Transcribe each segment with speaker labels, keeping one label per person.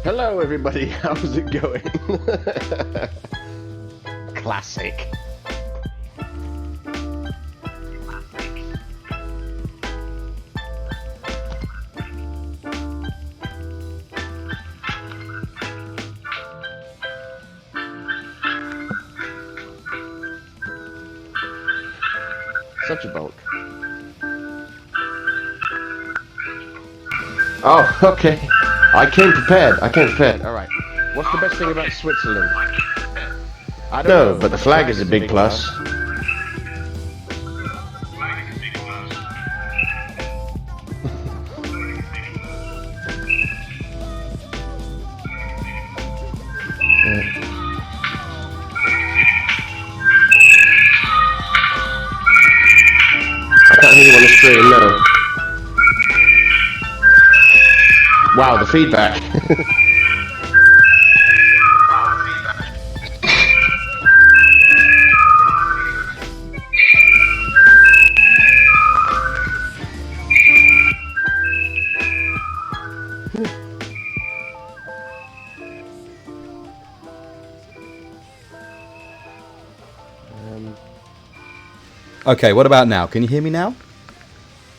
Speaker 1: Hello everybody, how's it going? Classic. Such a bulk. Oh, okay. I came prepared. Alright. What's the best thing about Switzerland? I don't know, but the flag is a big plus. I can't hear you on the stream, no. Wow, the feedback.
Speaker 2: Okay, what about now? Can you hear me now?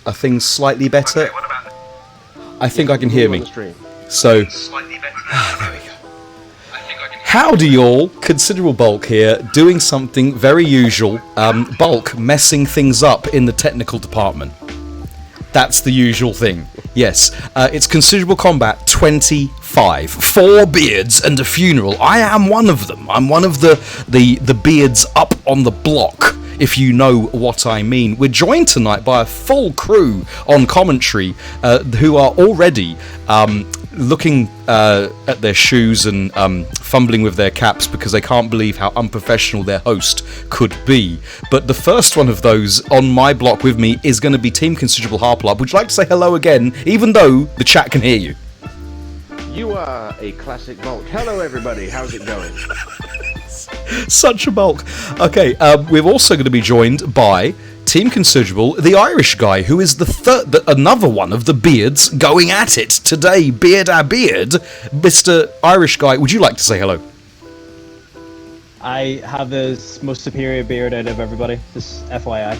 Speaker 2: Are things slightly better?
Speaker 3: Okay, what about it?
Speaker 2: I think I can hear me. So,
Speaker 3: Slightly better.
Speaker 2: there we go. Howdy y'all, ConsiderableBulk here, doing something very usual, Bulk messing things up in the technical department. That's the usual thing. Yes, it's Considerable Combat 25. 4 beards and a funeral. I am one of them. I'm one of the beards up on the block, if you know what I mean. We're joined tonight by a full crew on commentary who are already looking at their shoes and fumbling with their caps because they can't believe how unprofessional their host could be. But the first one of those on my block with me is going to be Team Considerable Harperlarp. Would you like to say hello again, even though the chat can hear you?
Speaker 1: You are a classic bulk. Hello everybody, how's it going?
Speaker 2: Such a bulk. Okay, we're also going to be joined by Team Considerable, the Irish guy, who is another one of the beards going at it today. Beard our beard. Mr. Irish guy, would you like to say hello?
Speaker 4: I have the most superior beard out of everybody, just FYI.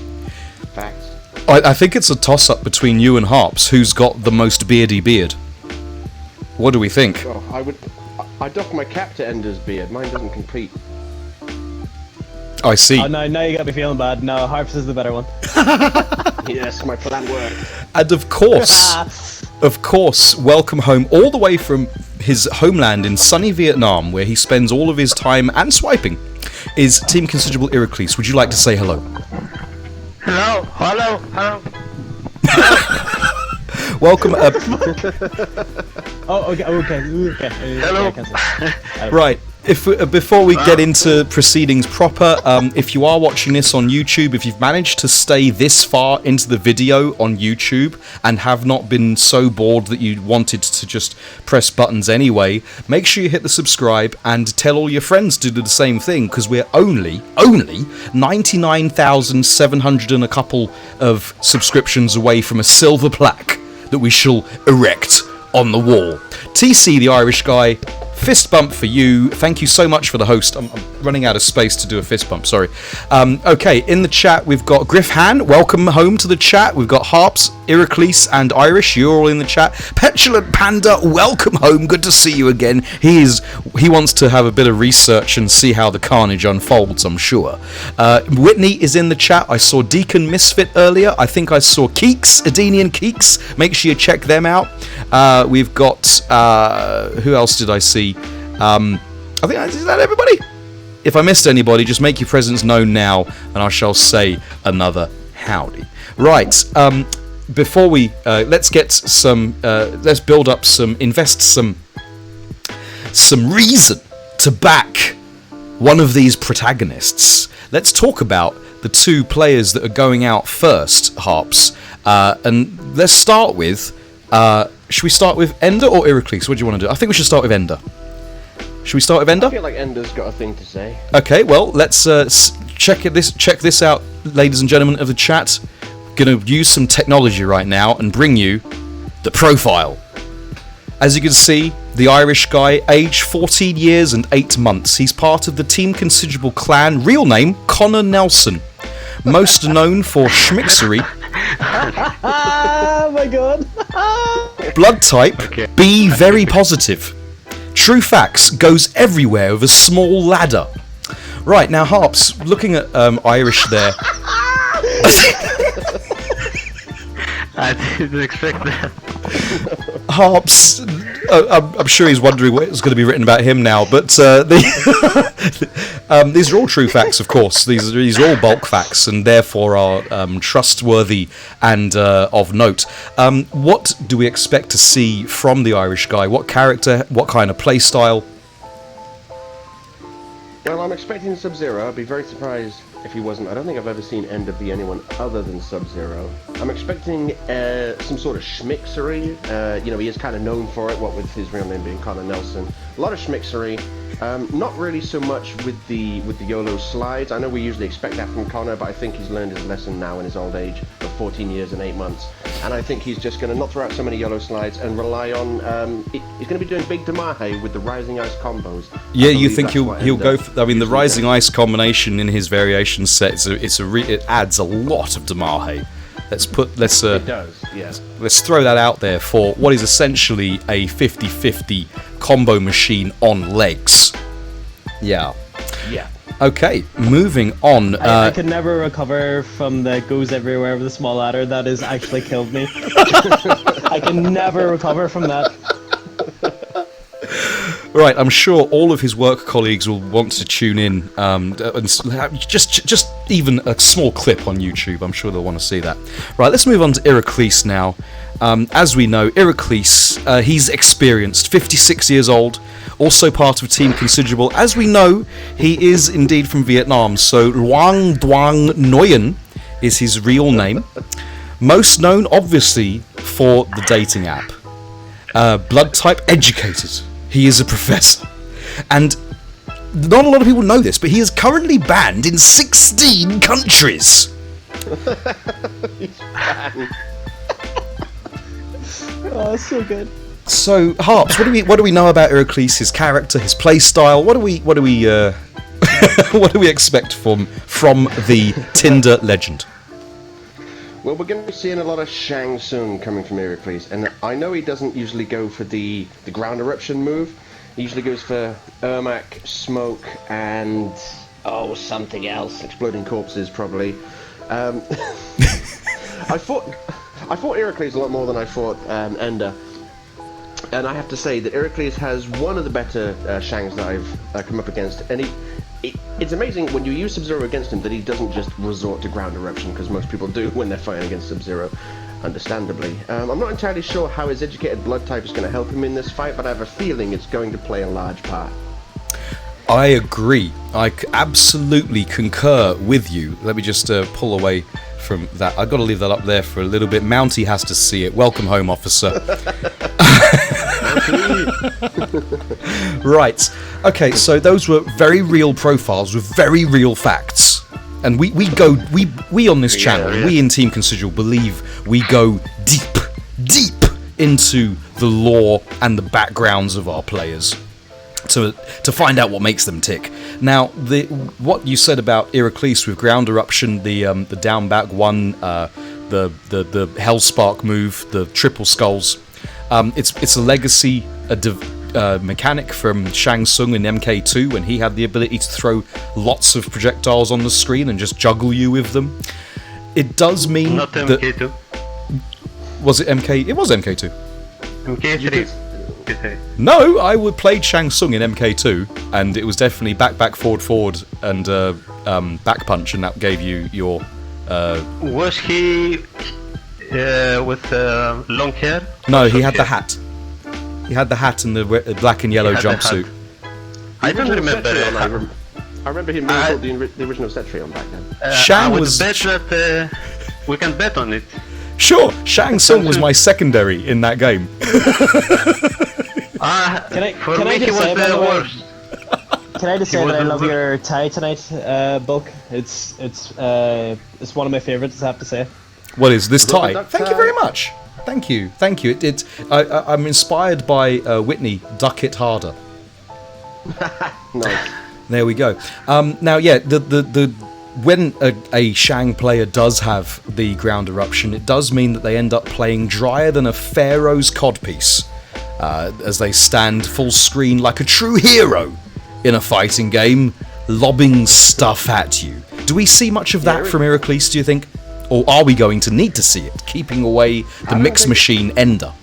Speaker 1: Facts.
Speaker 2: I think it's a toss-up between you and Harps, who's got the most beardy beard. What do we think?
Speaker 1: Oh, I doff my cap to Ender's beard, mine doesn't compete.
Speaker 2: I see.
Speaker 4: Oh no, now you got me feeling bad. No, Harps is the better one.
Speaker 1: Yes, my plan worked.
Speaker 2: And of course, welcome home all the way from his homeland in sunny Vietnam, where he spends all of his time and swiping, is Team Considerable Iraklis. Would you like to say hello?
Speaker 3: Hello.
Speaker 2: Welcome.
Speaker 4: Oh, okay.
Speaker 3: Hello.
Speaker 2: Right. Before we get into proceedings proper, if you are watching this on YouTube, if you've managed to stay this far into the video on YouTube and have not been so bored that you wanted to just press buttons anyway, make sure you hit the subscribe and tell all your friends to do the same thing, because we're only 99,700 and a couple of subscriptions away from a silver plaque that we shall erect on the wall. TC, the Irish guy, fist bump for you. Thank you so much for the host. I'm running out of space to do a fist bump, sorry. Okay, in the chat we've got Griff Han, welcome home to the chat. We've got Harps, Iraklis and Irish, you're all in the chat. Petulant Panda, welcome home, good to see you again. He wants to have a bit of research and see how the carnage unfolds, I'm sure. Whitney is in the chat. I saw Deacon Misfit earlier. I think I saw Keeks, Adenian Keeks. Make sure you check them out. We've got, who else did I see? I think, is that everybody? If I missed anybody, just make your presence known now, and I shall say another howdy. Right, before we, let's get some, let's build up invest some reason to back one of these protagonists. Let's talk about the two players that are going out first, Harps, and let's start with, should we start with Ender or Iraklis? What do you want to do? I think we should start with Ender. Should we start with Ender?
Speaker 1: I feel like Ender's got a thing to say.
Speaker 2: Okay, well, let's check this out, ladies and gentlemen of the chat. Gonna use some technology right now and bring you the profile. As you can see, The Irish Guy, age 14 years and 8 months. He's part of the Team Considerable clan, real name Connor Nelson. Most known for schmixery.
Speaker 4: Oh my god.
Speaker 2: Blood type, B, very positive. True facts, goes everywhere with a small ladder. Right, now Harps, looking at Irish there.
Speaker 3: I didn't expect that.
Speaker 2: Harps, I'm sure he's wondering what's going to be written about him now, but these are all true facts, of course. These are all bulk facts, and therefore are trustworthy and of note. What do we expect to see from the Irish Guy? What character? What kind of play style?
Speaker 1: Well, I'm expecting Sub-Zero. I'd be very surprised if he wasn't. I don't think I've ever seen Ender be anyone other than Sub-Zero. I'm expecting some sort of schmixery. He is kind of known for it, what with his real name being Connor Nelson. A lot of schmixery. Not really so much with the YOLO slides. I know we usually expect that from Connor, but I think he's learned his lesson now in his old age of 14 years and 8 months. And I think he's just going to not throw out so many YOLO slides and rely on... he's going to be doing big Damahe with the Rising Ice combos.
Speaker 2: Yeah, you think he'll go... I mean, the Rising Ice combination in his variation set, it adds a lot of Damahe. It does, yeah. Let's throw that out there for what is essentially a 50-50 combo machine on legs. Yeah.
Speaker 1: Yeah.
Speaker 2: Okay, moving on.
Speaker 4: I could never recover from the goes everywhere with a small ladder. That has actually killed me. I can never recover from that.
Speaker 2: Right, I'm sure all of his work colleagues will want to tune in and just even a small clip on YouTube. I'm sure they'll want to see that. Right, let's move on to Iraklis now. As we know, Iraklis, he's experienced, 56 years old, also part of Team Considerable. As we know, he is indeed from Vietnam, so Luang Duang Nguyen is his real name. Most known, obviously, for the dating app. Blood type, educated. He is a professor. And not a lot of people know this, but he is currently banned in 16 countries.
Speaker 1: He's banned.
Speaker 4: Oh, that's so good.
Speaker 2: So, Harps, what do we know about Iraklis, his character, his play style? What do we what do we expect from the Tinder legend?
Speaker 1: Well, we're going to be seeing a lot of Shang Tsung coming from Iraklis, and I know he doesn't usually go for the ground eruption move. He usually goes for Ermac, smoke, and something else, exploding corpses probably. I fought Iraklis a lot more than I fought Ender, and I have to say that Iraklis has one of the better Shangs that I've come up against, and it's amazing when you use Sub-Zero against him that he doesn't just resort to ground eruption, because most people do when they're fighting against Sub-Zero, understandably. I'm not entirely sure how his educated blood type is going to help him in this fight, but I have a feeling it's going to play a large part.
Speaker 2: I agree. I absolutely concur with you. Let me just pull away from that. I've got to leave that up there for a little bit. Mountie has to see it. Welcome home, officer. Right. Okay, so those were very real profiles with very real facts. And we on this channel, we in Team Considerable believe we go deep into the lore and the backgrounds of our players to find out what makes them tick. Now, what you said about Iraklis with ground eruption, the down back one, the Hellspark move, the triple skulls, it's a legacy, mechanic from Shang Tsung in MK2 when he had the ability to throw lots of projectiles on the screen and just juggle you with them. It does mean
Speaker 3: not MK2.
Speaker 2: Was it MK? It was MK2.
Speaker 3: MK3.
Speaker 2: No, I would played Shang Tsung in MK2, and it was definitely back, forward, and back punch, and that gave you your.
Speaker 3: Was he with long hair?
Speaker 2: No, he had the hat. He had the hat and the black and yellow jumpsuit.
Speaker 3: I don't remember.
Speaker 1: I remember him being the original Setri on back then.
Speaker 2: Shang
Speaker 3: I would
Speaker 2: was.
Speaker 3: bet that we can bet on it.
Speaker 2: Sure, Shang Tsung was my secondary in that game.
Speaker 3: For me, he was the worst.
Speaker 4: Can I just say that I love your tie tonight, Bulk? It's one of my favorites, I have to say.
Speaker 2: What is this tie? Thank you very much. Thank you. I'm inspired by Whitney. Duck it harder.
Speaker 1: Nice.
Speaker 2: There we go. Now, yeah, when a Shang player does have the ground eruption, it does mean that they end up playing drier than a pharaoh's codpiece, as they stand full screen like a true hero in a fighting game, lobbing stuff at you. Do we see much of that from Iraklis, do you think? Or are we going to need to see it, keeping away the mix machine Ender?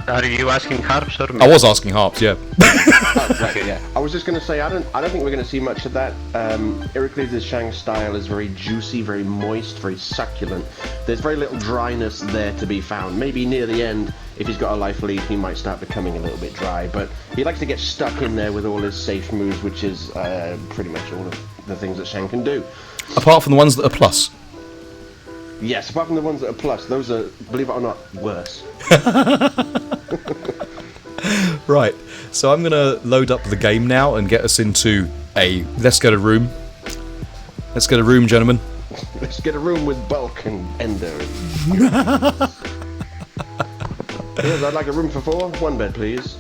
Speaker 3: Are you asking Harps or me?
Speaker 2: I was asking Harps, yeah.
Speaker 1: Okay, yeah. I was just going to say, I don't think we're going to see much of that. Iraklis' Shang style is very juicy, very moist, very succulent. There's very little dryness there to be found. Maybe near the end, if he's got a life lead, he might start becoming a little bit dry, but he likes to get stuck in there with all his safe moves, which is pretty much all of the things that Shang can do.
Speaker 2: Apart from the ones that are plus.
Speaker 1: Yes, apart from the ones that are plus, those are, believe it or not, worse.
Speaker 2: Right, so I'm going to load up the game now and get us into let's get a room. Let's get a room, gentlemen.
Speaker 1: Let's get a room with Bulk and Ender. Yes, I'd like a room for 4. 1 bed, please.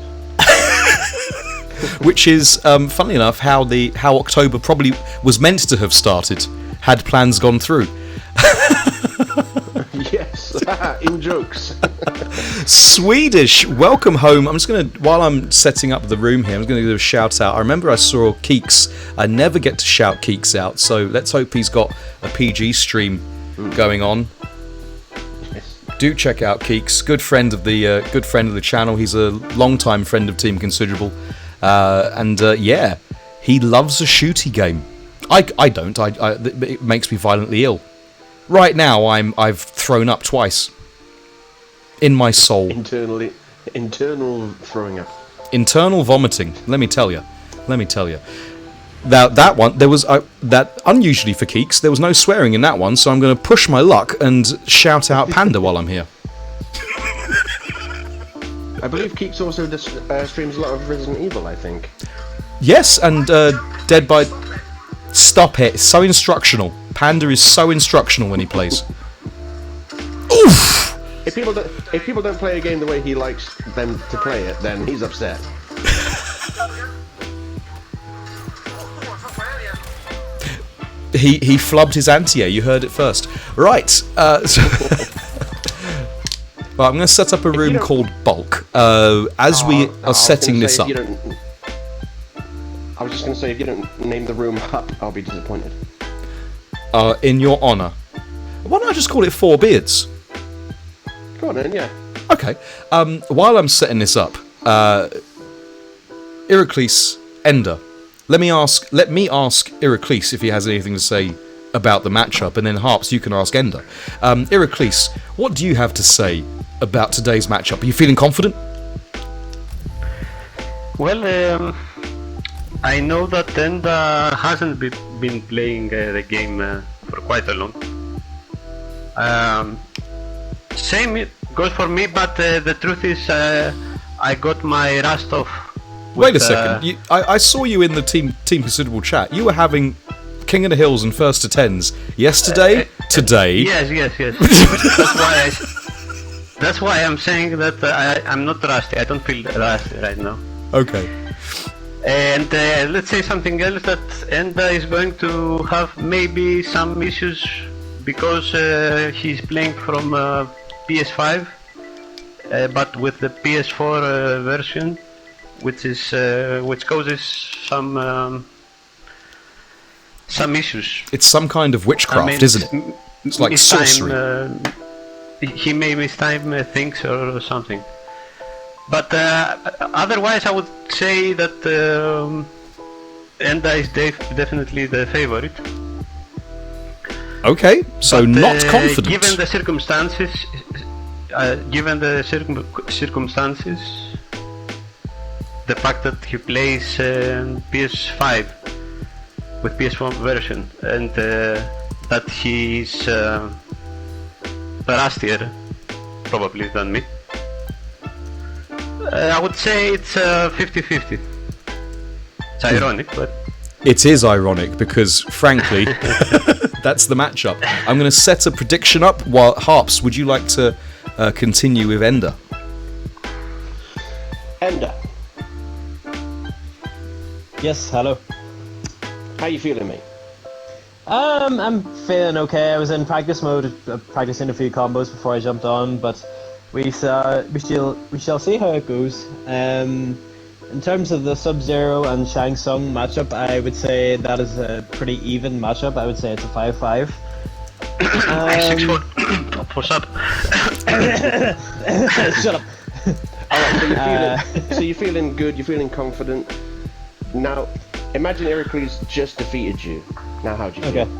Speaker 2: Which is, funnily enough, how October probably was meant to have started, had plans gone through.
Speaker 1: Yes, in jokes.
Speaker 2: Swedish, welcome home. I'm just going to, while I'm setting up the room here, I'm going to do a shout out. I remember I saw Keeks. I never get to shout Keeks out, so let's hope he's got a PG stream going on.
Speaker 1: Yes.
Speaker 2: Do check out Keeks, good friend of the channel. He's a long-time friend of Team Considerable, and yeah, he loves a shooty game. I don't. It makes me violently ill. Right now, I've thrown up twice. In my soul.
Speaker 1: Internal throwing up.
Speaker 2: Internal vomiting. Let me tell you. That one, there was that unusually for Keeks. There was no swearing in that one, so I'm going to push my luck and shout out Panda while I'm here.
Speaker 1: I believe Keeks also streams a lot of Resident Evil, I think.
Speaker 2: Yes, and Dead by. Stop it! It's so instructional. Panda is so instructional when he plays. Oof!
Speaker 1: If people don't play a game the way he likes them to play it, then he's upset.
Speaker 2: He flubbed his anti-air. You heard it first. Right. Well, I'm going to set up a room called Bulk. As we are setting this up.
Speaker 1: I was just going to say, if you don't name the room Hup, I'll be disappointed.
Speaker 2: In your honour. Why don't I just call it 4 Beards?
Speaker 1: Go on then, yeah.
Speaker 2: Okay. While I'm setting this up, Iraklis, Ender, let me ask Iraklis if he has anything to say about the matchup, and then Harps, you can ask Ender. Iraklis, what do you have to say about today's matchup? Are you feeling confident?
Speaker 3: Well, I know that Ender hasn't been playing the game for quite a long. Same goes for me, but the truth is I got my rust off.
Speaker 2: Wait a second, I saw you in the Team Considerable chat. You were having King of the Hills and First to Tens yesterday, today.
Speaker 3: Yes. That's why I'm saying that I'm not rusty. I don't feel rusty right now.
Speaker 2: Okay.
Speaker 3: And let's say something else, that Enda is going to have maybe some issues because he's playing from PS5, but with the PS4 version, which causes some issues.
Speaker 2: It's some kind of witchcraft, isn't it? It's like sorcery.
Speaker 3: He may mistime things or something. But otherwise, I would say that Enda is definitely the favorite.
Speaker 2: Okay, so but, not confident.
Speaker 3: Given the circumstances, the fact that he plays PS5 with PS1 version, and that he's rustier probably than me. I would say it's 50-50. It's ironic, but...
Speaker 2: It is ironic because, frankly, That's the matchup. I'm going to set a prediction up. While Harps, would you like to continue with Ender?
Speaker 1: Ender,
Speaker 4: Yes, hello.
Speaker 1: how you feeling, mate?
Speaker 4: I'm feeling okay. I was in practice mode, practicing a few combos before I jumped on, but we shall see how it goes. In terms of the Sub-Zero and Shang Tsung matchup, I would say that is a pretty even matchup. I would say it's a 5-5.
Speaker 3: 6-4. What's up?
Speaker 4: Shut up.
Speaker 1: Alright, so you're feeling good, you're feeling confident. Now, imagine Iraklis just defeated you. Now how do you feel?
Speaker 4: Okay.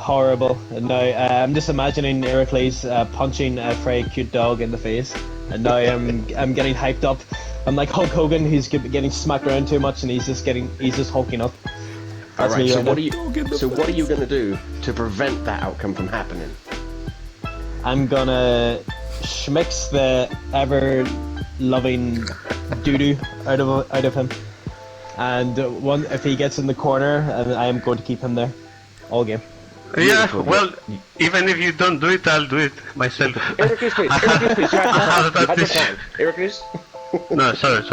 Speaker 4: Horrible. Now, I'm just imagining Iraklis punching a very cute dog in the face, and now I'm getting hyped up. I'm like Hulk Hogan, who's getting smacked around too much, and he's just hulking up. That's
Speaker 1: Alright,
Speaker 4: me
Speaker 1: so
Speaker 4: right
Speaker 1: what are you gonna do to prevent that outcome from happening?
Speaker 4: I'm gonna schmix the ever-loving doo-doo out of him, and if he gets in the corner, I am going to keep him there all game.
Speaker 3: Yeah, well, even if you don't do it, I'll do it myself.
Speaker 1: Iraklis, please. Iraklis, please. You had the time. Iraklis?
Speaker 3: No, sorry.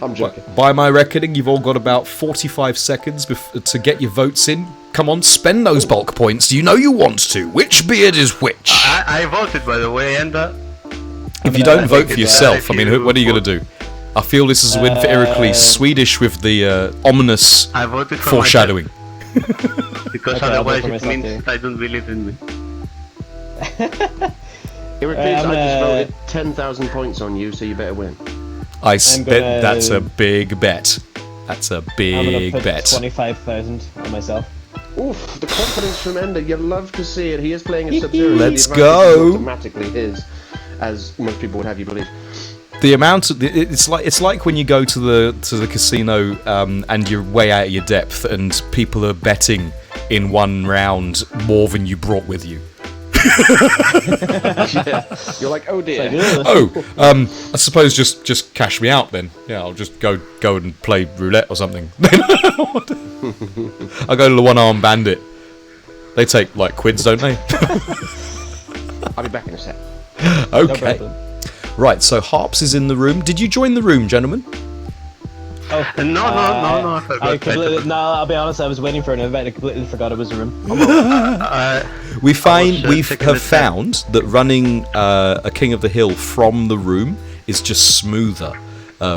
Speaker 1: I'm joking.
Speaker 2: By my reckoning, you've all got about 45 seconds to get your votes in. Come on, spend those bulk points. You know you want to. Which beard is which?
Speaker 3: I voted, by the way, and
Speaker 2: If you don't vote for yourself, I mean, what are you going to do? I feel this is a win for Iraklis. Swedish with the ominous
Speaker 3: I voted for
Speaker 2: foreshadowing.
Speaker 3: myself, because
Speaker 4: Okay, I'll vote
Speaker 3: otherwise
Speaker 4: for
Speaker 3: it
Speaker 4: myself
Speaker 3: means
Speaker 4: too.
Speaker 3: I don't believe in me.
Speaker 1: Iraklis,
Speaker 4: I'm
Speaker 1: I just
Speaker 4: gonna-
Speaker 1: voted 10,000 points on you, so you better win.
Speaker 2: That's a big bet. That's a
Speaker 4: I'm gonna
Speaker 2: big
Speaker 4: put
Speaker 2: bet.
Speaker 4: 25,000 on myself.
Speaker 1: Oof, the confidence from Ender, you love to see it. He is playing a Sub-Zero.
Speaker 2: Let's
Speaker 1: The advantage
Speaker 2: go.
Speaker 1: is automatically his, as most people would have you believe.
Speaker 2: The amount of it's like when you go to the casino and you're way out of your depth and people are betting in one round more than you brought with you.
Speaker 1: Yeah. You're like, oh dear.
Speaker 2: I suppose just cash me out then. Yeah, I'll just go and play roulette or something. I'll go to the one-armed bandit. They take like quids, don't they?
Speaker 1: I'll be back in a sec.
Speaker 4: No
Speaker 2: Okay.
Speaker 4: problem.
Speaker 2: Right, so Harps is in the room. Did you join the room, gentlemen?
Speaker 3: No, I
Speaker 4: I
Speaker 3: forgot.
Speaker 4: completely, no, I'll be honest, I was waiting for an invite, I completely forgot it was a room.
Speaker 2: We
Speaker 3: checking
Speaker 2: have
Speaker 3: the
Speaker 2: found that running a King of the Hill from the room is just smoother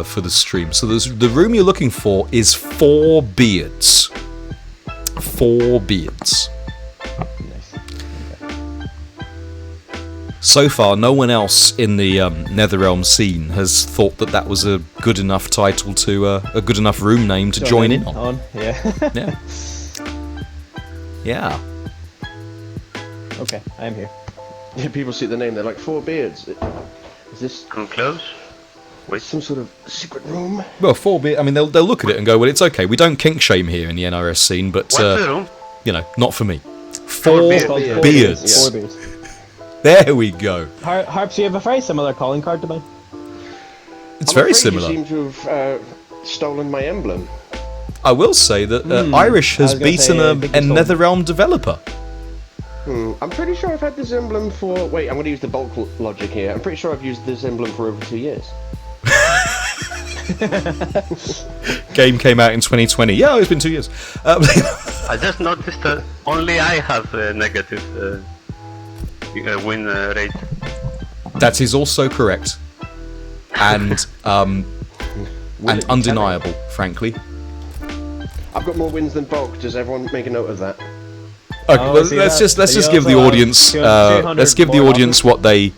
Speaker 2: for the stream. So the room you're looking for is 4 beards. 4 beards.
Speaker 4: Nice.
Speaker 2: So far, no one else in the Netherrealm scene has thought that was a good enough title to a good enough room name to join in on.
Speaker 4: Yeah.
Speaker 2: Yeah. Yeah.
Speaker 4: Okay, I am here.
Speaker 1: Yeah, people see the name, they're like, 4 beards. Is this
Speaker 3: Come close.
Speaker 1: some sort of secret room?
Speaker 2: Well, 4 beards. I mean, they'll look at it and go, "Well, it's okay. We don't kink shame here in the NRS scene, but
Speaker 3: What's the room?
Speaker 2: not for me." 4
Speaker 3: beards.
Speaker 4: Called
Speaker 1: beards.
Speaker 2: beards.
Speaker 4: 4 beards.
Speaker 2: There we go.
Speaker 4: Harps, you have a very similar calling card to mine.
Speaker 2: It's
Speaker 1: I'm
Speaker 2: very
Speaker 1: afraid
Speaker 2: similar.
Speaker 1: You seem to have stolen my emblem.
Speaker 2: I will say that Irish has
Speaker 4: I was gonna
Speaker 2: beaten
Speaker 4: say,
Speaker 2: a
Speaker 4: big assault.
Speaker 2: NetherRealm developer.
Speaker 1: I'm pretty sure I've had this emblem for... Wait, I'm going to use the bulk logic here. I'm pretty sure I've used this emblem for over 2 years.
Speaker 2: Game came out in 2020. Yeah, it's been 2 years.
Speaker 3: I just noticed that only I have a negative win rate.
Speaker 2: That is also correct, and undeniable, frankly.
Speaker 1: I've got more wins than bulk. Does everyone make a note of that?
Speaker 2: Okay,
Speaker 4: Oh,
Speaker 2: well,
Speaker 4: see
Speaker 2: let's
Speaker 4: that?
Speaker 2: just
Speaker 4: You
Speaker 2: give the
Speaker 4: also have
Speaker 2: audience
Speaker 4: 200
Speaker 2: let's give the
Speaker 4: more
Speaker 2: audience what we're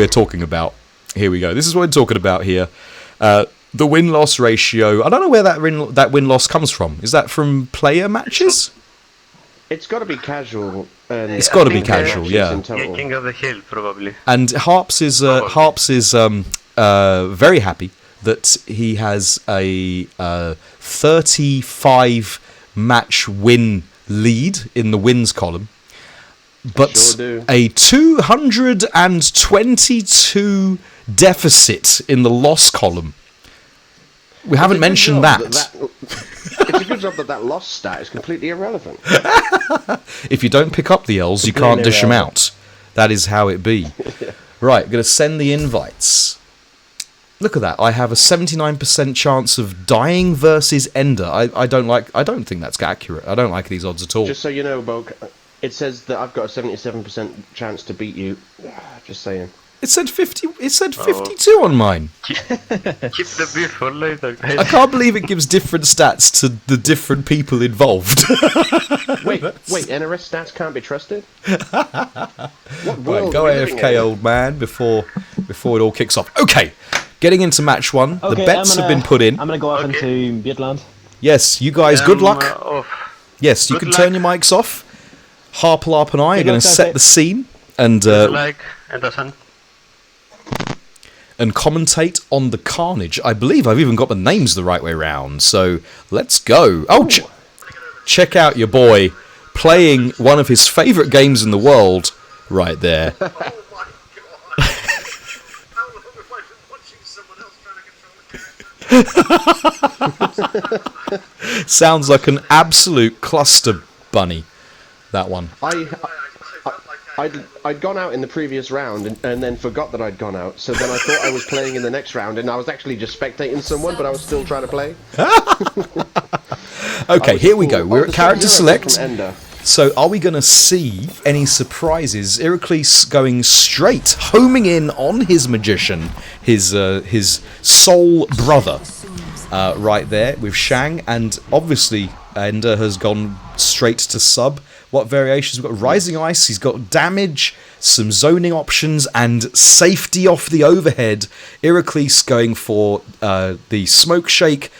Speaker 2: talking about. Here we go. This is what we're talking about here. The win-loss ratio. I don't know where that win-loss comes from. Is that from player matches?
Speaker 1: It's got to be casual. And
Speaker 2: It's gotta be
Speaker 3: think,
Speaker 2: casual,
Speaker 1: matches
Speaker 2: yeah.
Speaker 1: in total.
Speaker 3: King of the Hill, probably.
Speaker 2: And Harps is very happy that he has a 35 match win lead in the wins column, but
Speaker 1: Sure do.
Speaker 2: a 222 deficit in the loss column. We haven't mentioned that.
Speaker 1: It's It's a good job that that loss stat is completely irrelevant.
Speaker 2: If you don't pick up the L's, you can't dish them out. That is how it be. Right, going to send the invites. Look at that. I have a 79% chance of dying versus Ender. I don't think that's accurate. I don't like these odds at all.
Speaker 1: Just so you know, Bulk, it says that I've got a 77% chance to beat you. Just saying.
Speaker 2: It said 50. It said 52 on mine.
Speaker 3: Keep the beef for later, guys.
Speaker 2: I can't believe it gives different stats to the different people involved.
Speaker 1: Wait, NRS stats can't be trusted? What
Speaker 2: Right,
Speaker 1: world
Speaker 2: go
Speaker 1: are we living
Speaker 2: AFK,
Speaker 1: in?
Speaker 2: old man, before it all kicks off. Okay, getting into match one.
Speaker 4: Okay,
Speaker 2: the bets have been put in.
Speaker 4: I'm gonna go off into Vietland.
Speaker 2: Yes, you guys, good luck.
Speaker 3: Off.
Speaker 2: Yes, you
Speaker 3: Good
Speaker 2: can turn your
Speaker 3: luck.
Speaker 2: mics off. Harperlarp and I are
Speaker 4: Good
Speaker 2: going
Speaker 4: luck,
Speaker 2: to set
Speaker 4: guys.
Speaker 2: the scene and
Speaker 3: Like Anderson.
Speaker 2: commentate on the carnage. I believe I've even got the names the right way round. So let's go. Oh, check out your boy playing one of his favourite games in the world right there.
Speaker 5: Oh my god! How long have I been watching someone else trying to control a character?
Speaker 2: Sounds like an absolute cluster bunny, that one.
Speaker 1: I'd gone out in the previous round and then forgot that I'd gone out. So then I thought I was playing in the next round, and I was actually just spectating someone, but I was still trying to play.
Speaker 2: Okay, here we go. We're at character select.
Speaker 1: From Ender.
Speaker 2: So are we going to see any surprises? Iraklis going straight, homing in on his magician, his soul brother, right there with Shang, and obviously Ender has gone straight to sub. What variations? We've got Rising Ice, he's got damage, some zoning options, and safety off the overhead. Iraklis going for the Smoke Shake,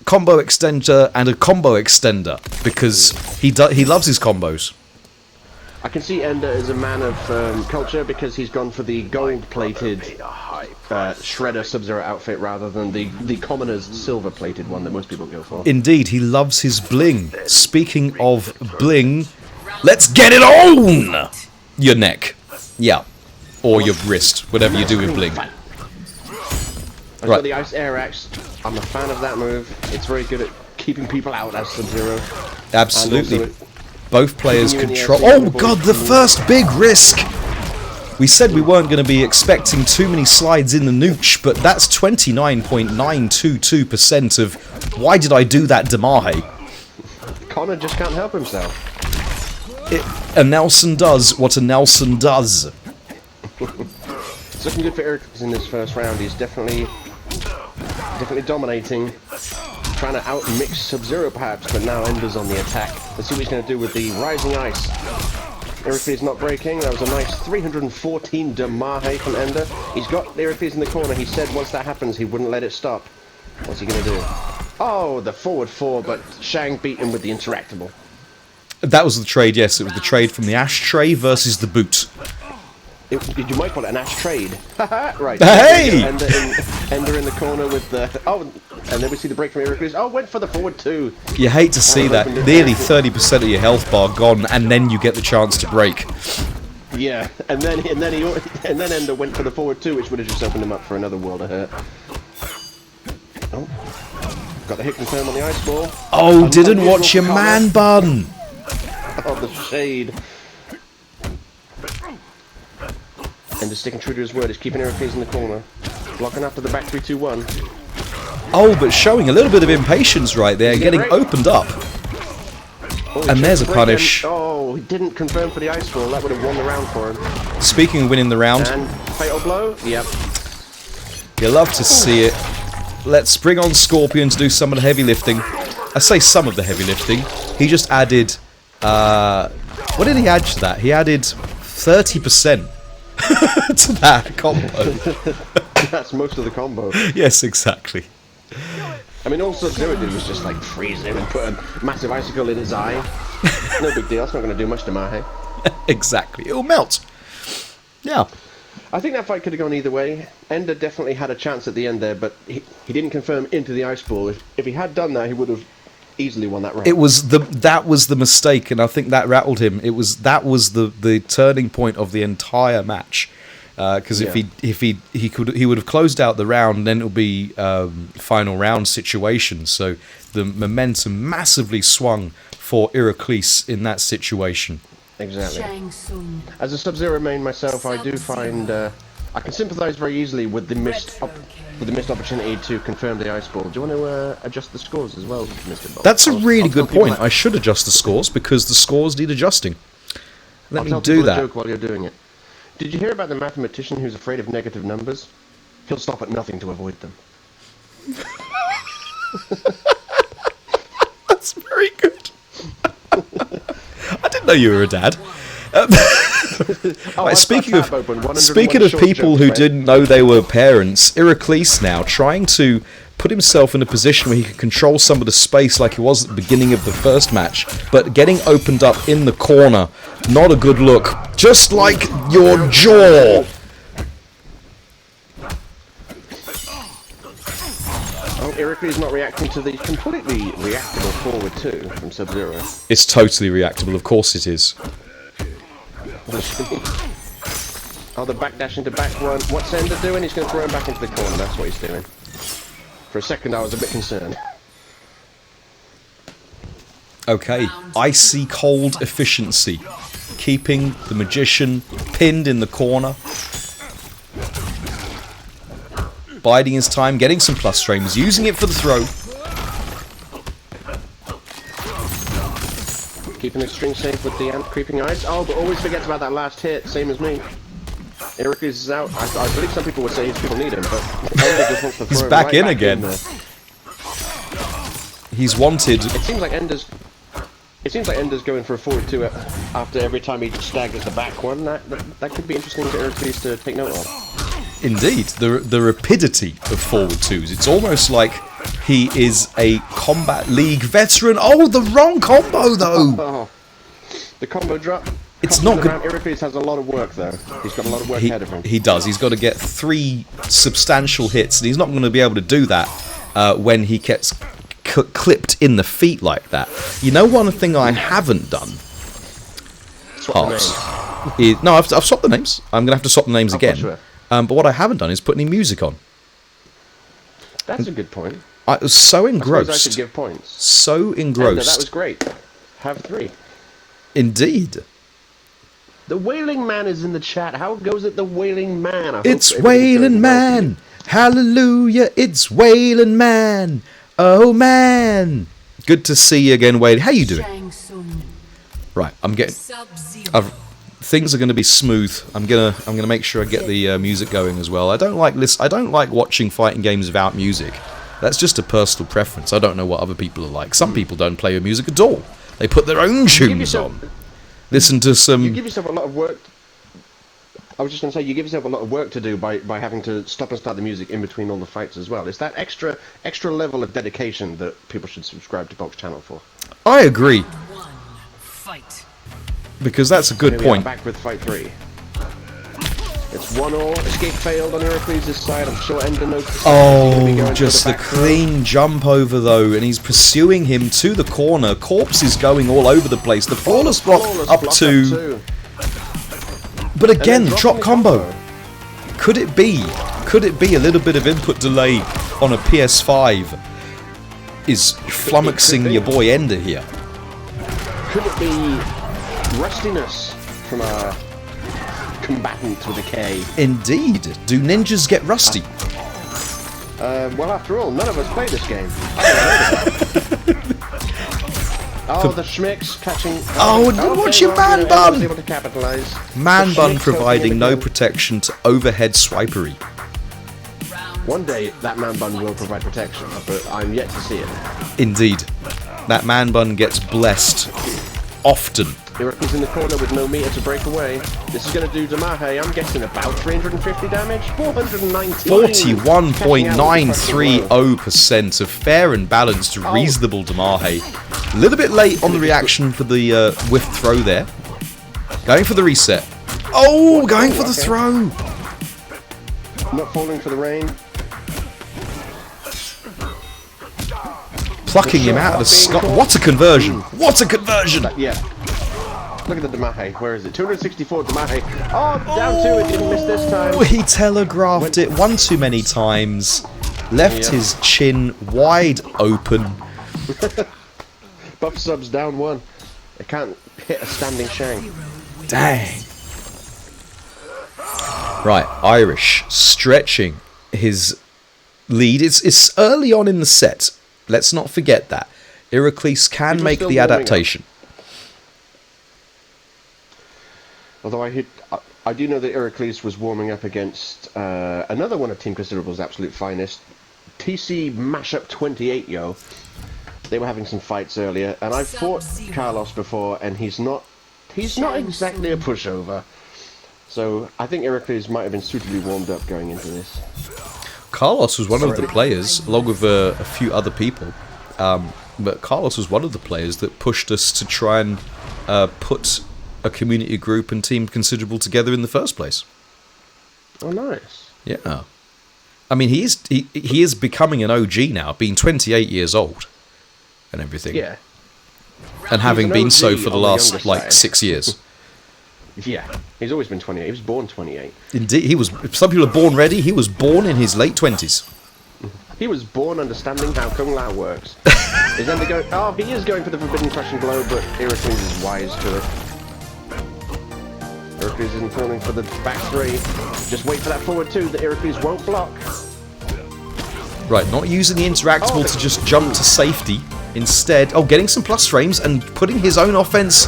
Speaker 2: combo extender, and a combo extender, because he loves his combos.
Speaker 1: I can see Ender is a man of culture because he's gone for the gold-plated Shredder Sub-Zero outfit rather than the commoner's silver-plated one that most people go for.
Speaker 2: Indeed, he loves his bling. Speaking of bling, let's get it on! Your neck. Yeah. Or your wrist, whatever you do with bling.
Speaker 1: I've
Speaker 2: Right.
Speaker 1: got the Ice Air Axe. I'm a fan of that move. It's very good at keeping people out as Sub-Zero.
Speaker 2: Absolutely.
Speaker 1: And also
Speaker 2: Both players
Speaker 1: keeping you in the
Speaker 2: control...
Speaker 1: air so you
Speaker 2: Oh
Speaker 1: can
Speaker 2: god,
Speaker 1: avoid
Speaker 2: the
Speaker 1: being-
Speaker 2: first big risk! We said we weren't going to be expecting too many slides in the nooch, but that's 29.922% of why did I do that Damahe?
Speaker 1: Connor just can't help himself.
Speaker 2: A Nelson does what a Nelson does.
Speaker 1: It's looking good for Iraklis in this first round. He's definitely dominating. Trying to outmix Sub-Zero perhaps, but now Ender's on the attack. Let's see what he's going to do with the Rising Ice. Iraklis not breaking. That was a nice 314 Damahe from Ender. He's got Iraklis in the corner. He said once that happens he wouldn't let it stop. What's he going to do? Oh, the forward four, but Shang beat him with the interactable.
Speaker 2: That was the trade, yes. It was the trade from the ashtray versus the boot.
Speaker 1: You might call it an ash trade. Right.
Speaker 2: Hey!
Speaker 1: Ender in the corner with the... Oh, and then we see the break from Iraklis. Oh, went for the forward two.
Speaker 2: You hate to see that. Nearly 30% of your health bar gone, and then you get the chance to break.
Speaker 1: Yeah, and then Ender went for the forward two, which would have just opened him up for another world of hurt. Oh, got the hit confirm on the ice ball.
Speaker 2: Oh, didn't watch your man bun.
Speaker 1: Oh, the shade. Ender sticking true to his word. He's keeping Iraklis in the corner, blocking after the back 3-2-1.
Speaker 2: Oh, but showing a little bit of impatience right there, getting opened up.
Speaker 1: Oh,
Speaker 2: And there's a
Speaker 1: break
Speaker 2: punish.
Speaker 1: Oh, he didn't confirm for the ice ball. That would have won the round for him.
Speaker 2: Speaking of winning the round,
Speaker 1: And fatal blow. Yep.
Speaker 2: you love to see it. Let's bring on Scorpion to do some of the heavy lifting. I say some of the heavy lifting. He just added... what did he add to that? He added 30% to that combo.
Speaker 1: That's most of the combo.
Speaker 2: Yes, exactly.
Speaker 1: I mean, all Sub-Zero did was just like freeze him and put a massive icicle in his eye. No big deal. That's not going to do much to Mahe.
Speaker 2: Exactly. It'll melt. Yeah.
Speaker 1: I think that fight could have gone either way. Ender definitely had a chance at the end there, but he didn't confirm into the ice ball. If he had done that, he would have easily won that round.
Speaker 2: That was the mistake, and I think that rattled him. That was the turning point of the entire match. Because if he would have closed out the round, then it'll be final round situation. So the momentum massively swung for Iraklis in that situation.
Speaker 1: Exactly.
Speaker 6: Shang.
Speaker 1: As a Sub-Zero main myself, I do find I can sympathise very easily with the missed opportunity to confirm the ice ball. Do you want to adjust the scores as well, Mr. Bob?
Speaker 2: That's a really good
Speaker 1: tell people
Speaker 2: point. I should adjust the scores because the scores need adjusting. Let me do
Speaker 1: a
Speaker 2: that.
Speaker 1: joke while you're doing it. Did you hear about the mathematician who's afraid of negative numbers? He'll stop at nothing to avoid them.
Speaker 2: That's very good. I didn't know you were a dad. Speaking of people who didn't know they were parents, Iraklis now trying to put himself in a position where he can control some of the space like he was at the beginning of the first match, but getting opened up in the corner, not a good look. Just like your jaw.
Speaker 1: Oh, Iraklis is not reacting to the completely reactable forward 2 from Sub-Zero.
Speaker 2: It's totally reactable, of course it is.
Speaker 1: Oh, the backdash into back one. What's Ender doing? He's going to throw him back into the corner. That's what he's doing. For a second, I was a bit concerned.
Speaker 2: Okay, icy cold efficiency. Keeping the magician pinned in the corner. Biding his time, getting some plus frames, using it for the throw.
Speaker 1: Keeping the string safe with the ant creeping ice. Oh, but always forgets about that last hit, same as me. Iraklis is out. I believe some people would say his people need him, but Ender just wants to throw
Speaker 2: He's
Speaker 1: him
Speaker 2: back
Speaker 1: right
Speaker 2: in
Speaker 1: back
Speaker 2: again.
Speaker 1: there.
Speaker 2: He's wanted.
Speaker 1: It seems like Ender's going for a forward 2 after every time he staggers the back one. That could be interesting to Iraklis to take note of.
Speaker 2: Indeed, the rapidity of forward 2s. It's almost like he is a Kombat League veteran. Oh, the wrong combo though.
Speaker 1: Oh, the combo drop.
Speaker 2: It's not good.
Speaker 1: Iraklis has a lot of work though. He's got a lot of work ahead of him.
Speaker 2: He does. He's got to get 3 substantial hits, and he's not going to be able to do that when he gets clipped in the feet like that. You know, one thing I haven't done.
Speaker 1: Swap the names.
Speaker 2: No, I've swapped the names. I'm going to have to swap the names again.
Speaker 1: Sure.
Speaker 2: But what I haven't done is put any music on.
Speaker 1: That's a good point.
Speaker 2: I was so engrossed.
Speaker 1: I should give points.
Speaker 2: So
Speaker 1: Ender,
Speaker 2: engrossed.
Speaker 1: that was great. Have 3.
Speaker 2: Indeed.
Speaker 1: The Wailing Man is in the chat. How goes it, the Wailing Man?
Speaker 2: It's Wailing Man. Hallelujah. It's Wailing Man. Oh man. Good to see you again, Wade. How you doing? Right, I'm getting. Things are going to be smooth. I'm gonna make sure I get the music going as well. I don't like watching fighting games without music. That's just a personal preference. I don't know what other people are like. Some people don't play with music at all. They put their own tunes on. Listen to some.
Speaker 1: You give yourself a lot of work. I was just going to say, you give yourself a lot of work to do by having to stop and start the music in between all the fights as well. It's that extra level of dedication that people should subscribe to Bulk's channel for.
Speaker 2: I agree. Because that's a good
Speaker 1: Here we
Speaker 2: point.
Speaker 1: are, back with fight 3. It's 1-1. Escape failed on Iraklis' side. I'm sure Ender noticed.
Speaker 2: Oh, just the clean jump over though, and he's pursuing him to the corner. Corpse is going all over the place. The flawless block up to. But again, the drop combo. Could it be a little bit of input delay on a PS5 is flummoxing your boy Ender here?
Speaker 1: Could it be rustiness from a combatant with a K?
Speaker 2: Indeed. Do ninjas get rusty?
Speaker 1: Well, after all, none of us play this game. The Schmicks catching.
Speaker 2: Watch your man bun!
Speaker 1: Was able to capitalize.
Speaker 2: Man bun
Speaker 1: Schmicks
Speaker 2: providing no
Speaker 1: again.
Speaker 2: protection to overhead swipery.
Speaker 1: One day that man bun will provide protection, but I'm yet to see it.
Speaker 2: Indeed. That man bun gets blessed often.
Speaker 1: Iraklis in the corner with no meter to break away. This is going to do Damahe, I'm guessing, about 350 damage? 419!
Speaker 2: 41.930%, a fair and balanced, reasonable Damahe. A little bit late on the reaction for the whiff throw there. Going for the reset. Oh, going for the throw!
Speaker 1: Not falling for the rain.
Speaker 2: Plucking him out of the sky. What a conversion! What a conversion!
Speaker 1: Yeah. Look at the Damahe. Where is it? 264 Damahe. Oh, down 2. It didn't miss this time.
Speaker 2: He telegraphed it one too many times. Left his chin wide open.
Speaker 1: Buff subs down 1. It can't hit a standing Shang.
Speaker 2: Dang. Right, Irish stretching his lead. It's early on in the set. Let's not forget that. Iraklis can
Speaker 1: People
Speaker 2: make
Speaker 1: still
Speaker 2: the
Speaker 1: warming up.
Speaker 2: adaptation.
Speaker 1: Although I do know that Iraklis was warming up against another one of Team Considerable's absolute finest, TC Mashup 28, yo. They were having some fights earlier, and I've fought Carlos before, and he's not exactly a pushover. So I think Iraklis might have been suitably warmed up going into this.
Speaker 2: Carlos was one of the players, along with a few other people. But Carlos was one of the players that pushed us to try and put a community group and Team Considerable together in the first place.
Speaker 1: Oh, nice.
Speaker 2: Yeah. I mean, he is becoming an OG now, being 28 years old and everything.
Speaker 1: Yeah.
Speaker 2: And having
Speaker 1: an
Speaker 2: been
Speaker 1: OG
Speaker 2: so for the
Speaker 1: on the
Speaker 2: last,
Speaker 1: younger
Speaker 2: like,
Speaker 1: side.
Speaker 2: 6 years.
Speaker 1: Yeah. He's always been 28. He was born 28.
Speaker 2: Indeed, he was. Some people are born ready. He was born in his late 20s.
Speaker 1: He was born understanding how Kung Lao works. Is then they go, oh, he is going for the forbidden crushing blow, but Iraklis is wise to it. Iraklis isn't falling for the back 3. Just wait for that forward 2 that Iraklis won't block.
Speaker 2: Right, not using the interactable to just jump to safety. Instead, getting some plus frames and putting his own offense.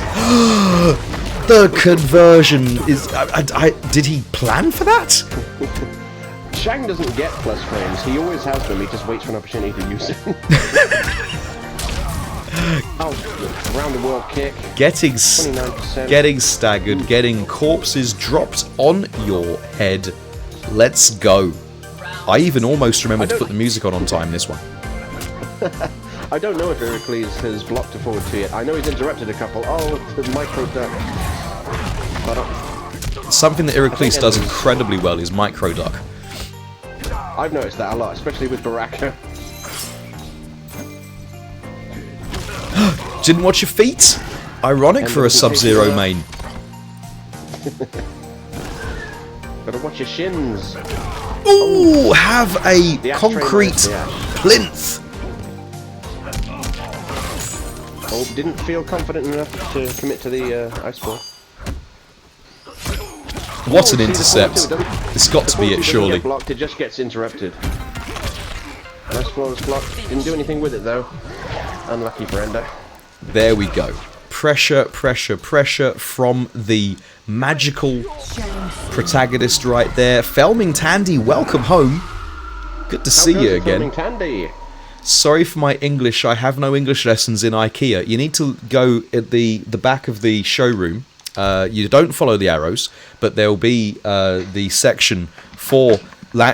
Speaker 2: The conversion is. Did he plan for that?
Speaker 1: Shang doesn't get plus frames. He always has them. He just waits for an opportunity to use them. Round the world kick.
Speaker 2: Getting
Speaker 1: 29%.
Speaker 2: getting staggered, getting corpses dropped on your head. Let's go. I even almost remembered to put the music on time this one.
Speaker 1: I don't know if Iraklis has blocked a forward 2 yet. I know he's interrupted a couple. Oh, the micro duck. But
Speaker 2: Something that Iraklis does incredibly well is micro duck.
Speaker 1: I've noticed that a lot, especially with Baraka.
Speaker 2: Didn't watch your feet? Ironic for a Sub-Zero main.
Speaker 1: Gotta watch your shins.
Speaker 2: Ooh, have a
Speaker 1: The ash
Speaker 2: concrete
Speaker 1: trainer, the ash.
Speaker 2: plinth.
Speaker 1: Oh, didn't feel confident enough to commit to the ice ball.
Speaker 2: What an
Speaker 1: See, the
Speaker 2: intercept.
Speaker 1: forward 2 doesn't-
Speaker 2: It's got to be
Speaker 1: the
Speaker 2: it,
Speaker 1: forward 2 doesn't
Speaker 2: surely.
Speaker 1: get blocked, it just gets interrupted. Nice flawless block. Didn't do anything with it though. Unlucky for Ender.
Speaker 2: There we go. Pressure, pressure, pressure from the magical protagonist right there. Felming Tandy, welcome home. Good to see you again.
Speaker 1: Tandy.
Speaker 2: Sorry for my English. I have no English lessons in IKEA. You need to go at the back of the showroom. You don't follow the arrows, but there'll be the section for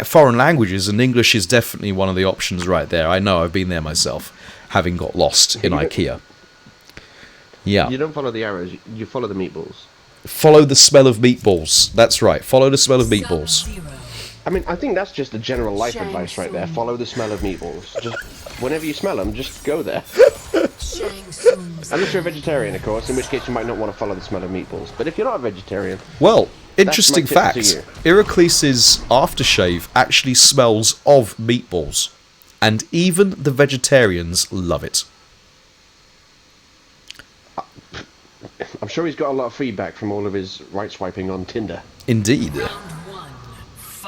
Speaker 2: foreign languages, and English is definitely one of the options right there. I know, I've been there myself, having got lost in IKEA. Yeah.
Speaker 1: You don't follow the arrows, you follow the meatballs.
Speaker 2: Follow the smell of meatballs. That's right. Follow the smell of meatballs.
Speaker 1: I mean, I think that's just a general life advice right there. Follow the smell of meatballs. Just whenever you smell them, just go there. Unless you're a vegetarian, of course, in which case you might not want to follow the smell of meatballs. But if you're not a vegetarian,
Speaker 2: Well, interesting
Speaker 1: my tip
Speaker 2: fact.
Speaker 1: to you.
Speaker 2: Iraklis' aftershave actually smells of meatballs. And even the vegetarians love it.
Speaker 1: I'm sure he's got a lot of feedback from all of his right swiping on Tinder.
Speaker 2: Indeed.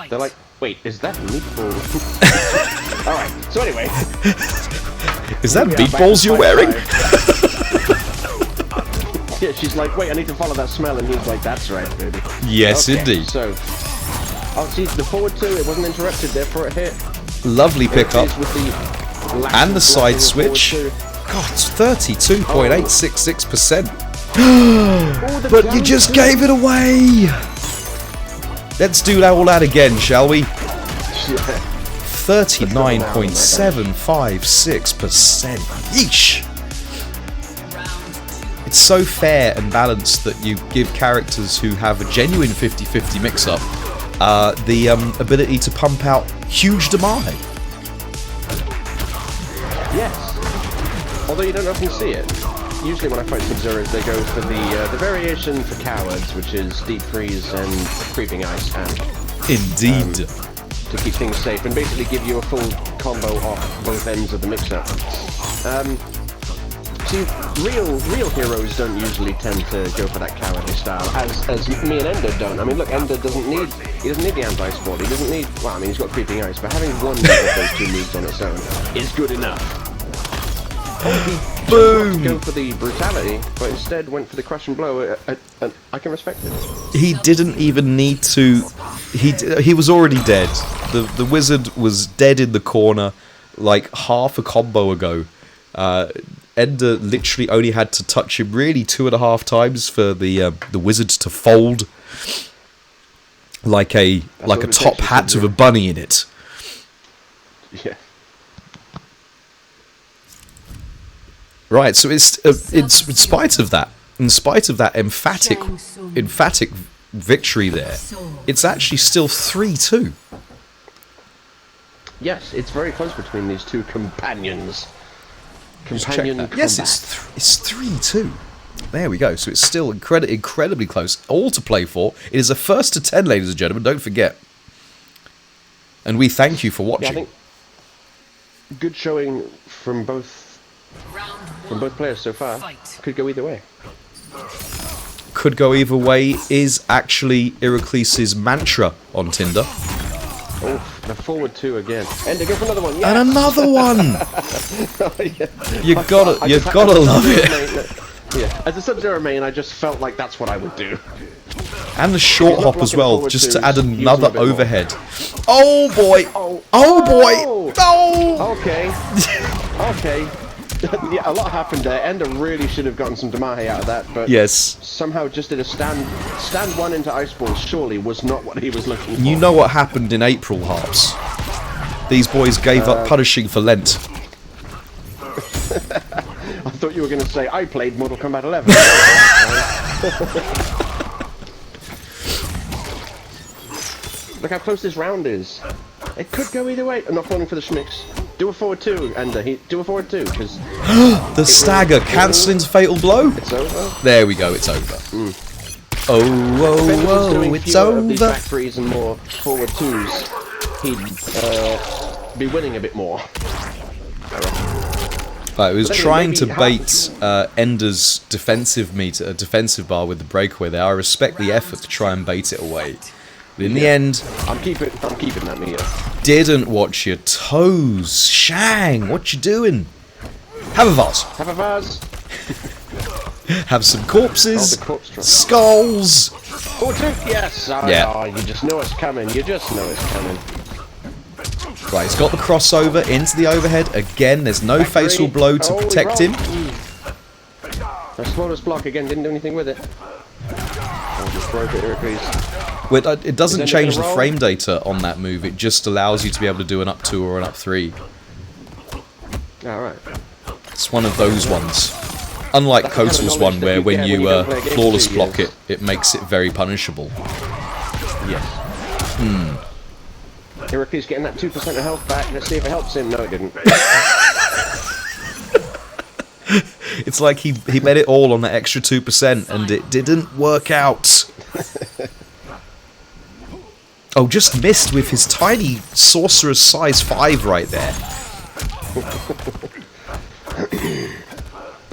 Speaker 1: They're like, wait, is that meatball? Alright, so anyway.
Speaker 2: Is that
Speaker 1: we are back
Speaker 2: meatballs
Speaker 1: to
Speaker 2: you're
Speaker 1: fight
Speaker 2: wearing?
Speaker 1: 5. Yeah, she's like, wait, I need to follow that smell, and he's like, that's right, baby.
Speaker 2: Yes,
Speaker 1: Okay,
Speaker 2: indeed.
Speaker 1: So, see, the forward 2, it wasn't interrupted there for a hit.
Speaker 2: Lovely pickup.
Speaker 1: It is with the
Speaker 2: And the side
Speaker 1: blocking forward
Speaker 2: switch.
Speaker 1: 2.
Speaker 2: God, it's 32.866%.
Speaker 1: Oh, the
Speaker 2: But you
Speaker 1: down
Speaker 2: just
Speaker 1: 2.
Speaker 2: gave it away. Let's do all that again, shall we? 39.756%. Yeesh. It's so fair and balanced that you give characters who have a genuine 50-50 mix-up the ability to pump out huge damage.
Speaker 1: Yes. Although you don't often see it. usually when I fight Sub-Zeros, they go for the variation for cowards, which is deep freeze and creeping ice and
Speaker 2: Indeed.
Speaker 1: to keep things safe and basically give you a full combo off both ends of the mix-up. See, real heroes don't usually tend to go for that cowardly style, as me and Ender don't. I mean, look, Ender doesn't need the anti-sport, he doesn't need, well, I mean, he's got creeping ice, but having one of those two moves on its own is good enough.
Speaker 2: Boom!
Speaker 1: He go for the brutality, but instead went for the crush and blow. I can respect it.
Speaker 2: He didn't even need to. He was already dead. The wizard was dead in the corner, like half a combo ago. Ender literally only had to touch him really 2.5 times for the wizard to fold, like a top hat with a bunny in it.
Speaker 1: Yeah.
Speaker 2: Right, so it's in spite of that emphatic victory there, it's actually still 3-2.
Speaker 1: Yes, it's very close between these two companions.
Speaker 2: Yes, it's 3-2. There we go. So it's still incredibly close. All to play for. It is a 1st to 10, ladies and gentlemen. Don't forget. And we thank you for watching.
Speaker 1: Yeah, I think good showing from both players so far. Could go either way.
Speaker 2: Could go either way is actually Iraklis' mantra on Tinder.
Speaker 1: Oh, the forward 2 again. Ender, go for another one. Yes.
Speaker 2: And another one.
Speaker 1: Yeah.
Speaker 2: You've gotta love it.
Speaker 1: Yeah, as a Sub-Zero main, I just felt like that's what I would do.
Speaker 2: And the short
Speaker 1: He's not
Speaker 2: hop as
Speaker 1: blocking
Speaker 2: well,
Speaker 1: forward
Speaker 2: just
Speaker 1: twos,
Speaker 2: to add
Speaker 1: using
Speaker 2: another
Speaker 1: a bit more.
Speaker 2: overhead. Oh boy! Oh boy! No!
Speaker 1: Okay. Okay. Yeah, a lot happened there. Ender really should have gotten some Damahe out of that, but
Speaker 2: Yes.
Speaker 1: somehow just did a stand one into ice balls. Surely was not what he was looking for.
Speaker 2: You know what happened in April, Harps? These boys gave up punishing for Lent.
Speaker 1: I thought you were going to say I played Mortal Kombat 11. Look how close this round is. It could go either way. I'm not falling for the schmicks. Do a forward 2, Ender. Do a forward 2, because
Speaker 2: The stagger cancels into fatal blow.
Speaker 1: it's over.
Speaker 2: There we go. It's over. Oh,
Speaker 1: If
Speaker 2: whoa,
Speaker 1: Ender was doing
Speaker 2: whoa! It's
Speaker 1: fewer of these
Speaker 2: over.
Speaker 1: back threes and more forward 2s, he'd be winning a bit more.
Speaker 2: Right, it was
Speaker 1: But anyway,
Speaker 2: trying to
Speaker 1: maybe
Speaker 2: bait Ender's defensive bar with the breakaway there. I respect the effort to try and bait it away. But in the end,
Speaker 1: I'm keeping that meter.
Speaker 2: didn't watch your toes. Shang, what you doing? Have a vase.
Speaker 1: Have a vase.
Speaker 2: Have some corpses.
Speaker 1: Oh, the corpse truck.
Speaker 2: Skulls.
Speaker 1: Forward 2. Yes. Oh,
Speaker 2: Yeah.
Speaker 1: oh, you just know it's coming. You just know it's coming.
Speaker 2: Right, he's got the crossover into the overhead. Again, there's no facial blow to protect him.
Speaker 1: The smallest block again didn't do anything with it. Oh, just broke it, Iraklis.
Speaker 2: Well, it doesn't
Speaker 1: Is Ender
Speaker 2: change the
Speaker 1: gonna roll?
Speaker 2: frame data on that move. It just allows you to be able to do an up 2 or an up 3.
Speaker 1: Alright.
Speaker 2: It's one of those ones. Unlike
Speaker 1: That's the kind of
Speaker 2: Coastal's
Speaker 1: knowledge
Speaker 2: one,
Speaker 1: that
Speaker 2: where
Speaker 1: you
Speaker 2: when
Speaker 1: get
Speaker 2: you
Speaker 1: when you don't play a game for
Speaker 2: flawless
Speaker 1: 2
Speaker 2: block
Speaker 1: years.
Speaker 2: it makes it very punishable.
Speaker 1: Yes. Iraklis getting that 2% of health back. Let's see if it helps him. No, it didn't.
Speaker 2: It's like he bet it all on that extra 2% and it didn't work out. Oh, just missed with his tiny sorcerer's size 5 right there.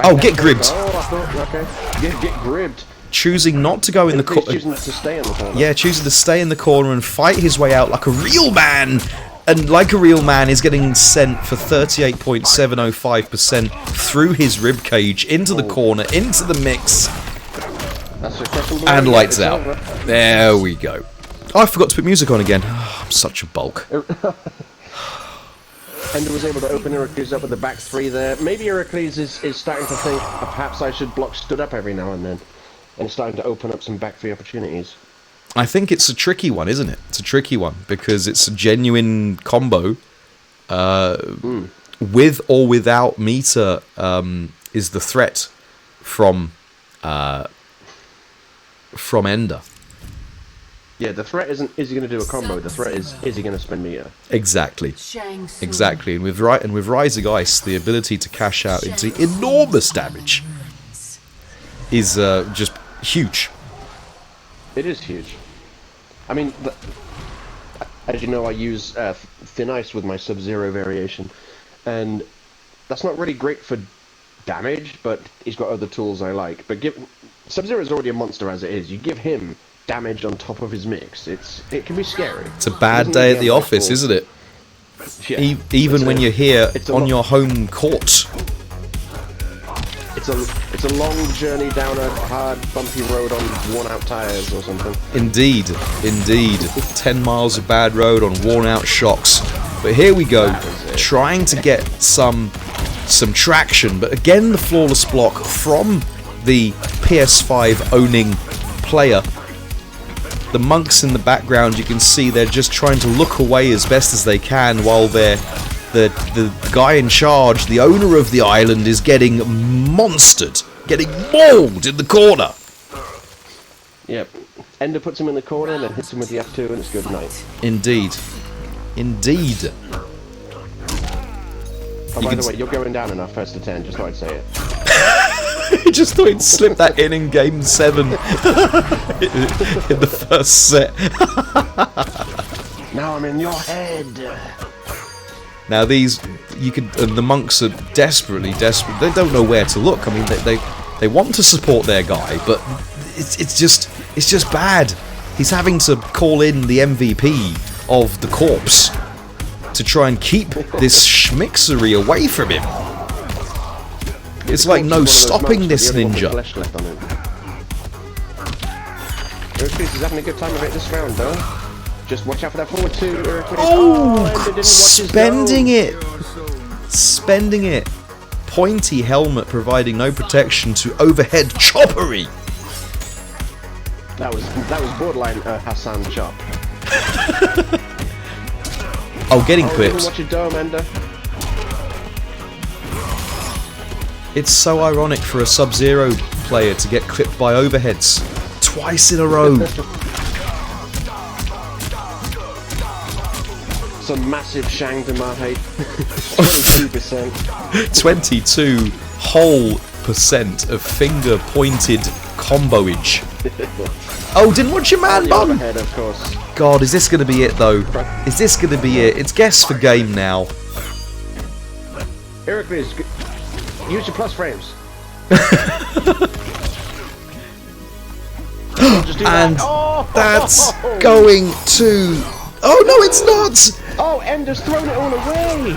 Speaker 2: Oh, get gribbed.
Speaker 1: Oh, I thought, okay. Get gribbed.
Speaker 2: Choosing not to go in the
Speaker 1: Iraklis
Speaker 2: corner.
Speaker 1: choosing to stay in the corner.
Speaker 2: Yeah, choosing to stay in the corner and fight his way out like a real man. And like a real man is getting sent for 38.705% through his ribcage into the corner, into the mix,
Speaker 1: That's a question blow.
Speaker 2: and
Speaker 1: Yeah,
Speaker 2: lights
Speaker 1: it's
Speaker 2: out.
Speaker 1: over.
Speaker 2: There we go. Oh, I forgot to put music on again. Oh, I'm such a bulk.
Speaker 1: Ender was able to open Iraklis up with the back 3 there. Maybe Iraklis is starting to think, perhaps I should block stood up every now and then. And starting to open up some back 3 opportunities.
Speaker 2: I think it's a tricky one, isn't it? It's a tricky one because it's a genuine combo. With or without meter is the threat from Ender.
Speaker 1: Yeah, the threat isn't is he going to do a combo. The threat is he going to spend meter?
Speaker 2: Exactly.
Speaker 6: Shang,
Speaker 2: Exactly, and with Rising Ice, the ability to cash out into enormous damage. is just huge.
Speaker 1: It is huge. I mean, as you know, I use thin ice with my Sub-Zero variation, and that's not really great for damage, but he's got other tools I like. But Sub-Zero is already a monster as it is. You give him damage on top of his mix. It can be scary.
Speaker 2: It's a bad day at the office, isn't it?
Speaker 1: Yeah.
Speaker 2: Even when you're here
Speaker 1: it's
Speaker 2: on your home court.
Speaker 1: It's a long journey down a hard, bumpy road on worn-out tires or something.
Speaker 2: Indeed. 10 miles of bad road on worn-out shocks. But here we go, trying to get some traction. But again, the flawless block from the PS5 owning player. The monks in the background, you can see they're just trying to look away as best as they can while the guy in charge, the owner of the island, is getting monstered, getting mauled in the corner.
Speaker 1: Yep. Ender puts him in the corner and then hits him with the F2 and it's good night.
Speaker 2: Indeed.
Speaker 1: Oh, by the way, you're going down enough, first to 10, just thought I'd say it.
Speaker 2: I just thought he'd slip that in Game 7 in the first set.
Speaker 1: Now I'm in your head.
Speaker 2: Now these, the monks are desperately desperate. They don't know where to look. I mean, they want to support their guy, but it's just bad. He's having to call in the MVP of the corpse to try and keep this schmixery away from him. It's like no stopping this ninja.
Speaker 1: Iraklis is having a good time of it this round, though. Just watch out for that forward two, Iraklis.
Speaker 2: Oh, spending it. Pointy helmet providing no protection to overhead choppery.
Speaker 1: That was borderline Hassan chop.
Speaker 2: Oh, getting
Speaker 1: Didn't
Speaker 2: clipped.
Speaker 1: watch your dome, Ender.
Speaker 2: It's so ironic for a Sub-Zero player to get clipped by overheads twice in a row.
Speaker 1: Some massive Shang Damate. 22%.
Speaker 2: 22 whole % of finger-pointed comboage. Oh, didn't watch your man
Speaker 1: The
Speaker 2: bun.
Speaker 1: overhead, of course.
Speaker 2: God, is this going to be it though? Is this going to be it? It's guess for game now.
Speaker 1: Iraklis, use your plus frames. Just do
Speaker 2: And
Speaker 1: that. Oh!
Speaker 2: that's going to... Oh no, it's not!
Speaker 1: Oh, Ender's thrown it all away.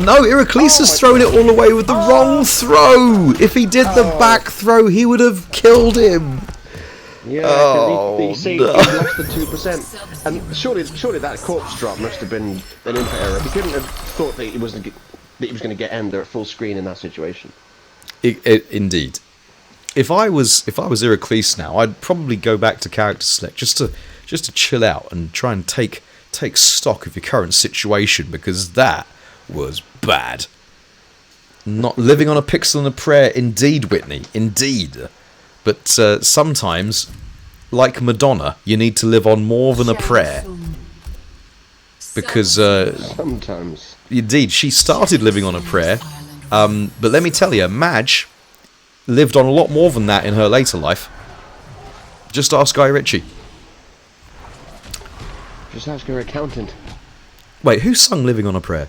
Speaker 2: No, Iraklis has thrown it all away with the wrong throw! If he did the back throw, he would have killed him!
Speaker 1: Yeah, he saved less than 2%. And surely that corpse drop must have been an input error. He couldn't have thought that he was going to get Ender at full screen in that situation.
Speaker 2: Indeed. If I was Iraklis now, I'd probably go back to character select just to chill out and try and take stock of your current situation, because that was bad. Not living on a pixel and a prayer, indeed, Whitney, indeed. But sometimes, like Madonna, you need to live on more than a prayer. Because,
Speaker 1: Sometimes.
Speaker 2: indeed, she started living on a prayer. But let me tell you, Madge lived on a lot more than that in her later life. Just ask Guy Ritchie.
Speaker 1: Just ask your accountant.
Speaker 2: Wait, who sung Living on a Prayer?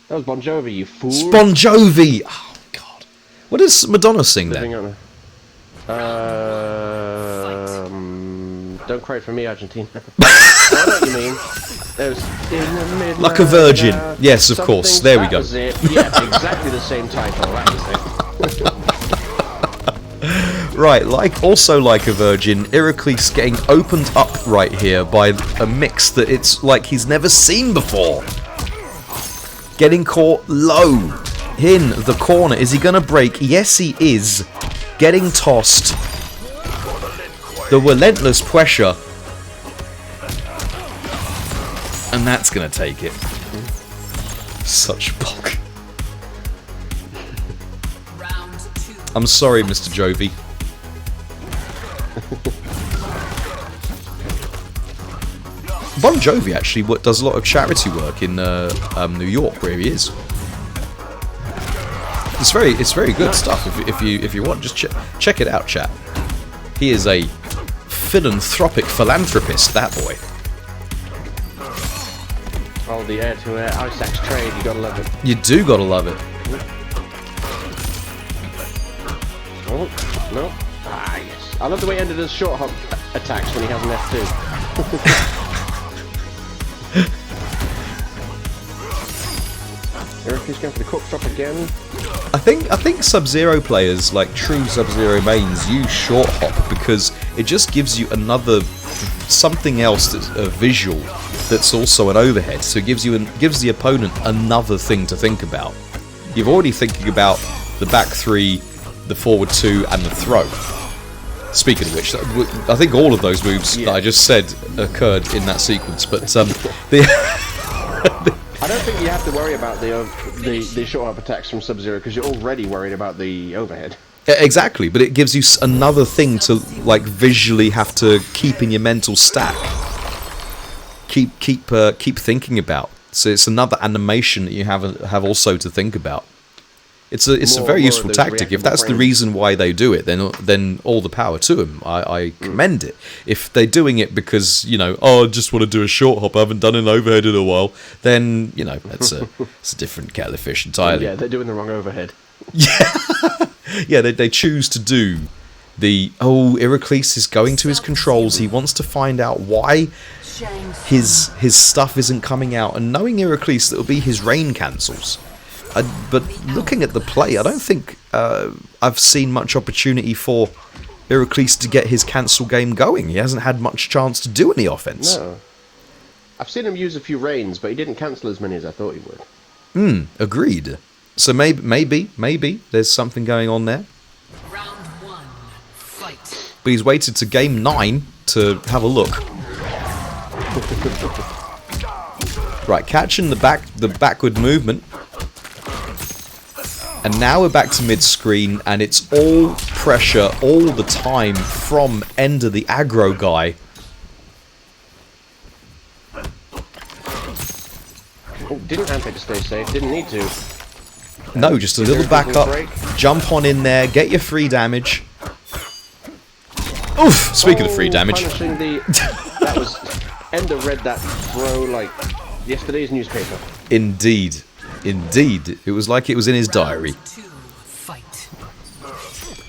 Speaker 1: That was Bon Jovi, you fool.
Speaker 2: Bon Jovi! Oh, God. What does Madonna sing then?
Speaker 1: Living on a... Don't cry for me, Argentina. I know what you mean. It was in the midnight
Speaker 2: Like a Virgin. Yes, of course.
Speaker 1: something,
Speaker 2: There we
Speaker 1: that
Speaker 2: go.
Speaker 1: was it. Yeah, exactly the same title. That was it.
Speaker 2: Right, also like a Virgin, Iraklis getting opened up right here by a mix that it's like he's never seen before. Getting caught low in the corner. Is he going to break? Yes, he is. Getting tossed. The relentless pressure. And that's going to take it. Such bulk. I'm sorry, Mr. Jovi. Bon Jovi actually does a lot of charity work in New York, where he is. It's very good stuff. If you want, just check it out, chat. He is a philanthropic philanthropist, that boy.
Speaker 1: Oh, the air-to-air ice axe trade, you gotta love it.
Speaker 2: You do gotta love it.
Speaker 1: Oh, no. Ah, yes. I love the way he ended his short hop attacks when he has an F2. Iraklis going for the cork chop again.
Speaker 2: I think Sub-Zero players, like true Sub-Zero mains, use short hop because it just gives you something else that's a visual that's also an overhead. So it gives the opponent another thing to think about. You're already thinking about the back three, the forward two, and the throw. Speaking of which, I think all of those moves that I just said occurred in that sequence. But
Speaker 1: I don't think you have to worry about the short hop attacks from Sub-Zero because you're already worried about the overhead.
Speaker 2: Exactly, but it gives you another thing to like visually have to keep in your mental stack. Keep thinking about. So it's another animation that you have also to think about. It's a very useful tactic. If that's the reason why they do it, then all the power to them. I commend it. If they're doing it because, I just want to do a short hop, I haven't done an overhead in a while, then, it's a different kettle of fish entirely.
Speaker 1: Yeah, they're doing the wrong overhead.
Speaker 2: Yeah, they choose to do Iraklis is going to his controls. He wants to find out why his stuff isn't coming out. And knowing Iraklis, that will be his rain cancels. But looking at the play, I don't think I've seen much opportunity for Iraklis to get his cancel game going. He hasn't had much chance to do any offense.
Speaker 1: No. I've seen him use a few rains, but he didn't cancel as many as I thought he would.
Speaker 2: Agreed. So maybe there's something going on there.
Speaker 6: Round 1, fight.
Speaker 2: But he's waited to game 9 to have a look. Right, catching the backward movement. And now we're back to mid-screen, and it's all pressure all the time from Ender, the aggro guy.
Speaker 1: Oh, didn't Ante to stay safe, didn't need to.
Speaker 2: No, just a little back up, jump on in there, get your free damage. Oof! Speaking of free damage.
Speaker 1: That was... Ender read that throw like yesterday's newspaper.
Speaker 2: Indeed. It was like it was in his diary.
Speaker 6: Round 2, fight.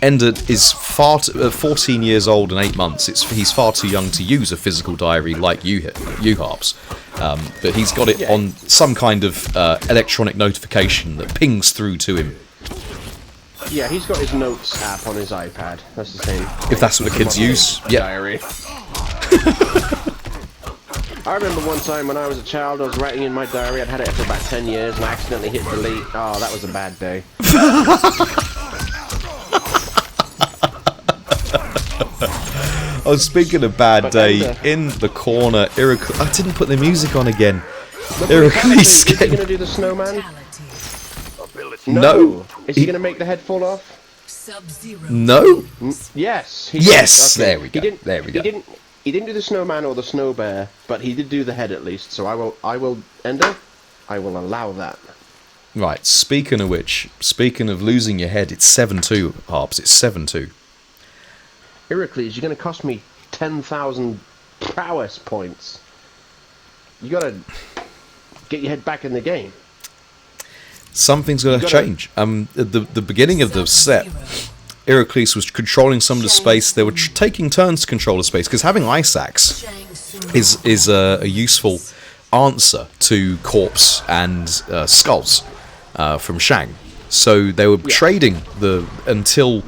Speaker 2: Ender is 14 years old and 8 months. He's far too young to use a physical diary like you Harps. But he's got it on some kind of electronic notification that pings through to him.
Speaker 1: Yeah, he's got his notes app on his iPad. That's the same.
Speaker 2: If that's what the kids use, yeah.
Speaker 1: Diary. I remember one time when I was a child, I was writing in my diary. I'd had it for about 10 years, and I accidentally hit delete. Oh, that was a bad day.
Speaker 2: I was speaking of bad day, in the corner, Iraklis... I didn't put the music on again. Iraklis
Speaker 1: Is he going to do the snowman?
Speaker 2: No.
Speaker 1: Is he going to make the head fall off?
Speaker 6: Sub-Zero.
Speaker 2: No?
Speaker 1: Yes.
Speaker 2: Yes!
Speaker 1: Okay.
Speaker 2: There we go. There we go.
Speaker 1: He didn't do the snowman or the snow bear, but he did do the head at least. So I will Ender, I will allow that.
Speaker 2: Right, speaking of which, speaking of losing your head, it's 7-2, Harps. It's 7-2.
Speaker 1: Iraklis, you're going to cost me 10,000 prowess points. You got to get your head back in the game.
Speaker 2: Something's going to change. At the beginning of the set, Iraklis was controlling some of the space. They were taking turns to control the space, because having Ice Axe is a useful answer to Corpse and Skulls from Shang. So they were trading until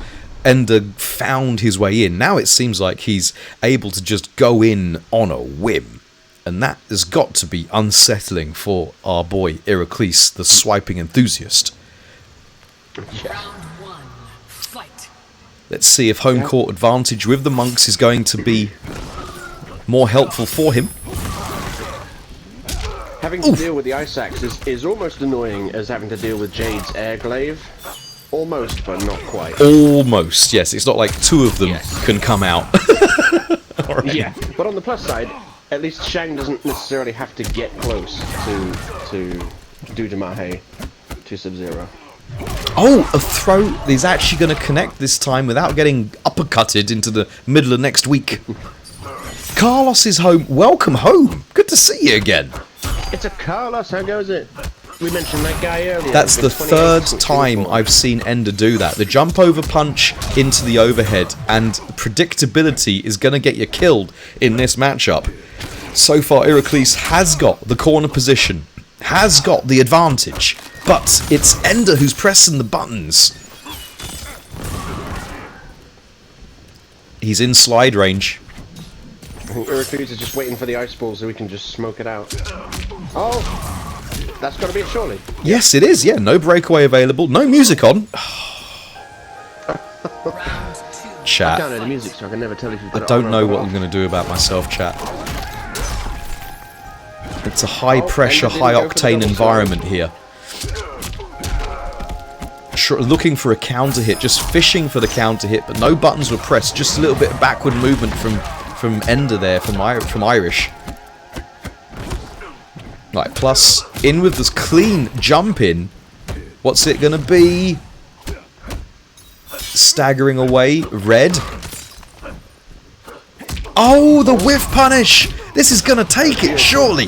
Speaker 2: Ender found his way in. Now it seems like he's able to just go in on a whim. And that has got to be unsettling for our boy Iraklis, the swiping enthusiast.
Speaker 6: Round 1, fight.
Speaker 2: Let's see if home court advantage with the monks is going to be more helpful for him.
Speaker 1: Having to deal with the Ice Axe is almost annoying as having to deal with Jade's Air Glaive. Almost, but not quite.
Speaker 2: Almost, yes. It's not like two of them can come out. Right.
Speaker 1: Yeah, but on the plus side, at least Shang doesn't necessarily have to get close to do Damahe to Sub-Zero.
Speaker 2: Oh, a throw is actually going to connect this time without getting uppercutted into the middle of next week. Carlos is home. Welcome home. Good to see you again.
Speaker 1: It's a Carlos, how goes it? We mentioned that guy earlier.
Speaker 2: That's the
Speaker 1: He's been 28
Speaker 2: third
Speaker 1: since
Speaker 2: time
Speaker 1: uniform.
Speaker 2: I've seen Ender do that. The jump over punch into the overhead and predictability is going to get you killed in this matchup. So far, Iraklis has got the corner position, has got the advantage, but it's Ender who's pressing the buttons. He's in slide range.
Speaker 1: I think Iraklis is just waiting for the ice ball so we can just smoke it out. Oh! That's got to be it, surely.
Speaker 2: Yes, it is. Yeah, no breakaway available. No music on.
Speaker 6: Round 2.
Speaker 1: I
Speaker 2: Chat.
Speaker 1: can't hear the music, so I can never tell if you've got
Speaker 2: I
Speaker 1: it
Speaker 2: don't
Speaker 1: on
Speaker 2: know
Speaker 1: or
Speaker 2: what
Speaker 1: off.
Speaker 2: I'm going to do about myself, chat. It's a high pressure,
Speaker 1: Ender
Speaker 2: high
Speaker 1: didn't go for the
Speaker 2: octane
Speaker 1: double
Speaker 2: environment here. Looking for a counter hit, just fishing for the counter hit, but no buttons were pressed. Just a little bit of backward movement from Ender there, from Irish. Right, plus in with this clean jump in. What's it gonna be? Staggering away, red. Oh, the whiff punish! This is gonna take it, surely.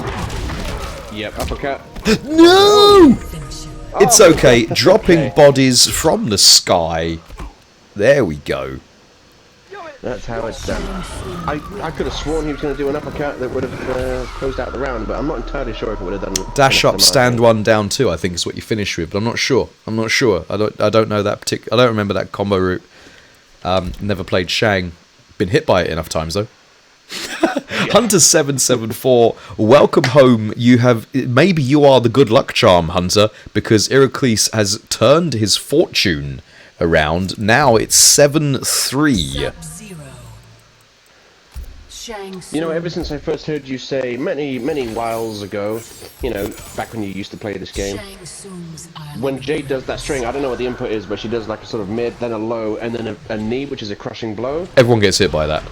Speaker 1: Yep, uppercut.
Speaker 2: No!
Speaker 6: Finish him.
Speaker 2: It's
Speaker 1: Oh,
Speaker 2: okay.
Speaker 1: that's
Speaker 2: Dropping
Speaker 1: okay.
Speaker 2: bodies from the sky. There we go.
Speaker 1: That's how it's done. I could have sworn he was going to do an uppercut that would have closed out the round, but I'm not entirely sure if it would have done.
Speaker 2: Dash
Speaker 1: enough
Speaker 2: up,
Speaker 1: to
Speaker 2: stand
Speaker 1: mark it.
Speaker 2: 1, down 2. I think is what you finish with, but I'm not sure. I don't know that particular. I don't remember that combo route. Never played Shang. Been hit by it enough times though. Hunter 774, welcome home. Maybe you are the good luck charm, Hunter, because Iraklis has turned his fortune around. Now it's 7-3.
Speaker 6: Sub-Zero. Shang
Speaker 1: You know,
Speaker 6: Tsung.
Speaker 1: ever since I first heard you say many whiles ago, you know, back when you used to play this game,
Speaker 6: Shang Tsung's
Speaker 1: when Jade does that string, I don't know what the input is, but she does like a sort of mid, then a low, and then a knee, which is a crushing blow.
Speaker 2: Everyone gets hit by that.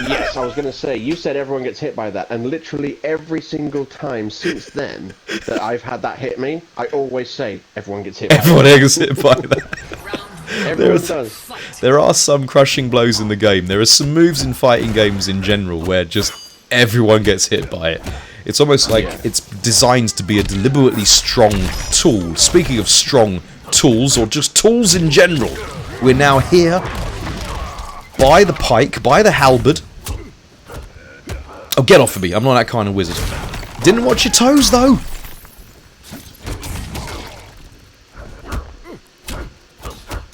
Speaker 1: Yes, I was going to say, you said everyone gets hit by that, and literally every single time since then that I've had that hit me, I always say, everyone gets hit by
Speaker 2: Everyone
Speaker 1: that.
Speaker 2: gets hit by that.
Speaker 6: Round
Speaker 1: Everyone does.
Speaker 6: fight.
Speaker 2: There are some crushing blows in the game. There are some moves in fighting games in general where just everyone gets hit by it. It's almost like
Speaker 1: Yeah.
Speaker 2: it's designed to be a deliberately strong tool. Speaking of strong tools, or just tools in general, we're now here by the pike, by the halberd. Oh, get off of me. I'm not that kind of wizard. Didn't watch your toes, though.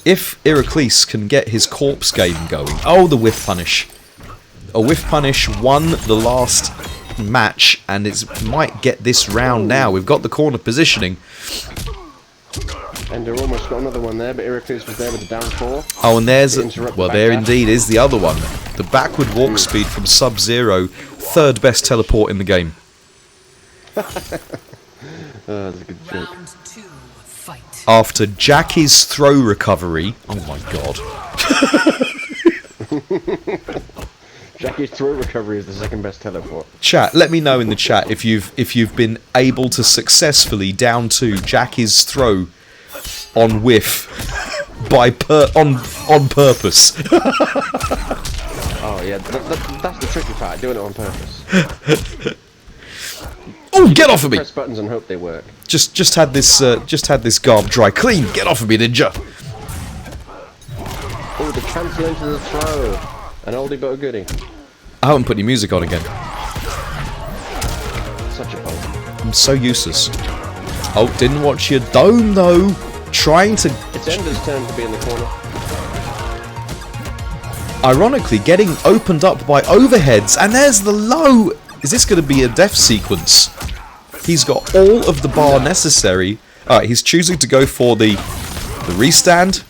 Speaker 2: If Iraklis can get his corpse game going... Oh, the whiff punish. A whiff punish won the last match, and it might get this round now. We've got the corner positioning.
Speaker 1: And they almost got another one there, but Iraklis was there with the down 4.
Speaker 2: Oh, and there's...
Speaker 1: To interrupt
Speaker 2: Well,
Speaker 1: the
Speaker 2: there
Speaker 1: backdash.
Speaker 2: indeed is the other one. The backward walk speed from Sub-Zero. Third best teleport in the game.
Speaker 1: That's a good joke.
Speaker 6: Round 2. Fight.
Speaker 2: After Jackie's throw recovery... Oh my god.
Speaker 1: Jackie's throw recovery is the second best teleport.
Speaker 2: Chat, let me know in the chat if you've been able to successfully down to Jackie's throw on whiff on purpose.
Speaker 1: Oh yeah, that's the tricky part, doing it on purpose.
Speaker 2: Oh, get off of me!
Speaker 1: Press buttons and hope they work.
Speaker 2: Just had this garb dry clean. Get off of me, ninja!
Speaker 1: Oh, the cancel into the throw. An oldie but a goodie.
Speaker 2: I haven't put any music on again.
Speaker 1: Such a bolt.
Speaker 2: I'm so useless. Oh, didn't watch your dome though. Trying to,
Speaker 1: It's Ender's turn to be in the corner.
Speaker 2: ironically, getting opened up by overheads, and there's the low. Is this going to be a death sequence? He's got all of the bar necessary. Alright, he's choosing to go for the restand.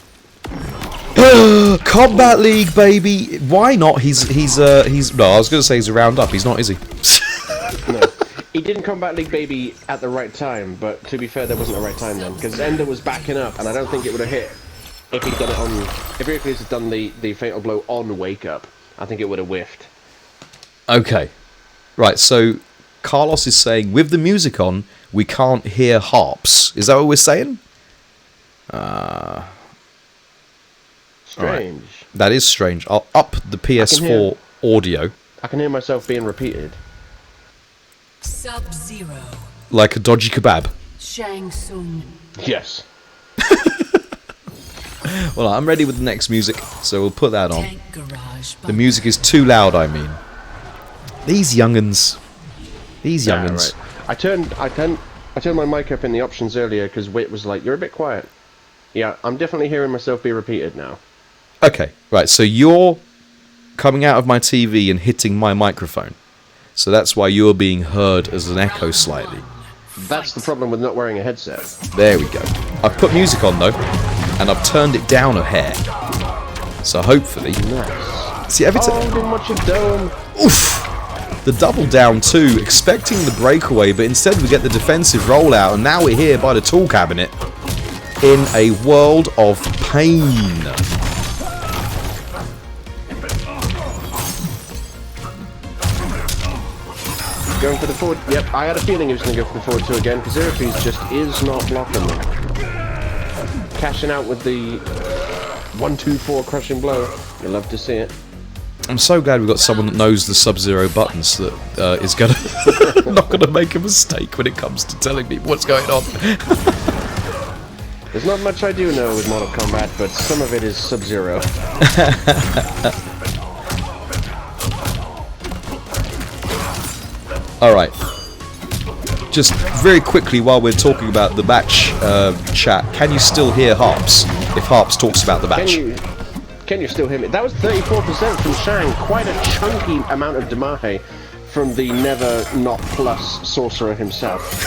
Speaker 2: Combat League, baby. Why not? He's no, I was going to say he's a round up. He's not, is he?
Speaker 1: No. He didn't Combat League Baby at the right time, but to be fair, there wasn't a right time then. Because Ender was backing up, and I don't think it would have hit if he'd done it on... If Iraklis had done the Fatal Blow on Wake Up, I think it would have whiffed.
Speaker 2: Okay. Right, so Carlos is saying, with the music on, we can't hear harps. Is that what we're saying?
Speaker 1: Strange.
Speaker 2: That is strange. I'll up the PS4 audio.
Speaker 1: I can hear myself being repeated.
Speaker 6: Sub-Zero.
Speaker 2: Like a dodgy kebab.
Speaker 6: Shang Tsung.
Speaker 1: Yes.
Speaker 2: Well, I'm ready with the next music, so we'll put that on.
Speaker 6: Tank Garage.
Speaker 2: The music is too loud, I mean. These young'uns. These
Speaker 1: Yeah,
Speaker 2: young'uns.
Speaker 1: right. I turned my mic up in the options earlier because Wit was like, "You're a bit quiet." Yeah, I'm definitely hearing myself be repeated now.
Speaker 2: Okay, right, so you're coming out of my TV and hitting my microphone. So that's why you're being heard as an echo slightly.
Speaker 1: That's the problem with not wearing a headset.
Speaker 2: There we go. I've put music on though, and I've turned it down a hair. So hopefully...
Speaker 1: Nice.
Speaker 2: See, every
Speaker 1: Oh,
Speaker 2: time...
Speaker 1: didn't watch your dome.
Speaker 2: Oof! The double down too, expecting the breakaway, but instead we get the defensive rollout, and now we're here by the tool cabinet in a world of pain.
Speaker 1: Going for the forward. Yep, I had a feeling he was going to go for the forward two again, because Iraklis just is not blocking them. Cashing out with the 1-2-4 crushing blow. You'll love to see it.
Speaker 2: I'm so glad we've got someone that knows the Sub-Zero buttons that is gonna not gonna make a mistake when it comes to telling me what's going on.
Speaker 1: There's not much I do know with Mortal Kombat, but some of it is Sub-Zero.
Speaker 2: Alright. Just very quickly while we're talking about the match chat, can you still hear Harps if Harps talks about the match?
Speaker 1: Can you still hear me? That was 34% from Shang. Quite a chunky amount of damage from the never not plus sorcerer himself.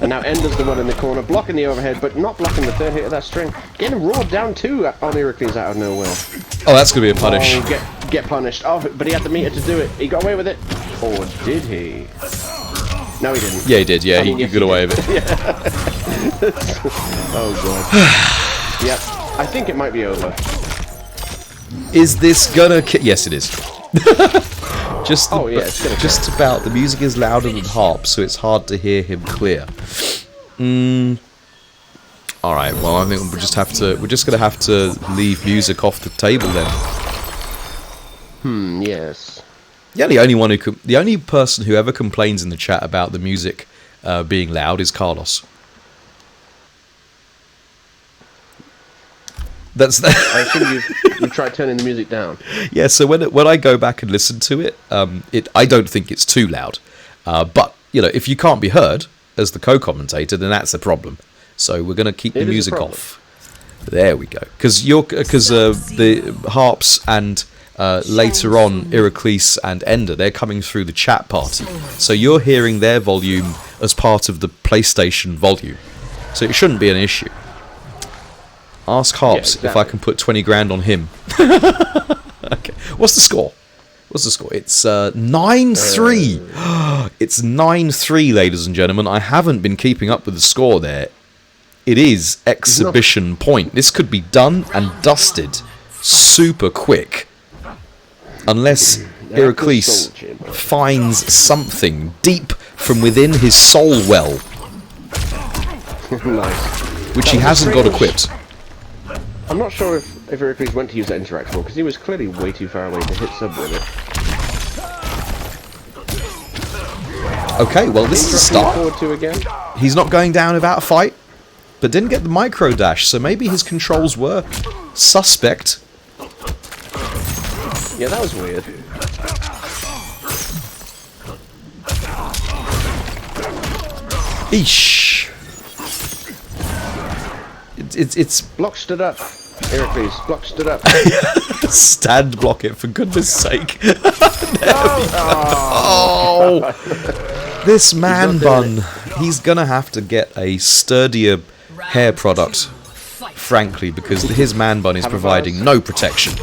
Speaker 1: And now Ender's the one in the corner, blocking the overhead, but not blocking the third hit of that string. Getting roared down too on Iraklis out of nowhere.
Speaker 2: Oh, that's going to be a punish.
Speaker 1: Oh, get punished. Oh, but he had the meter to do it. He got away with it. Or did he? No, he didn't.
Speaker 2: Yeah, he did. Yeah,
Speaker 1: I mean,
Speaker 2: he got away with it.
Speaker 1: Oh, God. Yep. I think it might be over.
Speaker 2: Is this gonna yes, it is. Just
Speaker 1: it's gonna
Speaker 2: just about. The music is louder than Harp, so it's hard to hear him clear. Alright, well, I think we're just gonna have to leave music off the table then.
Speaker 1: Yes.
Speaker 2: Yeah, the only person who ever complains in the chat about the music being loud is Carlos. That's
Speaker 1: I assume you've tried turning the music down.
Speaker 2: Yeah, so when I go back and listen to it, I don't think it's too loud. But if you can't be heard as the co-commentator, then that's a problem. So we're going to keep the music off. There we go. Because the Harps and later on Iraklis and Ender, they're coming through the chat party. So you're hearing their volume as part of the PlayStation volume. So it shouldn't be an issue. Ask Harps if I can put 20 grand on him. Okay. What's the score? It's 9-3. It's 9-3, ladies and gentlemen. I haven't been keeping up with the score there. It is exhibition point. This could be done and dusted super quick. Unless Iraklis finds something deep from within his soul well.
Speaker 1: Nice.
Speaker 2: Which he hasn't got equipped.
Speaker 1: I'm not sure if Iraklis went to use that interact more, because he was clearly way too far away to hit sub with it.
Speaker 2: Okay, well this is a start.
Speaker 1: Forward two again.
Speaker 2: He's not going down without a fight, but didn't get the micro dash, so maybe his controls were suspect.
Speaker 1: Yeah, that was weird.
Speaker 2: Eesh. It's
Speaker 1: Block stood up. Iraklis, block stood up.
Speaker 2: stand block it for goodness sake.
Speaker 1: Oh!
Speaker 2: This man bun. He's gonna have to get a sturdier hair product, frankly, because his man bun is providing no protection.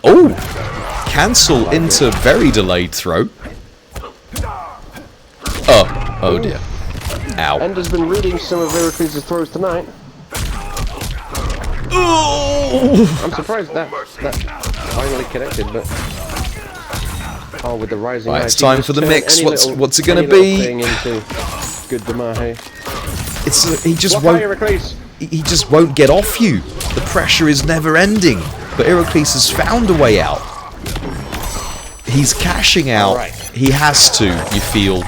Speaker 2: Oh! Cancel into very delayed throw. Oh dear. Ow.
Speaker 1: Ender's been reading some of Iraklis' throws tonight.
Speaker 2: Oh!
Speaker 1: I'm surprised that finally connected, but... Oh, with the rising
Speaker 2: Right, it's
Speaker 1: light,
Speaker 2: time for the mix. What's it gonna be?
Speaker 1: Good Damahe.
Speaker 2: He just
Speaker 1: Block
Speaker 2: won't.
Speaker 1: high, Iraklis.
Speaker 2: He just won't get off you. The pressure is never ending. But Iraklis has found a way out. He's cashing out.
Speaker 1: Alright.
Speaker 2: He has to, you feel.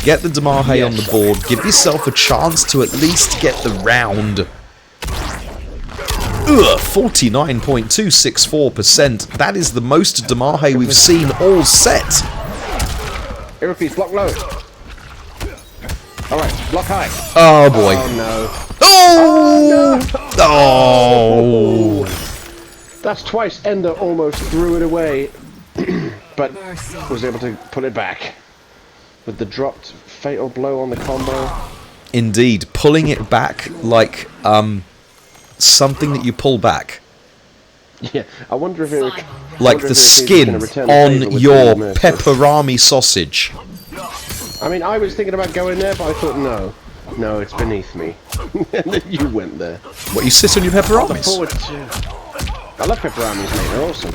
Speaker 2: Get the Damahe on the board. Give yourself a chance to at least get the round. 49.264%. That is the most Damahe we've seen all set.
Speaker 1: Iraklis, block low. Alright, block high.
Speaker 2: Oh boy.
Speaker 1: Oh no.
Speaker 2: Oh!
Speaker 1: That's twice Ender almost threw it away, but was able to pull it back with the dropped fatal blow on the combo.
Speaker 2: Indeed, pulling it back like something that you pull back,
Speaker 1: Yeah, I wonder if it
Speaker 2: like the skin on your pepperami sausage.
Speaker 1: I mean, I was thinking about going there, but I thought no, it's beneath me. And then you went there.
Speaker 2: What, you sit on your peperamis?
Speaker 1: Forward to... I love peperamis, mate. They're awesome.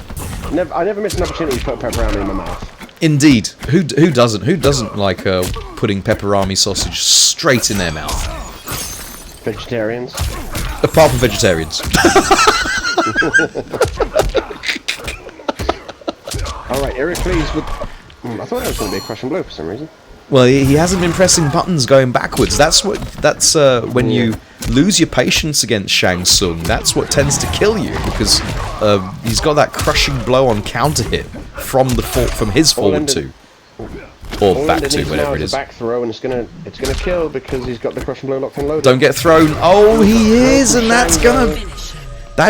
Speaker 1: I never miss an opportunity to put a pepperami in my mouth.
Speaker 2: Indeed. Who doesn't? Who doesn't like putting pepperami sausage straight in their mouth?
Speaker 1: Vegetarians.
Speaker 2: Apart from vegetarians.
Speaker 1: Alright, Iraklis with... I thought that was going to be a crushing blow for some reason.
Speaker 2: Well, he hasn't been pressing buttons going backwards. That's when you lose your patience against Shang Tsung. That's what tends to kill you, because he's got that crushing blow on counter hit from his forward two, or back two, whatever it is.
Speaker 1: Back throw, and it's gonna kill because he's got the crushing blow locked and loaded.
Speaker 2: Don't get thrown. Oh, he is, and that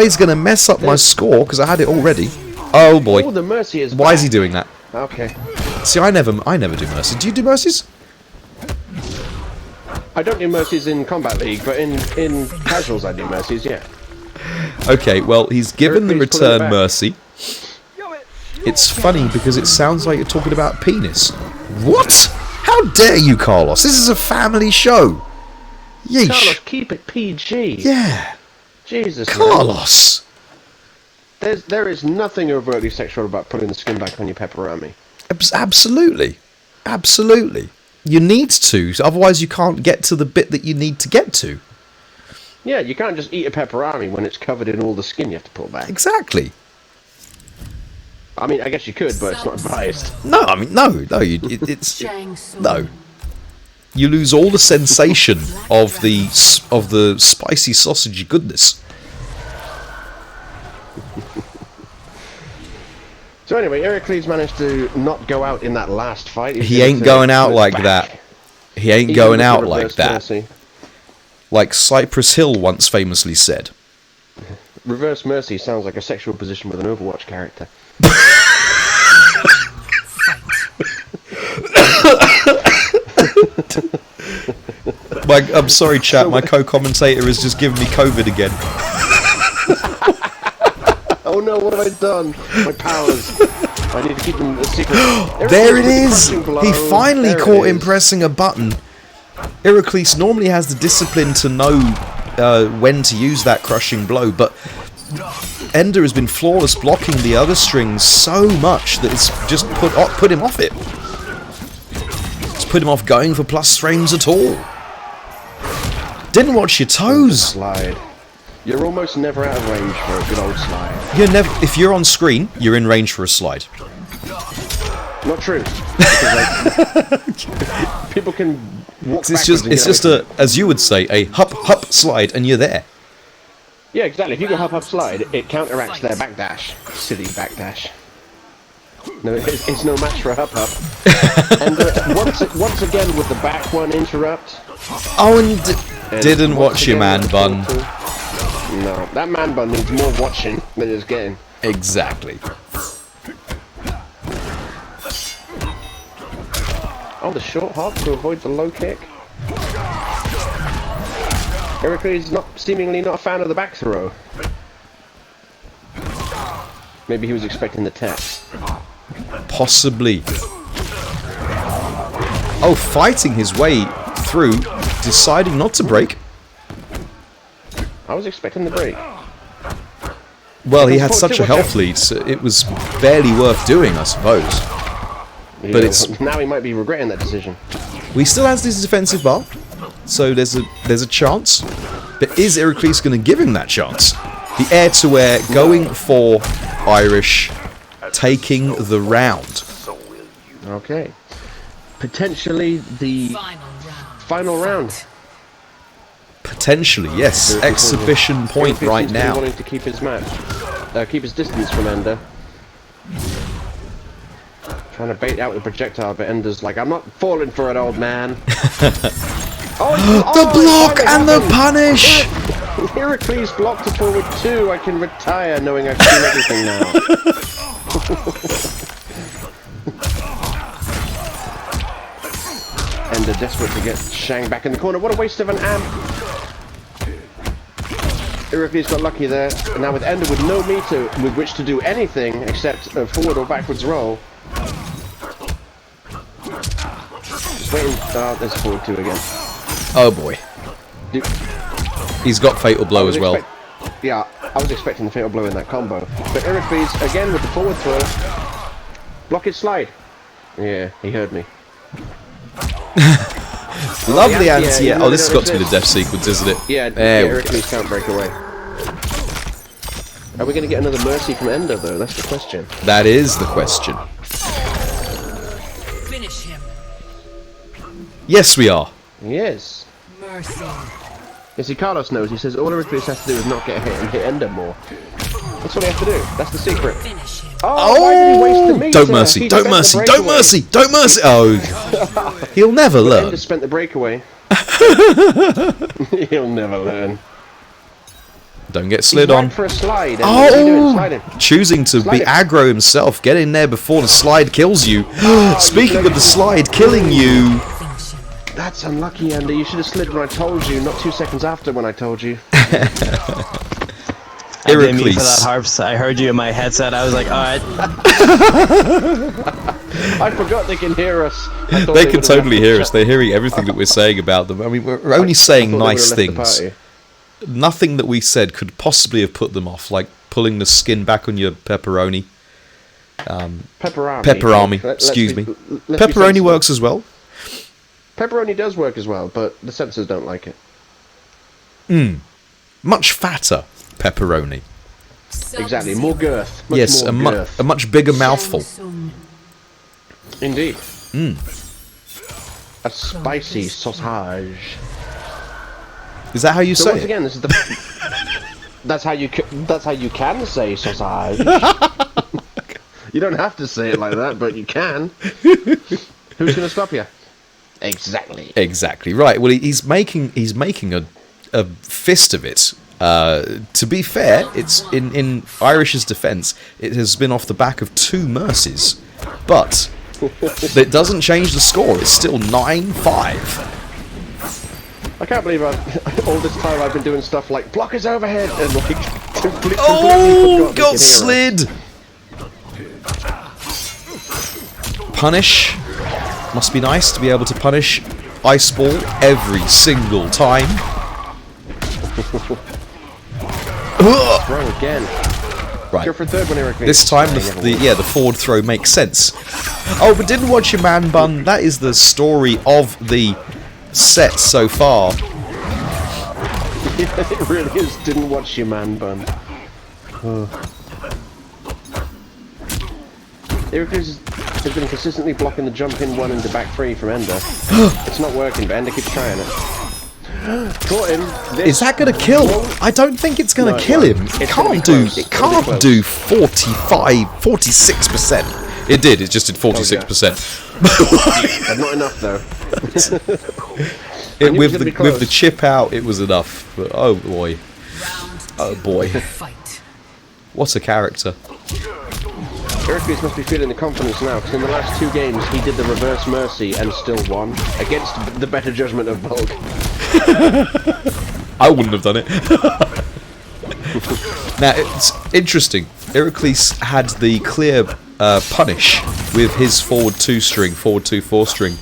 Speaker 2: is gonna mess up my score because I had it already. Oh boy.
Speaker 1: Oh, the mercy is.
Speaker 2: Why is he doing that?
Speaker 1: Okay.
Speaker 2: See, I never do mercy. Do you do mercies?
Speaker 1: I don't do mercies in Combat League, but in casuals I do mercies, yeah.
Speaker 2: Okay, well, he's given the
Speaker 1: Iraklis pulling it
Speaker 2: return
Speaker 1: back.
Speaker 2: mercy. It's funny because it sounds like you're talking about penis. What? How dare you, Carlos? This is a family show. Yeesh.
Speaker 1: Carlos, keep it PG.
Speaker 2: Yeah.
Speaker 1: Jesus.
Speaker 2: Carlos.
Speaker 1: Man. There is nothing overtly sexual about putting the skin back on your pepperami.
Speaker 2: Absolutely. Absolutely. You need to, otherwise you can't get to the bit that you need to get to.
Speaker 1: Yeah, you can't just eat a pepperami when it's covered in all the skin you have to pull back.
Speaker 2: Exactly.
Speaker 1: I mean, I guess you could, but it's not advised.
Speaker 2: No, I mean, it's
Speaker 6: Shang Tsung.
Speaker 2: no. You lose all the sensation of the spicy sausagey goodness.
Speaker 1: So anyway, Iraklis managed to not go out in that last fight.
Speaker 2: He ain't going out like that. He ain't going out like that.
Speaker 1: Mercy.
Speaker 2: Like Cypress Hill once famously said.
Speaker 1: Reverse Mercy sounds like a sexual position with an Overwatch character.
Speaker 2: I'm sorry, chat. My co-commentator has just given me COVID again.
Speaker 1: Oh no, what have I done? My powers. I need to keep them a secret.
Speaker 2: There it is!
Speaker 1: Blow.
Speaker 2: He finally
Speaker 1: There it
Speaker 2: caught him
Speaker 1: is.
Speaker 2: pressing a button. Iraklis normally has the discipline to know when to use that crushing blow, but Ender has been flawless blocking the other strings so much that it's just put him off it. It's put him off going for plus frames at all. Didn't watch your toes.
Speaker 1: Slide. You're almost never out of range for a good old slide.
Speaker 2: You're never. If you're on screen, you're in range for a slide.
Speaker 1: Not true. Because, like, people can walk
Speaker 2: It's just a, as you would say, a hup slide, and you're there.
Speaker 1: Yeah, exactly. If you go hop slide, it counteracts their backdash. Silly backdash. No, it's no match for a hop. And once again with the back one interrupt.
Speaker 2: Oh, and didn't watch your man bun.
Speaker 1: No, that man bun needs more watching than it's getting.
Speaker 2: Exactly.
Speaker 1: Oh, the short hop to avoid the low kick. Iraklis is seemingly not a fan of the back throw. Maybe he was expecting the tech.
Speaker 2: Possibly. Oh, fighting his way through, deciding not to break.
Speaker 1: I was expecting the break.
Speaker 2: Well, he had such a health lead, so it was barely worth doing, I suppose. But
Speaker 1: Yeah, now he might be regretting that decision.
Speaker 2: He still has this defensive bar, so there's a chance. But is Iraklis going to give him that chance? The air-to-air going for Irish, taking the round.
Speaker 1: Okay. Potentially the final round.
Speaker 2: Potentially, yes. Exhibition point right now.
Speaker 1: Wanting to keep his match, keep his distance from Ender. Trying to bait out the projectile, but Ender's like, I'm not falling for it, old man.
Speaker 2: The block and the punish!
Speaker 1: Iraklis blocked a forward 2. I can retire knowing I've seen everything now. Ender desperate to get Shang back in the corner. What a waste of an amp. Iraklis got lucky there. And now with Ender with no meter with which to do anything except a forward or backwards roll. Just waiting. Oh, there's forward 2 again.
Speaker 2: Oh boy. He's got Fatal Blow as well.
Speaker 1: Yeah, I was expecting the Fatal Blow in that combo. But Iraklis, again with the forward throw. Block his slide. Yeah, he heard me.
Speaker 2: Lovely anti. Oh, this has got to be the death sequence, isn't it?
Speaker 1: Yeah, Iraklis can't break away. Are we going to get another mercy from Ender, though? That's the question.
Speaker 2: That is the question.
Speaker 6: Finish him.
Speaker 2: Yes, we are.
Speaker 1: Yes.
Speaker 6: Mercy.
Speaker 1: You see, Carlos knows. He says all Iraklis has to do is not get hit and hit Ender more. That's what he has to do. That's the secret.
Speaker 6: Finish him.
Speaker 1: Oh, why did he waste the meter?
Speaker 2: Don't mercy,
Speaker 1: He
Speaker 2: don't
Speaker 1: spent the
Speaker 2: mercy, don't
Speaker 1: breakaway.
Speaker 2: mercy, don't mercy! Oh, he'll never learn.
Speaker 1: Ender spent the breakaway. He'll never learn.
Speaker 2: Don't get slid on.
Speaker 1: For a slide. Ender. What are you doing? Slide in.
Speaker 2: Choosing to
Speaker 1: Slide
Speaker 2: be
Speaker 1: it.
Speaker 2: aggro himself. Get in there before the slide kills you. Speaking of the slide killing you.
Speaker 6: Finish him.
Speaker 1: That's unlucky, Ender. You should have slid when I told you, not 2 seconds after when I told you.
Speaker 4: I didn't mean for
Speaker 2: Iraklis.
Speaker 4: that, Harps. I heard you in my headset. I was like, alright.
Speaker 1: I forgot they can hear us.
Speaker 2: They can totally hear us. They're hearing everything that we're saying about them. I mean, we're only saying nice things. Nothing that we said could possibly have put them off, like pulling the skin back on your pepperoni. Pepperami, excuse me. Pepperoni works as well.
Speaker 1: Pepperoni does work as well, but the censors don't like it.
Speaker 2: Much fatter pepperoni.
Speaker 1: Exactly, more girth. Much
Speaker 2: Yes,
Speaker 1: more girth.
Speaker 2: a much bigger mouthful.
Speaker 6: Tsung.
Speaker 1: Indeed. A spicy sausage.
Speaker 2: Is that how you
Speaker 1: So
Speaker 2: say
Speaker 1: once
Speaker 2: it?
Speaker 1: again, this is the. That's how you can say sausage. You don't have to say it like that, but you can. Who's going to stop you? Exactly.
Speaker 2: Exactly right. Well, he's making a fist of it. To be fair, it's in Irish's defence. It has been off the back of 2 mercies, but it doesn't change the score. It's still 9-5.
Speaker 1: I can't believe all this time I've been doing stuff like block his overhead and like completely
Speaker 2: Oh,
Speaker 1: forgot
Speaker 2: got
Speaker 1: they can hear us.
Speaker 2: slid. Punish. Must be nice to be able to punish Ice Ball every single time.
Speaker 1: Throw again.
Speaker 2: Right.
Speaker 1: Go for a third one, Iraklis.
Speaker 2: This time the forward throw makes sense. Oh, but didn't watch your man bun. That is the story of the set so far.
Speaker 1: It really is. Didn't watch your man bun. Iraklis has been consistently blocking the jump in 1 into back 3 from Ender. It's not working, but Ender keeps trying it. Caught him.
Speaker 2: Is that going to kill? I don't think it's going
Speaker 1: No,
Speaker 2: to kill
Speaker 1: it
Speaker 2: him.
Speaker 1: won't.
Speaker 2: It
Speaker 1: It's gonna be
Speaker 2: can't do.
Speaker 1: close.
Speaker 2: It
Speaker 1: It'll be
Speaker 2: can't
Speaker 1: close.
Speaker 2: do 46%. It did. It just did 46%.
Speaker 1: And not enough though.
Speaker 2: It,
Speaker 1: knew it was
Speaker 2: with
Speaker 1: gonna be
Speaker 2: the
Speaker 1: close.
Speaker 2: chip out, it was enough. But, oh boy, oh boy,
Speaker 6: Fight.
Speaker 2: what a character!
Speaker 1: Iraklis must be feeling the confidence now, because in the last 2 games he did the reverse mercy and still won against the better judgment of Bulk.
Speaker 2: I wouldn't have done it. Now it's interesting. Iraklis had the clear punish with his forward 2 string, forward 2/4 string,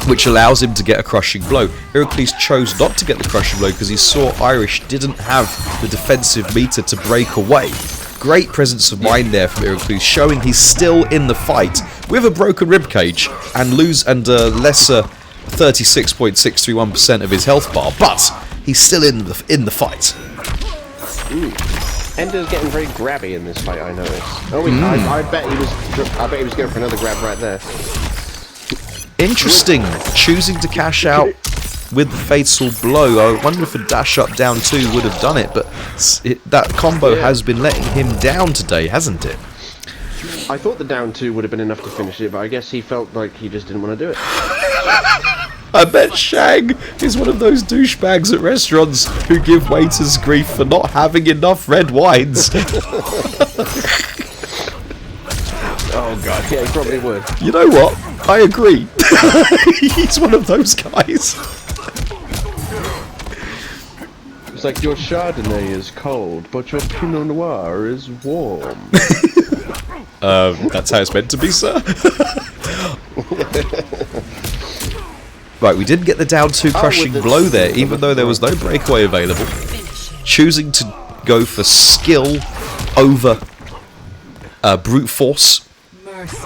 Speaker 2: which allows him to get a crushing blow. Iraklis chose not to get the crushing blow because he saw Irish didn't have the defensive meter to break away. Great presence of mind there from Iraklis, showing he's still in the fight with a broken ribcage and lose and lesser 36.631% of his health bar, but he's still in the fight.
Speaker 1: Ender's getting very grabby in this fight, I noticed. Oh, I bet he was going for another grab right there.
Speaker 2: Interesting, choosing to cash out with the fatal blow. I wonder if a dash up down 2 would have done it, but that combo has been letting him down today, hasn't it?
Speaker 1: I thought the down 2 would have been enough to finish it, but I guess he felt like he just didn't want to do it.
Speaker 2: I bet Shang is one of those douchebags at restaurants who give waiters grief for not having enough red wines.
Speaker 1: Oh god, yeah, he probably would.
Speaker 2: You know what? I agree. He's one of those guys.
Speaker 1: It's like your Chardonnay is cold, but your Pinot Noir is warm.
Speaker 2: That's how it's meant to be, sir. Right, we didn't get the down 2 crushing blow there, even though there was no breakaway available. Choosing to go for skill over brute force.
Speaker 6: Mercy.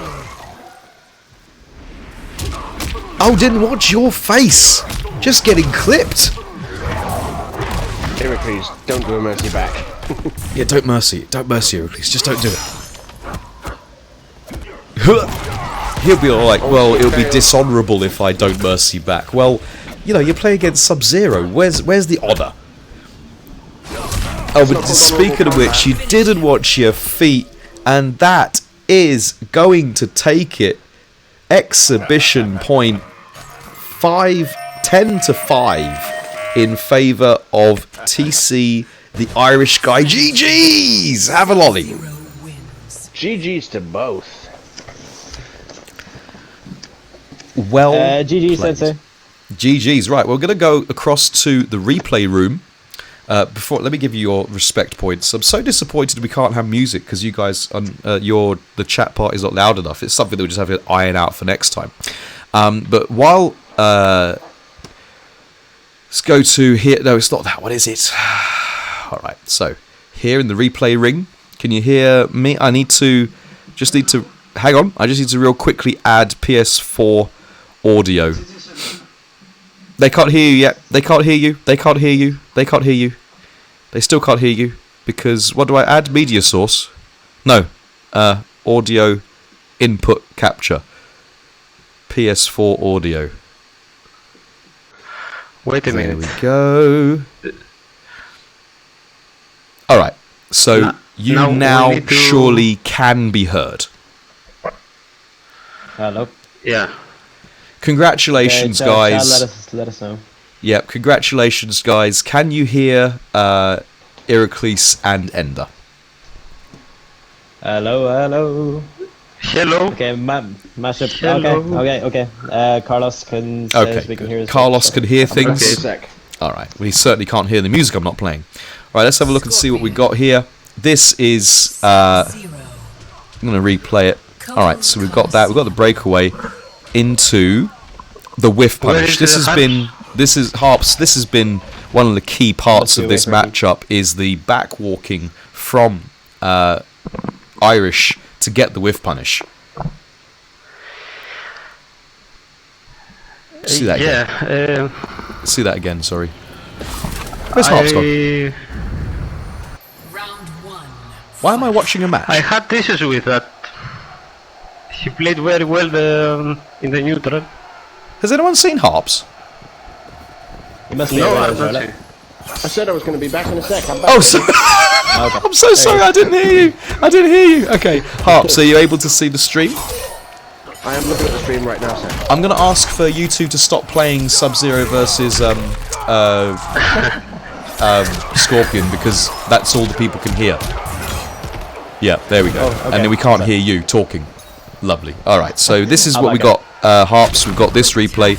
Speaker 2: Oh, didn't watch your face! Just getting clipped!
Speaker 1: Iraklis, don't do a mercy back.
Speaker 2: Yeah, don't mercy, Iraklis, just don't do it. He'll be like, well, it'll be dishonourable if I don't mercy back. Well, you know, you play against Sub-Zero, where's the honour? Oh, but speaking of which, you didn't watch your feet, and that is going to take it. Exhibition point 10 to 5 in favour of TC, the Irish guy. GG's! Have a lolly.
Speaker 1: GG's to both.
Speaker 2: Well
Speaker 4: GG
Speaker 2: played.
Speaker 4: Sensei.
Speaker 2: GG's, right. We're going to go across to the replay room. Before, let me give you your respect points. I'm so disappointed we can't have music because you guys, the chat part is not loud enough. It's something that we just have to iron out for next time. But while, let's go to here. No, it's not that. What is it? All right. So here in the replay ring, can you hear me? I just need to hang on. I just need to real quickly add PS4 audio. They can't hear you yet. They can't hear you. They can't hear you. They can't hear you. They still can't hear you. Because, what do I add? Media source? No. Audio input capture. PS4 audio.
Speaker 3: Wait a minute.
Speaker 2: There we go. Alright. So, you now
Speaker 3: we need to-
Speaker 2: surely can be heard.
Speaker 4: Hello.
Speaker 3: Yeah.
Speaker 2: Congratulations,
Speaker 4: Chad,
Speaker 2: guys.
Speaker 4: let us know.
Speaker 2: Yep, congratulations, guys. Can you hear Iraklis and Ender?
Speaker 4: Hello.
Speaker 3: Hello.
Speaker 4: Okay, mashup.
Speaker 3: Hello.
Speaker 4: Okay. Carlos can says
Speaker 2: Okay,
Speaker 4: we can
Speaker 2: good.
Speaker 4: hear his
Speaker 2: Carlos
Speaker 4: stuff.
Speaker 2: can hear
Speaker 1: Okay, a
Speaker 2: things.
Speaker 1: sec.
Speaker 2: Alright, well, he certainly can't hear the music I'm not playing. Alright, let's have a look and see what we got here. This is... I'm going to replay it. Alright, so we've got that. We've got the breakaway into the whiff
Speaker 3: Where
Speaker 2: punish.
Speaker 3: is
Speaker 2: This
Speaker 3: the
Speaker 2: has
Speaker 3: hatch?
Speaker 2: been... This is Harps. This has been one of the key parts of this matchup is the back walking from Irish to get the whiff punish. See that again.
Speaker 3: Yeah.
Speaker 2: See that again. Sorry. Where's Harps gone?
Speaker 6: Round 1.
Speaker 2: Why am I watching a match?
Speaker 3: I had issues with that. He played very well in the neutral.
Speaker 2: Has anyone seen Harps?
Speaker 4: You must be
Speaker 3: No,
Speaker 4: aware
Speaker 3: I'm
Speaker 4: as
Speaker 3: not
Speaker 4: well.
Speaker 3: sure.
Speaker 1: I said I was going to be back in a sec. I'm back.
Speaker 2: Oh, so I'm so sorry. I didn't hear you. I didn't hear you. Okay, Harps, are you able to see the stream?
Speaker 1: I am looking at the stream right now, sir.
Speaker 2: I'm going to ask for you two to stop playing Sub-Zero versus Scorpion because that's all the people can hear. Yeah, there we go.
Speaker 4: Oh, okay.
Speaker 2: And then we can't hear you talking. Lovely. All right, so this is
Speaker 4: I
Speaker 2: what we
Speaker 4: like
Speaker 2: got. Harps, we've got this replay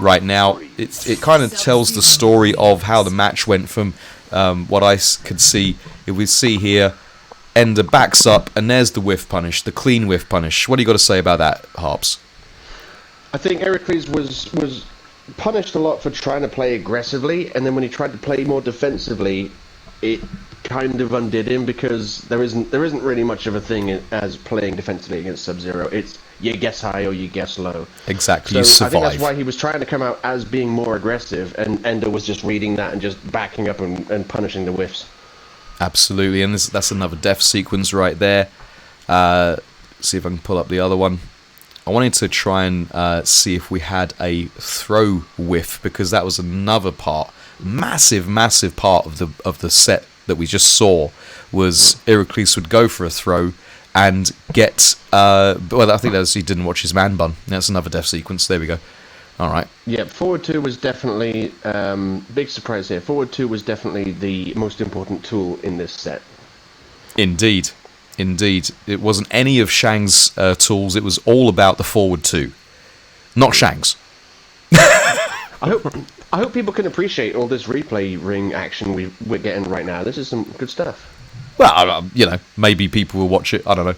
Speaker 2: right now. It kind of tells the story of how the match went from what I can see. If we see here, Ender backs up, and there's the whiff punish, the clean whiff punish. What do you got to say about that, Harps?
Speaker 1: I think Iraklis was punished a lot for trying to play aggressively, and then when he tried to play more defensively, it kind of undid him because there isn't really much of a thing as playing defensively against Sub-Zero. It's you guess high or you guess low.
Speaker 2: Exactly,
Speaker 1: So
Speaker 2: you survive.
Speaker 1: I think that's why he was trying to come out as being more aggressive, and Ender was just reading that and just backing up and punishing the whiffs.
Speaker 2: Absolutely, and that's another death sequence right there. See if I can pull up the other one. I wanted to try and see if we had a throw whiff, because that was another part, massive part of the set that we just saw, was Iraklis would go for a throw and get well, I think that was, he didn't watch his man bun. That's another death sequence. There we go. All right.
Speaker 1: Yeah, forward 2 was definitely big surprise here. Forward 2 was definitely the most important tool in this set.
Speaker 2: Indeed. It wasn't any of Shang's tools. It was all about the forward 2, not Shang's.
Speaker 1: I hope people can appreciate all this replay ring action we're getting right now. This is some good stuff.
Speaker 2: Well, you know, maybe people will watch it. I don't know.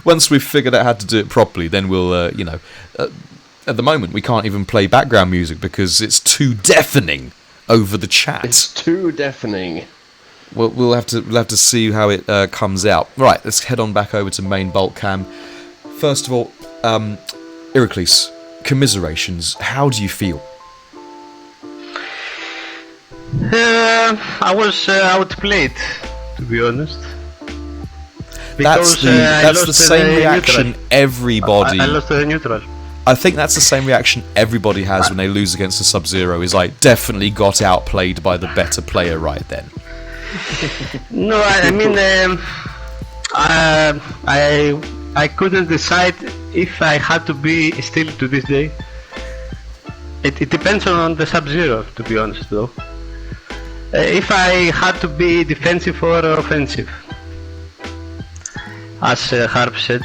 Speaker 2: Once we've figured out how to do it properly, then we'll, you know... at the moment, we can't even play background music because it's too deafening over the chat.
Speaker 1: It's too deafening.
Speaker 2: We'll have to see how it comes out. Right, let's head on back over to main bulk cam. First of all, Iraklis, commiserations. How do you feel?
Speaker 3: I was outplayed, to be honest.
Speaker 2: That's the same reaction
Speaker 3: neutral.
Speaker 2: everybody...
Speaker 3: I lost the neutral.
Speaker 2: I think that's the same reaction everybody has when they lose against a Sub-Zero, is like, definitely got outplayed by the better player right then.
Speaker 3: No, I mean, I couldn't decide if I had to be still to this day. It depends on the Sub-Zero, to be honest, though. If I had to be defensive or offensive, as Harp said,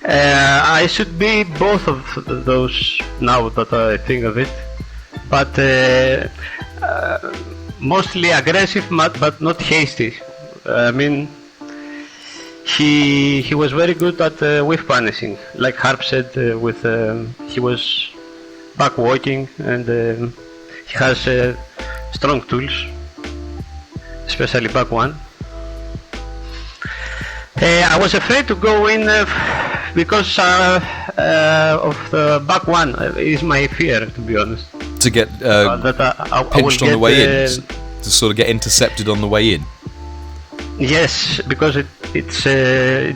Speaker 3: I should be both of those now that I think of it, but mostly aggressive, but not hasty. I mean, he was very good at whiff punishing, like Harp said. He was back walking, and he has strong tools, especially back one. I was afraid to go in because of the back one is my fear, to be honest.
Speaker 2: To get pinched on the way in, to sort of get intercepted on the way in.
Speaker 3: Yes, because it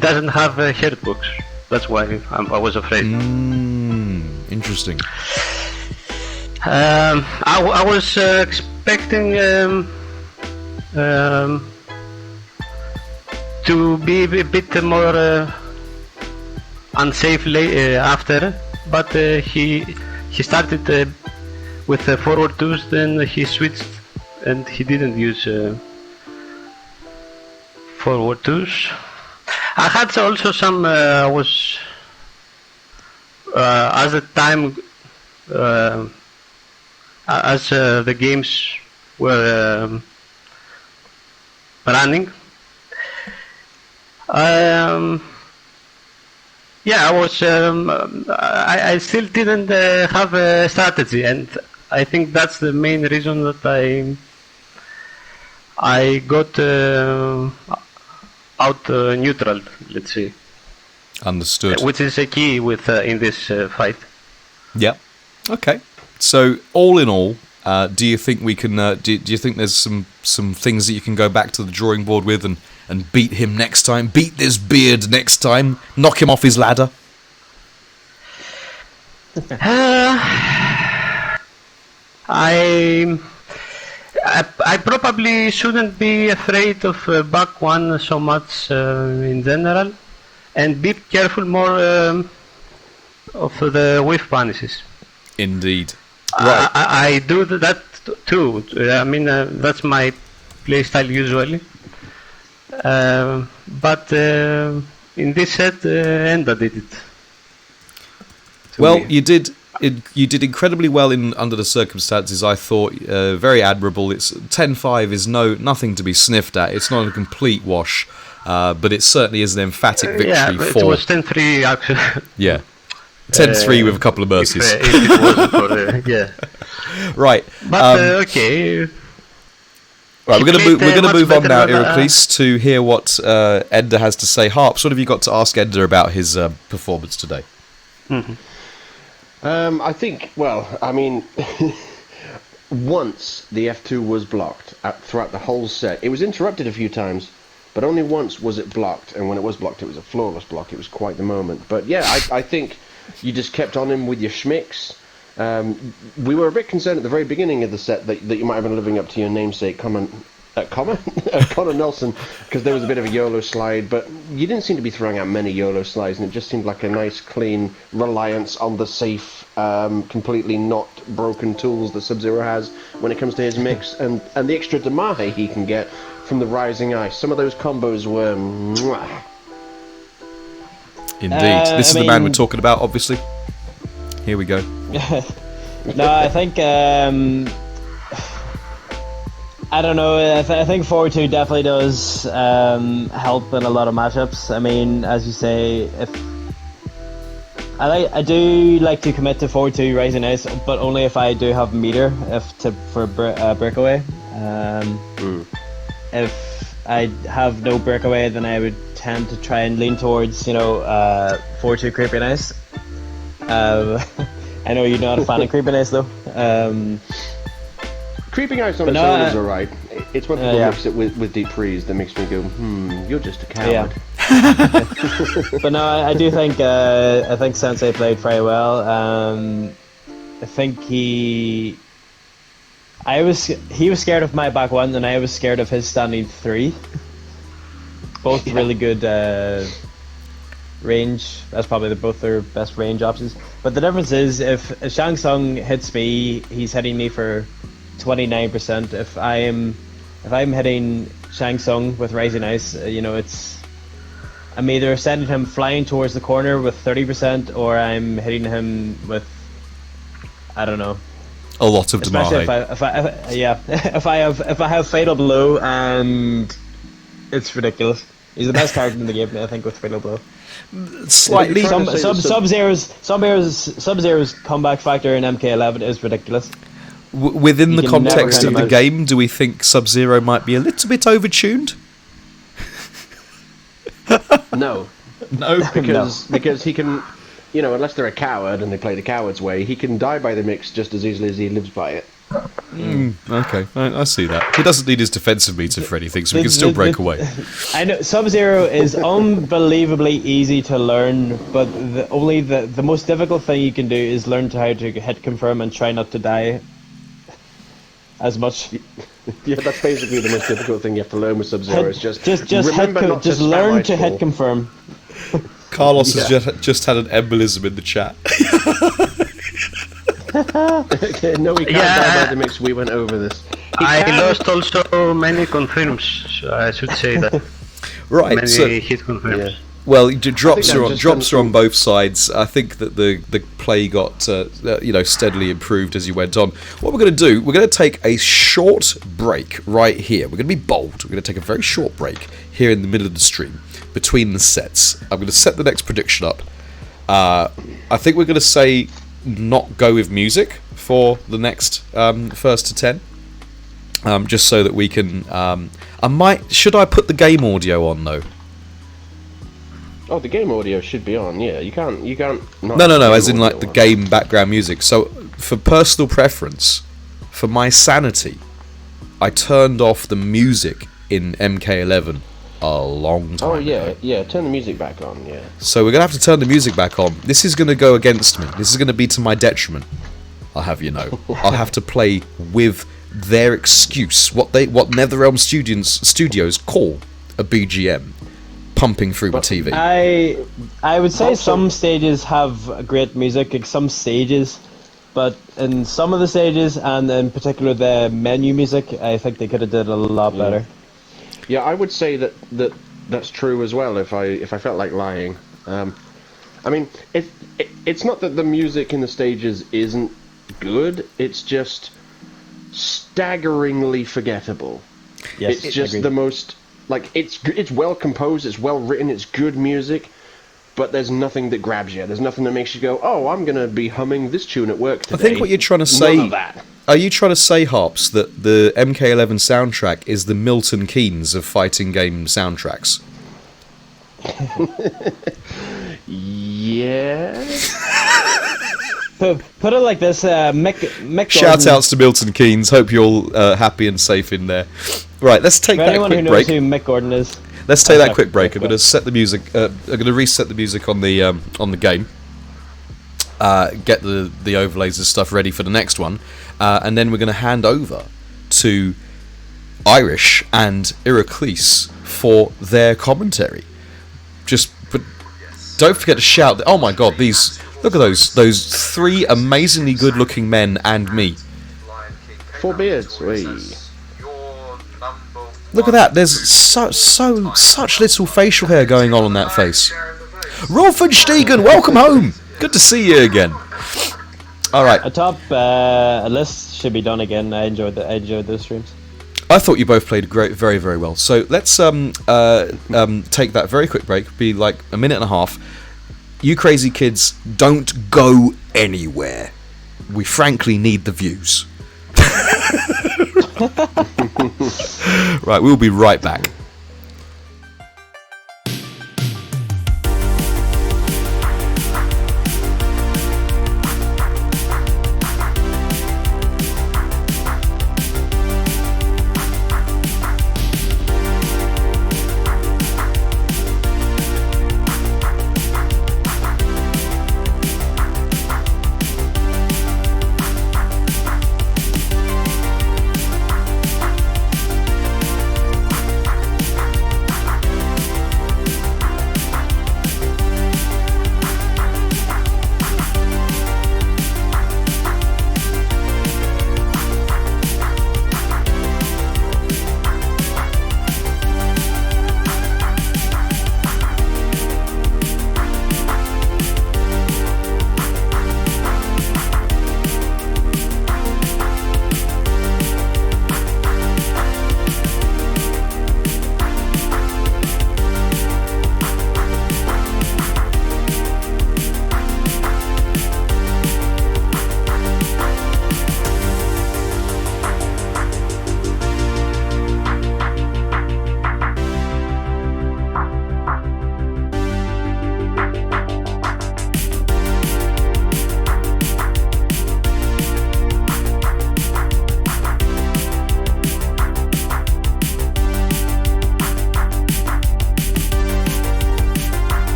Speaker 3: doesn't have a hurt box. That's why I was afraid.
Speaker 2: Interesting.
Speaker 3: I was expecting to be a bit more unsafe after, but he started with forward twos, then he switched and he didn't use forward twos. I had also some was as the time as the games were running. Yeah, I was. I still didn't have a strategy, and I think that's the main reason that I got out neutral. Let's say.
Speaker 2: Understood.
Speaker 3: Which is a key with in this fight.
Speaker 2: Yeah. Okay. So all in all, do you think we can? Do you think there's some things that you can go back to the drawing board with and beat him next time? Beat this beard next time? Knock him off his ladder?
Speaker 3: I probably shouldn't be afraid of back one so much in general, and be careful more of the whiff punishes.
Speaker 2: Indeed. Right.
Speaker 3: I do that too. I mean, that's my playstyle usually. But in this set, Enda did it.
Speaker 2: Well, you did incredibly well under the circumstances. I thought very admirable. It's 10-5 is nothing to be sniffed at. It's not a complete wash, but it certainly is an emphatic victory.
Speaker 3: Yeah, it was 10-3 actually.
Speaker 2: Yeah, 10-3 with a couple of mercies.
Speaker 3: If it wasn't for, yeah.
Speaker 2: Right.
Speaker 3: But okay.
Speaker 2: Right, we're gonna
Speaker 3: much
Speaker 2: move on
Speaker 3: better
Speaker 2: now,
Speaker 3: than,
Speaker 2: Iraklis, to hear what Ender has to say. Harps, what have you got to ask Ender about his performance today?
Speaker 1: I think, well, I mean, once the F2 was blocked throughout the whole set. It was interrupted a few times, but only once was it blocked, and when it was blocked, it was a flawless block. It was quite the moment. But yeah, I think you just kept on him with your schmicks. We were a bit concerned at the very beginning of the set that you might have been living up to your namesake, Connor Nelson, because there was a bit of a YOLO slide, but you didn't seem to be throwing out many YOLO slides, and it just seemed like a nice, clean reliance on the safe, completely not broken tools that Sub-Zero has when it comes to his mix, and the extra damage he can get from the Rising Ice. Some of those combos were... Mwah.
Speaker 2: Indeed. This is the man we're talking about, obviously. Here we go.
Speaker 4: No, I think I don't know. I think 4-2 definitely does help in a lot of matchups. I mean, as you say, if I do like to commit to 4-2 Rising Ice, but only if I do have meter for breakaway. If I have no breakaway, then I would tend to try and lean towards 4-2 Creeping Ice. I know you're not a fan of Creeping Ice though.
Speaker 1: Creeping Ice on its own is alright. It's when people mix it with Deep Freeze that makes me go, you're just a coward.
Speaker 4: Yeah. But no, I do think Sensei played very well. I think he was scared of my back one, and I was scared of his standing three. Both really good range. That's probably both their best range options. But the difference is, if Shang Tsung hits me, he's hitting me for 29%. If I'm hitting Shang Tsung with Rising Ice, I'm either sending him flying towards the corner with 30%, or I'm hitting him with, I don't know,
Speaker 2: a lot of damage.
Speaker 4: Especially if I have Fatal Blow, and it's ridiculous. He's the best character in the game, I think, with Fatal Blow.
Speaker 2: Slightly.
Speaker 4: Sub-Zero's comeback factor in MK11 is ridiculous.
Speaker 2: Within the context of the game, do we think Sub-Zero might be a little bit overtuned?
Speaker 1: No, because he can, unless they're a coward and they play the coward's way, he can die by the mix just as easily as he lives by it.
Speaker 2: Okay, I see that. He doesn't need his defensive meter for anything, so he can still break away.
Speaker 4: I know Sub-Zero is unbelievably easy to learn, but the most difficult thing you can do is learn how to hit confirm and try not to die as much.
Speaker 1: Yeah, that's basically the most difficult thing you have to learn with Sub-Zero. Is just
Speaker 4: learn to hit confirm.
Speaker 2: Carlos has just had an embolism in the chat.
Speaker 1: No, we can't die by the mix. We went over this.
Speaker 3: I lost also many confirms, so I should say that.
Speaker 2: Right,
Speaker 3: many hit confirms.
Speaker 1: Yeah.
Speaker 2: Well, drops are on both sides. I think that the play got steadily improved as you went on. What we're going to do, we're going to take a short break right here. We're going to be bold. We're going to take a very short break here in the middle of the stream between the sets. I'm going to set the next prediction up. I think we're going to say not go with music for the next first to 10, just so that we can. Should I put the game audio on though?
Speaker 1: Oh, the game audio should be on. Yeah, you can't. Not
Speaker 2: No. As in like the game background music. So for personal preference, for my sanity, I turned off the music in MK11 a long time ago.
Speaker 1: Yeah. Turn the music back on. Yeah.
Speaker 2: So we're gonna have to turn the music back on. This is gonna go against me. This is gonna be to my detriment. I'll have you know. I'll have to play with their excuse, what NetherRealm Studios call a BGM, pumping through my TV.
Speaker 4: I would say some stages have great music, like some stages, but in some of the stages, and in particular the menu music, I think they could have did a lot better.
Speaker 1: Yeah, I would say that's true as well. If I felt like lying, I mean, it's not that the music in the stages isn't good. It's just staggeringly forgettable.
Speaker 4: Yes,
Speaker 1: it's just
Speaker 4: agreed.
Speaker 1: the most it's well composed. It's well written. It's good music. But there's nothing that grabs you. There's nothing that makes you go, "Oh, I'm gonna be humming this tune at work today."
Speaker 2: I think what you're trying to say.
Speaker 1: None of that.
Speaker 2: Are you trying to say, Harps, that the MK11 soundtrack is the Milton Keynes of fighting game soundtracks?
Speaker 1: Yeah.
Speaker 4: Put it like this, Mick
Speaker 2: Shout
Speaker 4: Gordon,
Speaker 2: outs to Milton Keynes. Hope you're all happy and safe in there. Right, let's take
Speaker 4: for
Speaker 2: that
Speaker 4: anyone who
Speaker 2: quick
Speaker 4: knows
Speaker 2: break.
Speaker 4: who Mick Gordon is.
Speaker 2: Let's take
Speaker 4: Oh,
Speaker 2: that
Speaker 4: sorry.
Speaker 2: quick break. I'm going to set the music. I'm going to reset the music on the game. Get the overlays and stuff ready for the next one, and then we're going to hand over to Irish and Iraklis for their commentary. But don't forget to shout. Oh my God! Look at those three amazingly good-looking men and me.
Speaker 1: 4 beards. Wee.
Speaker 2: Look at that. There's such little facial hair going on that face. Rolfenstegen, welcome home. Good to see you again. All right.
Speaker 4: A top list should be done again. I enjoyed those streams.
Speaker 2: I thought you both played very, very well. So let's take that very quick break. Be like a minute and a half. You crazy kids, don't go anywhere. We frankly need the views. Right, we'll be right back.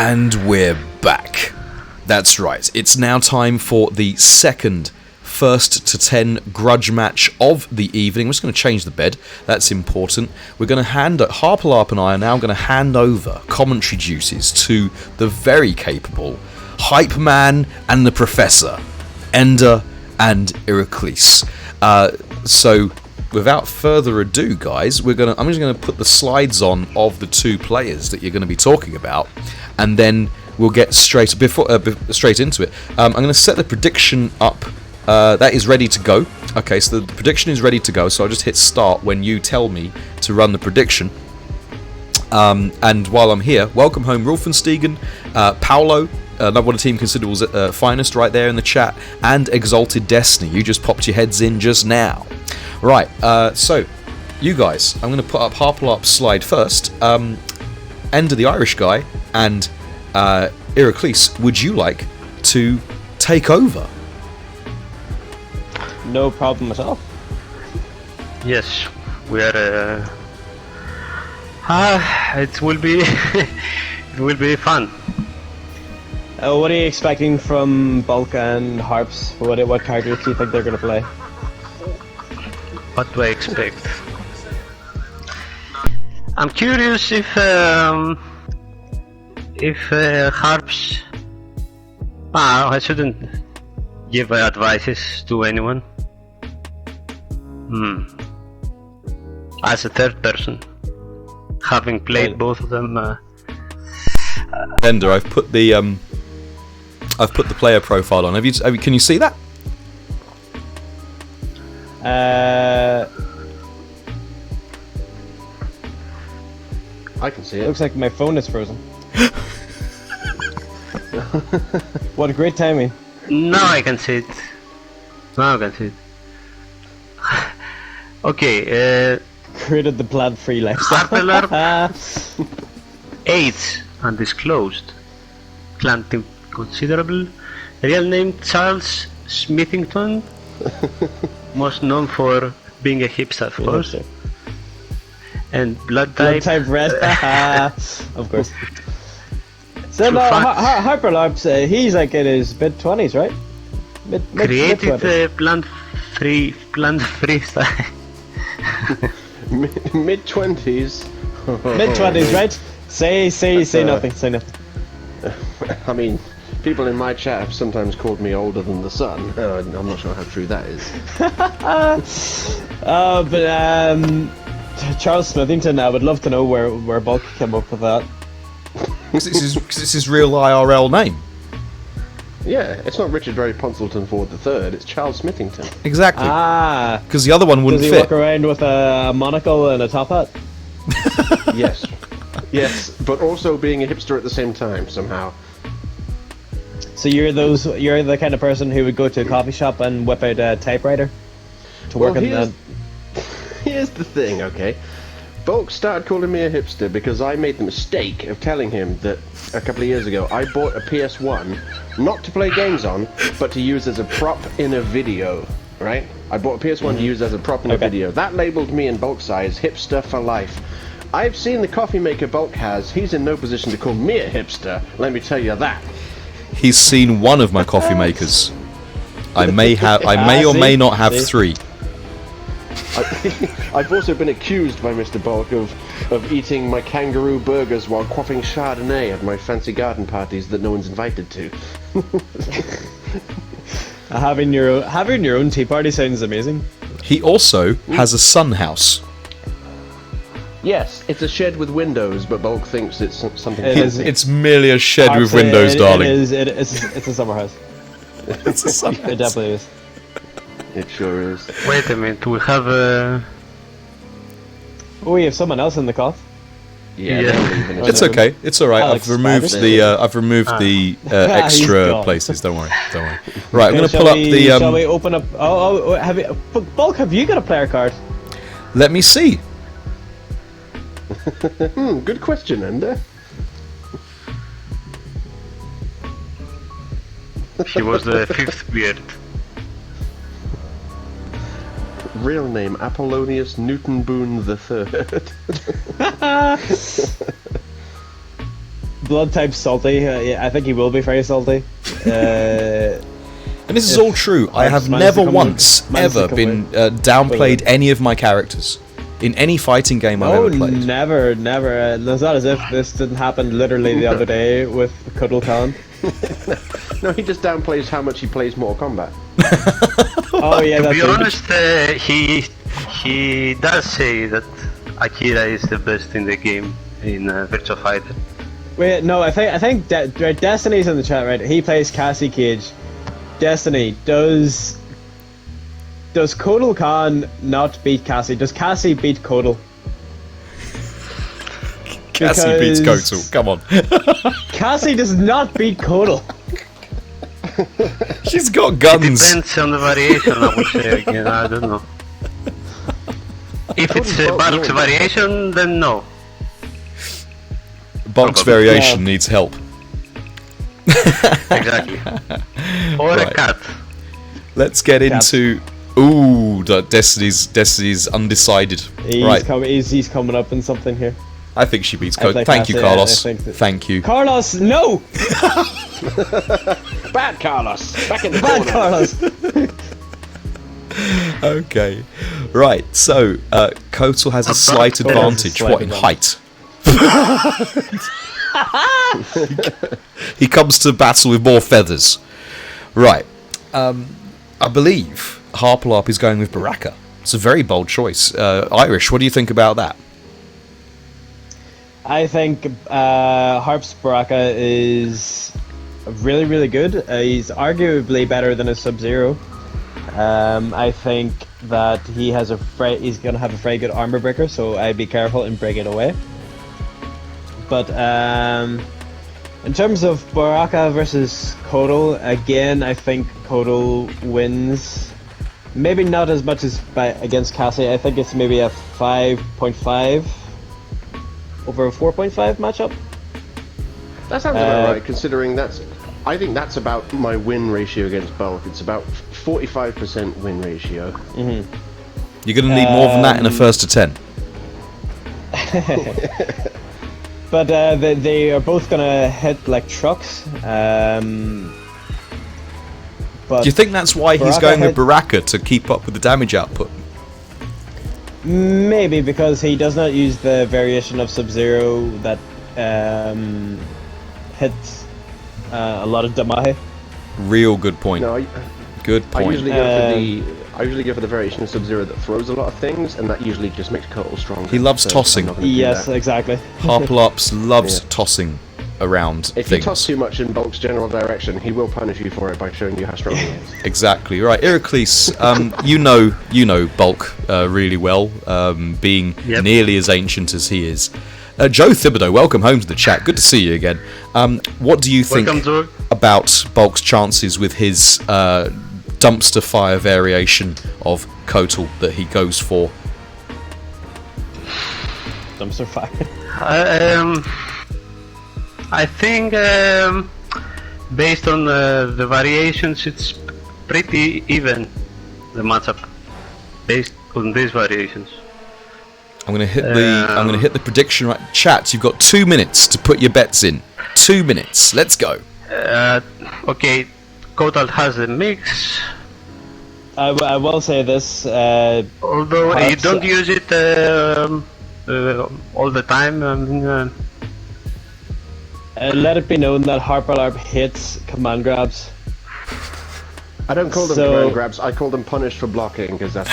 Speaker 2: And we're back. That's right. It's now time for the second first to 10 grudge match of the evening. I'm just going to change the bed. That's important. We're going to Harperlarp and I are now going to hand over commentary duties to the very capable Hype Man and the Professor, Ender and Iraklis. So without further ado, guys, I'm just going to put the slides on of the two players that you're going to be talking about, and then we'll get straight into it. I'm going to set the prediction up. That is ready to go. Okay, so the prediction is ready to go. So I'll just hit start when you tell me to run the prediction. And while I'm here, welcome home, Rolfenstegen, Paolo, another one of Team Considerable's finest, right there in the chat, and Exalted Destiny. You just popped your heads in just now. Right, so you guys, I'm going to put up Harperlarp's slide first. Ender the Irish guy and Iraklis, would you like to take over?
Speaker 4: No problem at all.
Speaker 3: Yes, we are. It will be. It will be fun.
Speaker 4: What are you expecting from Bulk and Harps? What characters do you think they're going to play?
Speaker 3: What do I expect? I'm curious if Harps. I shouldn't give advices to anyone. As a third person, having played both of them.
Speaker 2: Ender, I've put the player profile on. Can you see that?
Speaker 1: I can see it.
Speaker 4: Looks like my phone is frozen. What a great timing.
Speaker 3: Now I can see it. Now I can see it. Okay,
Speaker 4: Created the plant-free lifestyle.
Speaker 3: Harperlarp, AIDS, undisclosed. Clan Team Considerable. Real name Charles Smithington. Most known for being a hipster, of course.
Speaker 4: Hipster.
Speaker 3: And blood
Speaker 4: Blood
Speaker 3: type.
Speaker 4: type red. Of course. So
Speaker 3: True
Speaker 4: no,
Speaker 3: facts.
Speaker 4: Harperlarp's he's like in his mid-20s, right?
Speaker 3: Created
Speaker 4: mid-20s.
Speaker 3: plant-free style.
Speaker 1: Mid-20s.
Speaker 4: Mid-20s, right? Say nothing. Say nothing.
Speaker 1: I mean, people in my chat have sometimes called me older than the sun. I'm not sure how true that is.
Speaker 4: Charles Smithington, I would love to know where Bulk came up with that.
Speaker 2: Because it's his real IRL name.
Speaker 1: Yeah, it's not Richard Berry Ponselton Ford III, it's Charles Smithington.
Speaker 2: Exactly.
Speaker 4: Ah.
Speaker 2: Because the other one wouldn't
Speaker 4: Does he
Speaker 2: fit.
Speaker 4: walk around with a monocle and a top hat?
Speaker 1: Yes. Yes, but also being a hipster at the same time, somehow.
Speaker 4: So you're the kind of person who would go to a coffee shop and whip out a typewriter to work on that.
Speaker 1: Here's the thing, okay? Bulk started calling me a hipster because I made the mistake of telling him that a couple of years ago I bought a PS1 not to play games on, but to use as a prop in a video, right? I bought a PS1 to use as a prop in a video. That labeled me in Bulk's eyes hipster for life. I've seen the coffee maker Bulk has. He's in no position to call me a hipster, let me tell you that.
Speaker 2: He's seen one of my coffee makers. I may or may not have three.
Speaker 1: I've also been accused by Mr. Bulk of eating my kangaroo burgers while quaffing Chardonnay at my fancy garden parties that no one's invited to.
Speaker 4: Having your own tea party sounds amazing.
Speaker 2: He also has a sun house.
Speaker 1: Yes, it's a shed with windows, but Bulk thinks it's something
Speaker 4: It is.
Speaker 2: It's merely a shed with
Speaker 4: Harps,
Speaker 2: windows, darling.
Speaker 4: It's a summer house.
Speaker 2: It's a sun
Speaker 4: It
Speaker 2: house.
Speaker 4: definitely is.
Speaker 1: It sure is.
Speaker 3: Wait a minute, we have a.
Speaker 4: Oh, we have someone else in the call.
Speaker 1: Yeah,
Speaker 3: Yeah.
Speaker 1: they're leaving us.
Speaker 2: It's okay. It's all right.
Speaker 4: Alex
Speaker 2: I've removed
Speaker 1: Spivey.
Speaker 2: the
Speaker 4: He's
Speaker 2: extra
Speaker 4: gone.
Speaker 2: places. Don't worry. Right, I'm going to
Speaker 4: Shall
Speaker 2: pull up
Speaker 4: we-
Speaker 2: the.
Speaker 4: Shall we open up? Bulk, have you got a player card?
Speaker 2: Let me see.
Speaker 1: Good question, Ender.
Speaker 3: He was the fifth beard.
Speaker 1: Real name Apollonius Newton Boone III.
Speaker 4: blood type salty. Yeah, I think he will be very salty.
Speaker 2: And this is all true. I have never once ever been downplayed any of my characters in any fighting game I've ever played.
Speaker 4: Never. It's not as if this didn't happen literally the other day with Cuddle Khan.
Speaker 1: No, he just downplays how much he plays Mortal Kombat.
Speaker 4: Oh yeah,
Speaker 3: To
Speaker 4: that's
Speaker 3: be
Speaker 4: it.
Speaker 3: honest, he does say that Akira is the best in the game in Virtua Fighter.
Speaker 4: Wait, no, I think right, Destiny's in the chat, right? He plays Cassie Cage. Destiny, does Kotal Khan not beat Cassie? Does Cassie beat Kotal?
Speaker 2: Cassie beats
Speaker 4: Because-
Speaker 2: Kotal. Come on.
Speaker 4: Cassie does not beat Kotal.
Speaker 2: She's got guns.
Speaker 3: Depends on the variation, I would say again. I don't know. If it's a Bulk's variation, then no.
Speaker 2: Bulk's variation needs help.
Speaker 3: Exactly. Or
Speaker 2: Right.
Speaker 3: a cat.
Speaker 2: Let's get into Destiny's undecided. Right.
Speaker 4: He's coming up in something here.
Speaker 2: I think she beats
Speaker 4: I
Speaker 2: Kotal.
Speaker 4: play
Speaker 2: Thank you,
Speaker 4: Cassie,
Speaker 2: Carlos.
Speaker 4: I think that-
Speaker 2: Thank you.
Speaker 4: Carlos, no!
Speaker 1: Bad Carlos! Back in the
Speaker 4: Bad
Speaker 1: corner!
Speaker 4: Carlos!
Speaker 2: Okay. Right, so Kotal has a slight advantage.
Speaker 4: slight
Speaker 2: What, in height? He comes to battle with more feathers. Right. I believe Harperlarp is going with Baraka. It's a very bold choice. Irish, what do you think about that?
Speaker 4: I think Harp's Baraka is really, really good. He's arguably better than a Sub-Zero. I think that he's going to have a very good armor breaker, so I'd be careful and break it away. But in terms of Baraka versus Kotal, again, I think Kotal wins. Maybe not as much as against Cassie. I think it's maybe a 5.5 over a 4.5 matchup.
Speaker 1: That sounds about right, considering I think that's about my win ratio against Bulk. It's about 45% win ratio.
Speaker 2: You're going to need more than that in a first to 10.
Speaker 4: But they are both gonna hit like trucks. But
Speaker 2: Do you think that's why he's
Speaker 4: Baraka
Speaker 2: going with
Speaker 4: hit-
Speaker 2: Baraka to keep up with the damage output?
Speaker 4: maybe because he does not use the variation of Sub-Zero that hits a lot of damage.
Speaker 2: Real good point.
Speaker 1: No,
Speaker 2: Good
Speaker 1: I
Speaker 2: point.
Speaker 1: usually go for the variation of Sub-Zero that throws a lot of things, and that usually just makes Kotal stronger.
Speaker 2: He loves
Speaker 1: So
Speaker 2: tossing.
Speaker 1: I'm not gonna do
Speaker 4: Yes,
Speaker 1: that.
Speaker 4: exactly.
Speaker 2: Harperlarps loves
Speaker 1: Yeah.
Speaker 2: tossing around
Speaker 1: If you
Speaker 2: things.
Speaker 1: toss too much in Bulk's general direction, he will punish you for it by showing you how strong he is.
Speaker 2: Exactly right, Iraklis. You know Bulk really well, being
Speaker 3: Yep.
Speaker 2: nearly as ancient as he is. Joe Thibodeau, welcome home to the chat. Good to see you again. What do you think
Speaker 3: Welcome, Joe.
Speaker 2: about Bulk's chances with his dumpster fire variation of Kotal that he goes for?
Speaker 4: Dumpster fire.
Speaker 3: I think based on the variations, it's pretty even, the matchup, based on these variations.
Speaker 2: I'm gonna hit the prediction right. Chat, you've got 2 minutes to put your bets in. 2 minutes. Let's go.
Speaker 3: Okay, Kotal has a mix,
Speaker 4: I will say this.
Speaker 3: although you
Speaker 4: Perhaps-
Speaker 3: don't use it all the time. I mean,
Speaker 4: Let it be known that Harperlarp hates command grabs.
Speaker 1: I don't call them
Speaker 4: So-
Speaker 1: command grabs. I call them punished for blocking because that's.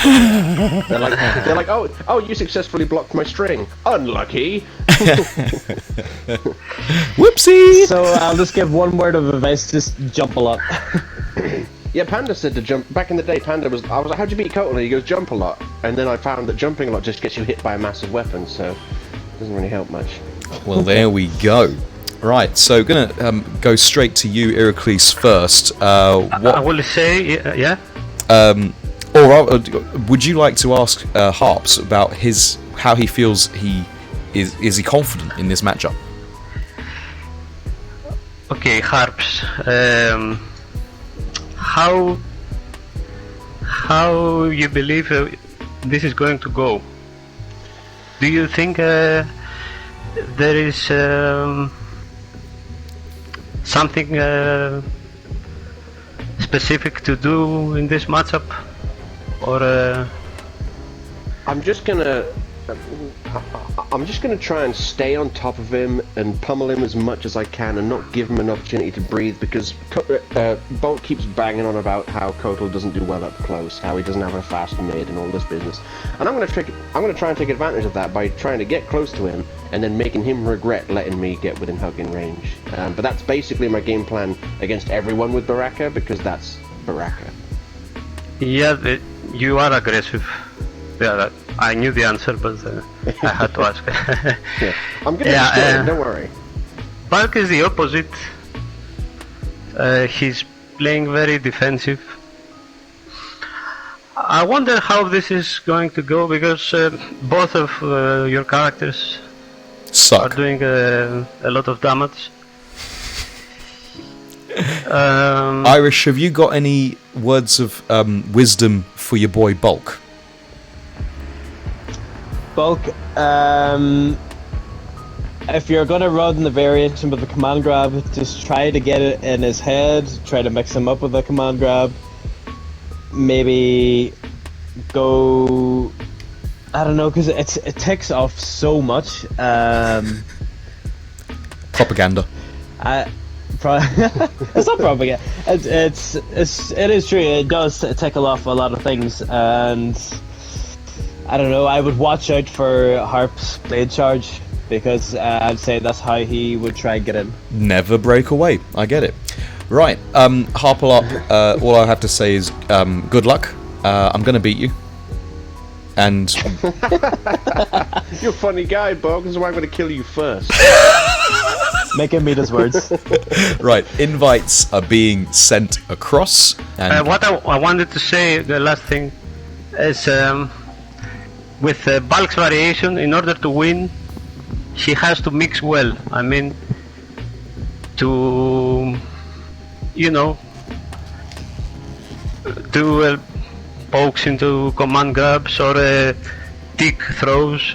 Speaker 1: they're like, oh, you successfully blocked my string. Unlucky.
Speaker 2: Whoopsie.
Speaker 4: So I'll just give one word of advice: just jump a lot.
Speaker 1: Yeah, Panda said to jump. Back in the day, I was like, how'd you beat Kotal? He goes, jump a lot. And then I found that jumping a lot just gets you hit by a massive weapon, so it doesn't really help much.
Speaker 2: Well, there we go. Right, so gonna go straight to you, Iraklis, first.
Speaker 3: I will say, yeah.
Speaker 2: Or would you like to ask Harps about how he feels is he confident in this matchup?
Speaker 3: Okay, Harps. How you believe this is going to go? Do you think there is something specific to do in this matchup, or
Speaker 1: I'm just gonna try and stay on top of him and pummel him as much as I can and not give him an opportunity to breathe, because Bulk keeps banging on about how Kotal doesn't do well up close, how he doesn't have a fast mid and all this business. And I'm gonna try and take advantage of that by trying to get close to him and then making him regret letting me get within hugging range. But that's basically my game plan against everyone with Baraka, because that's Baraka.
Speaker 3: yeah, you are aggressive. Yeah, I knew the answer, but I had to ask.
Speaker 1: Yeah. I'm gonna destroy him, don't worry.
Speaker 3: Bulk is the opposite. He's playing very defensive. I wonder how this is going to go, because both of your characters are
Speaker 2: Suck.
Speaker 3: doing a lot of damage.
Speaker 2: Irish, have you got any words of wisdom for your boy Bulk?
Speaker 4: Bulk, if you're gonna run the variation with the command grab, just try to get it in his head, try to mix him up with the command grab. Maybe go, I don't know, because it takes off so much.
Speaker 2: Propaganda.
Speaker 4: It's not propaganda. It is true. It does tickle off a lot of things, and I don't know. I would watch out for Harp's blade charge, because I'd say that's how he would try and get in.
Speaker 2: Never break away. I get it. Right, Harperlarp, all I have to say is good luck. I'm going to beat you. And
Speaker 1: You're a funny guy, Bulk, this is why I'm gonna kill you first.
Speaker 4: Make him eat his words.
Speaker 2: right, invites are being sent across. And
Speaker 3: What I wanted to say, the last thing, is with Bulk's variation, in order to win, he has to mix well. I mean, to, you know, do pokes into command grabs, or tick throws,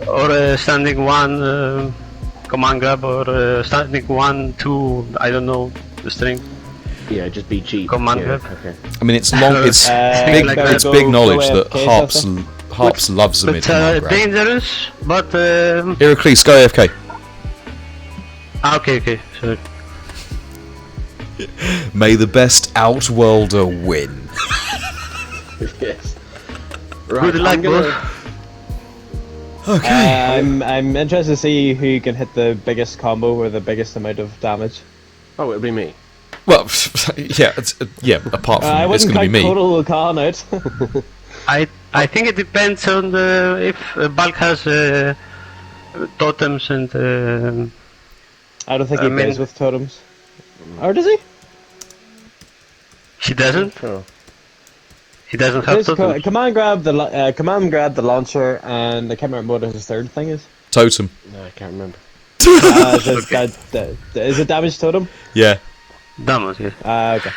Speaker 3: or standing one command grab, or standing 1-2, I don't know the string.
Speaker 1: Yeah, just be cheap.
Speaker 3: Command
Speaker 1: yeah,
Speaker 3: grab.
Speaker 1: okay.
Speaker 2: I mean, it's long. It's big.
Speaker 3: like
Speaker 2: It's
Speaker 3: that.
Speaker 2: big knowledge that
Speaker 4: AFK
Speaker 2: Harps loves the mid command grab.
Speaker 3: Dangerous, but
Speaker 2: Iraklis, go AFK.
Speaker 3: okay, sorry.
Speaker 2: May the best Outworlder win.
Speaker 1: Yes. Right,
Speaker 3: Good luck,
Speaker 1: I'm gonna...
Speaker 2: Okay.
Speaker 4: I'm interested to see who can hit the biggest combo or the biggest amount of damage.
Speaker 1: Oh, it'll be me.
Speaker 2: Well, yeah, apart from
Speaker 4: I
Speaker 2: it's
Speaker 4: wouldn't
Speaker 2: going to be
Speaker 4: count
Speaker 2: me.
Speaker 4: Total Khan out.
Speaker 3: I think it depends on if Bulk has totems and
Speaker 4: I don't think
Speaker 3: I
Speaker 4: he
Speaker 3: mean-
Speaker 4: plays with totems. Or does he?
Speaker 3: he doesn't.
Speaker 1: Sure.
Speaker 3: He doesn't have
Speaker 4: His
Speaker 3: totems.
Speaker 4: command grab the launcher, and I can't remember what his third thing is.
Speaker 2: Totem.
Speaker 1: No, I can't remember.
Speaker 4: Is it damage totem?
Speaker 2: Yeah.
Speaker 3: Damage, yeah.
Speaker 4: Okay.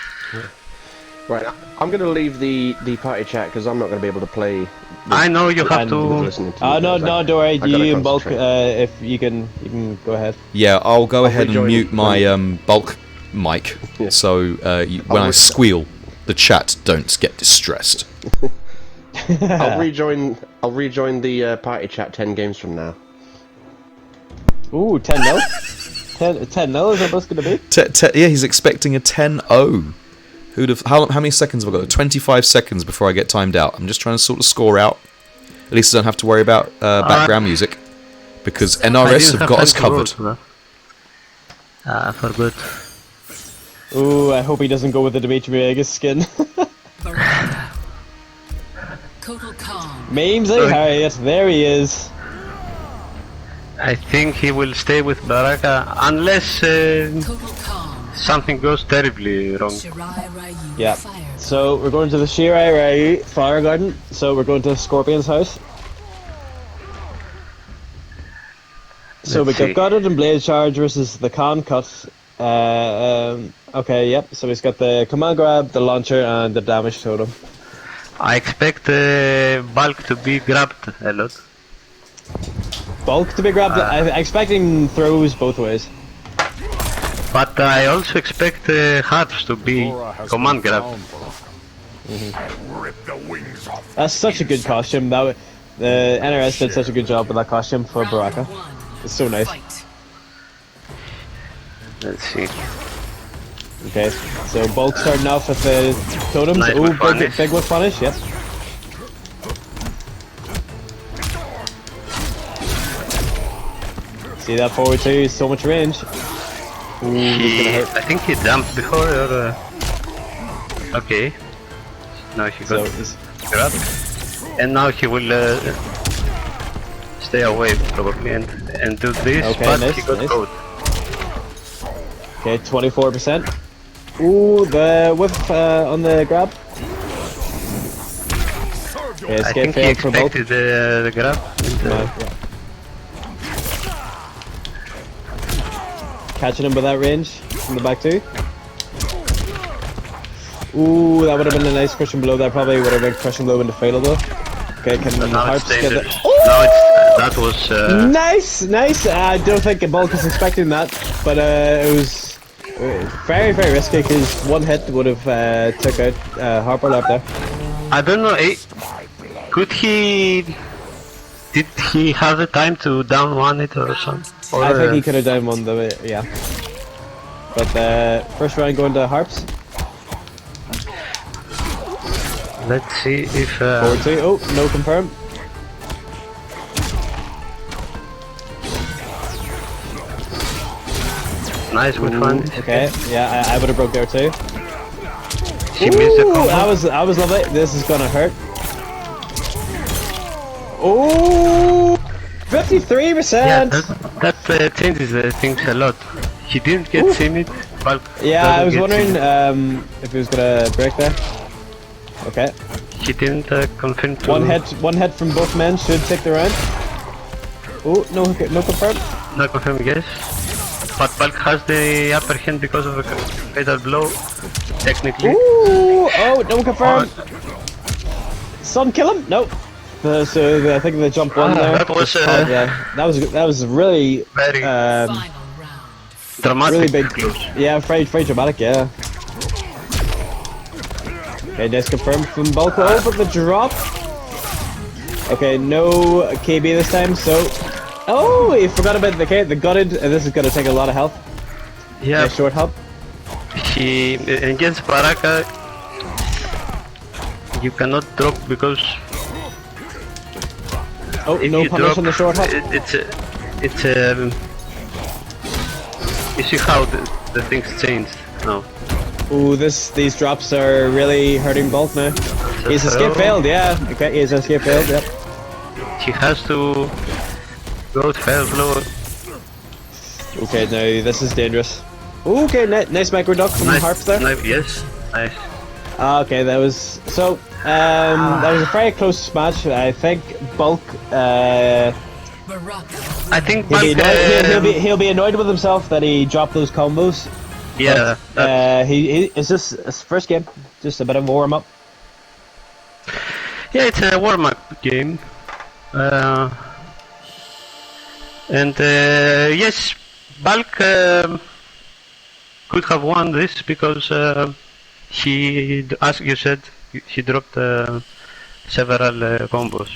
Speaker 1: Right, I'm gonna leave the party chat because I'm not gonna be able to play.
Speaker 3: I know you have
Speaker 4: And
Speaker 3: to.
Speaker 1: Listening to you
Speaker 4: No,
Speaker 1: guys.
Speaker 4: don't worry.
Speaker 1: I gotta
Speaker 4: You and Bulk,
Speaker 1: concentrate.
Speaker 4: if you can go ahead.
Speaker 2: Yeah, I'll go ahead and
Speaker 1: rejoin
Speaker 2: mute my Bulk mic,
Speaker 1: Yeah.
Speaker 2: so when I
Speaker 1: re-
Speaker 2: squeal, the chat don't get distressed.
Speaker 1: I'll rejoin the party chat 10 games from now.
Speaker 4: Ooh, 10-0? 10-0 is that what's going to be?
Speaker 2: Yeah, he's expecting a 10-0. Who'd have? How many seconds have I got? 25 seconds before I get timed out. I'm just trying to sort of score out. At least I don't have to worry about background music, because
Speaker 3: I
Speaker 2: NRS
Speaker 3: didn't
Speaker 2: have got
Speaker 3: time
Speaker 2: us
Speaker 3: to roll,
Speaker 2: covered.
Speaker 3: so I forgot.
Speaker 4: Ooh, I hope he doesn't go with the Dimitri Vegas skin.
Speaker 6: Baraka. Kotal Khan.
Speaker 4: Memesy Harriet, there he is.
Speaker 3: I think he will stay with Baraka unless
Speaker 6: Kotal Khan.
Speaker 3: something goes terribly wrong.
Speaker 6: Shirai Ryu.
Speaker 4: Yeah.
Speaker 6: Fire.
Speaker 4: So we're going to the Shirai Ryu Fire Garden. So we're going to Scorpion's house. So
Speaker 3: Let's
Speaker 4: we
Speaker 3: see.
Speaker 4: got it and Blade Charge versus the Khan Cut. Okay, yep. So he's got the command grab, the launcher, and the damage totem.
Speaker 3: I expect Bulk to be grabbed a lot.
Speaker 4: Bulk to be grabbed. I'm expecting throws both ways.
Speaker 3: But I also expect Harps to be command grab.
Speaker 5: Rip the wings off.
Speaker 4: That's such a good costume. That the NRS did such a good job with that costume for
Speaker 6: Round
Speaker 4: Baraka.
Speaker 6: one.
Speaker 4: It's so nice.
Speaker 6: Fight.
Speaker 3: Let's see.
Speaker 4: Okay, so Bulk starting off with the totems.
Speaker 3: Nice
Speaker 4: Ooh,
Speaker 3: with punish.
Speaker 4: big with punish. Yep. See that forward two, so much range. Ooh, he's gonna hurt.
Speaker 3: I think he jumped before or... Okay. Now he
Speaker 4: So
Speaker 3: got
Speaker 4: he's-
Speaker 3: grabbed. And now he will stay away probably and do this,
Speaker 4: Okay,
Speaker 3: but
Speaker 4: nice,
Speaker 3: he got
Speaker 4: nice.
Speaker 3: caught.
Speaker 4: okay, 24%. Ooh, the whiff on the grab. Okay,
Speaker 3: I
Speaker 4: escape
Speaker 3: think he
Speaker 4: failed for Bulk.
Speaker 3: expected the grab. And,
Speaker 4: No, yeah. Catching him with that range from the back two. Ooh, that would have been a nice crushing blow. That probably would have been crushing blow into fatal though. Okay, can
Speaker 3: now
Speaker 4: Harps
Speaker 3: it's
Speaker 4: get
Speaker 3: dangerous.
Speaker 4: that?
Speaker 3: Now it's, that was...
Speaker 4: Nice, nice. I don't think Bulk was expecting that, but it was very, very risky because one hit would have took out Harperlarp there.
Speaker 3: I don't know, could he... Did he have the time to down one it or something? Or,
Speaker 4: I think he could have done one though, yeah. But first round going to Harps.
Speaker 3: Let's see if...
Speaker 4: Forward two. Oh, no confirm.
Speaker 3: nice with one.
Speaker 4: Okay, yeah, I would have broke there too.
Speaker 3: He missed the
Speaker 4: Ooh,
Speaker 3: combo.
Speaker 4: that was lovely. This is gonna hurt. Oh, 53%.
Speaker 3: Yeah, that changes things a lot. He didn't get seen it, but
Speaker 4: Yeah,
Speaker 3: doesn't
Speaker 4: I was
Speaker 3: get
Speaker 4: wondering
Speaker 3: seen.
Speaker 4: if he was gonna break there. Okay,
Speaker 3: He didn't confirm to...
Speaker 4: one hit from both men should take the round. Oh, no confirm.
Speaker 3: Not confirm, yes. But Bulk has the upper hand because of a fatal blow, technically.
Speaker 4: Ooh, oh, no confirm. Sun kill him? Nope. So I think they jump one there.
Speaker 3: that was,
Speaker 4: yeah, that was really
Speaker 3: Very
Speaker 6: Final round.
Speaker 3: dramatic.
Speaker 4: really big.
Speaker 3: close.
Speaker 4: Yeah, very dramatic. Yeah. Okay, that's confirmed from Bulk. Oh, but the drop. Okay, no KB this time. So, oh, he forgot about the gutted, and this is gonna take a lot of health.
Speaker 3: Yeah,
Speaker 4: Nice short help.
Speaker 3: he against Baraka, you cannot drop because
Speaker 4: Oh,
Speaker 3: if
Speaker 4: no
Speaker 3: you
Speaker 4: punish
Speaker 3: drop,
Speaker 4: on the short help.
Speaker 3: it's you see how the things changed now.
Speaker 4: Ooh, these drops are really hurting Bulk now. His escape failed, yeah. Okay, his escape failed, yep.
Speaker 3: He has to go with fair blow.
Speaker 4: Okay, now this is dangerous. Okay, nice micro duck from Harps there.
Speaker 3: Yes, nice.
Speaker 4: Okay, that was so. That was a very close match. I think Bulk.
Speaker 6: Baraka.
Speaker 3: I think
Speaker 4: He'll be,
Speaker 3: Bulk,
Speaker 4: annoyed, he'll be annoyed with himself that he dropped those combos.
Speaker 3: yeah,
Speaker 4: It's just his first game, just a bit of a warm up.
Speaker 3: yeah, it's a warm-up game. And yes, Bulk could have won this because he, as you said, he dropped several combos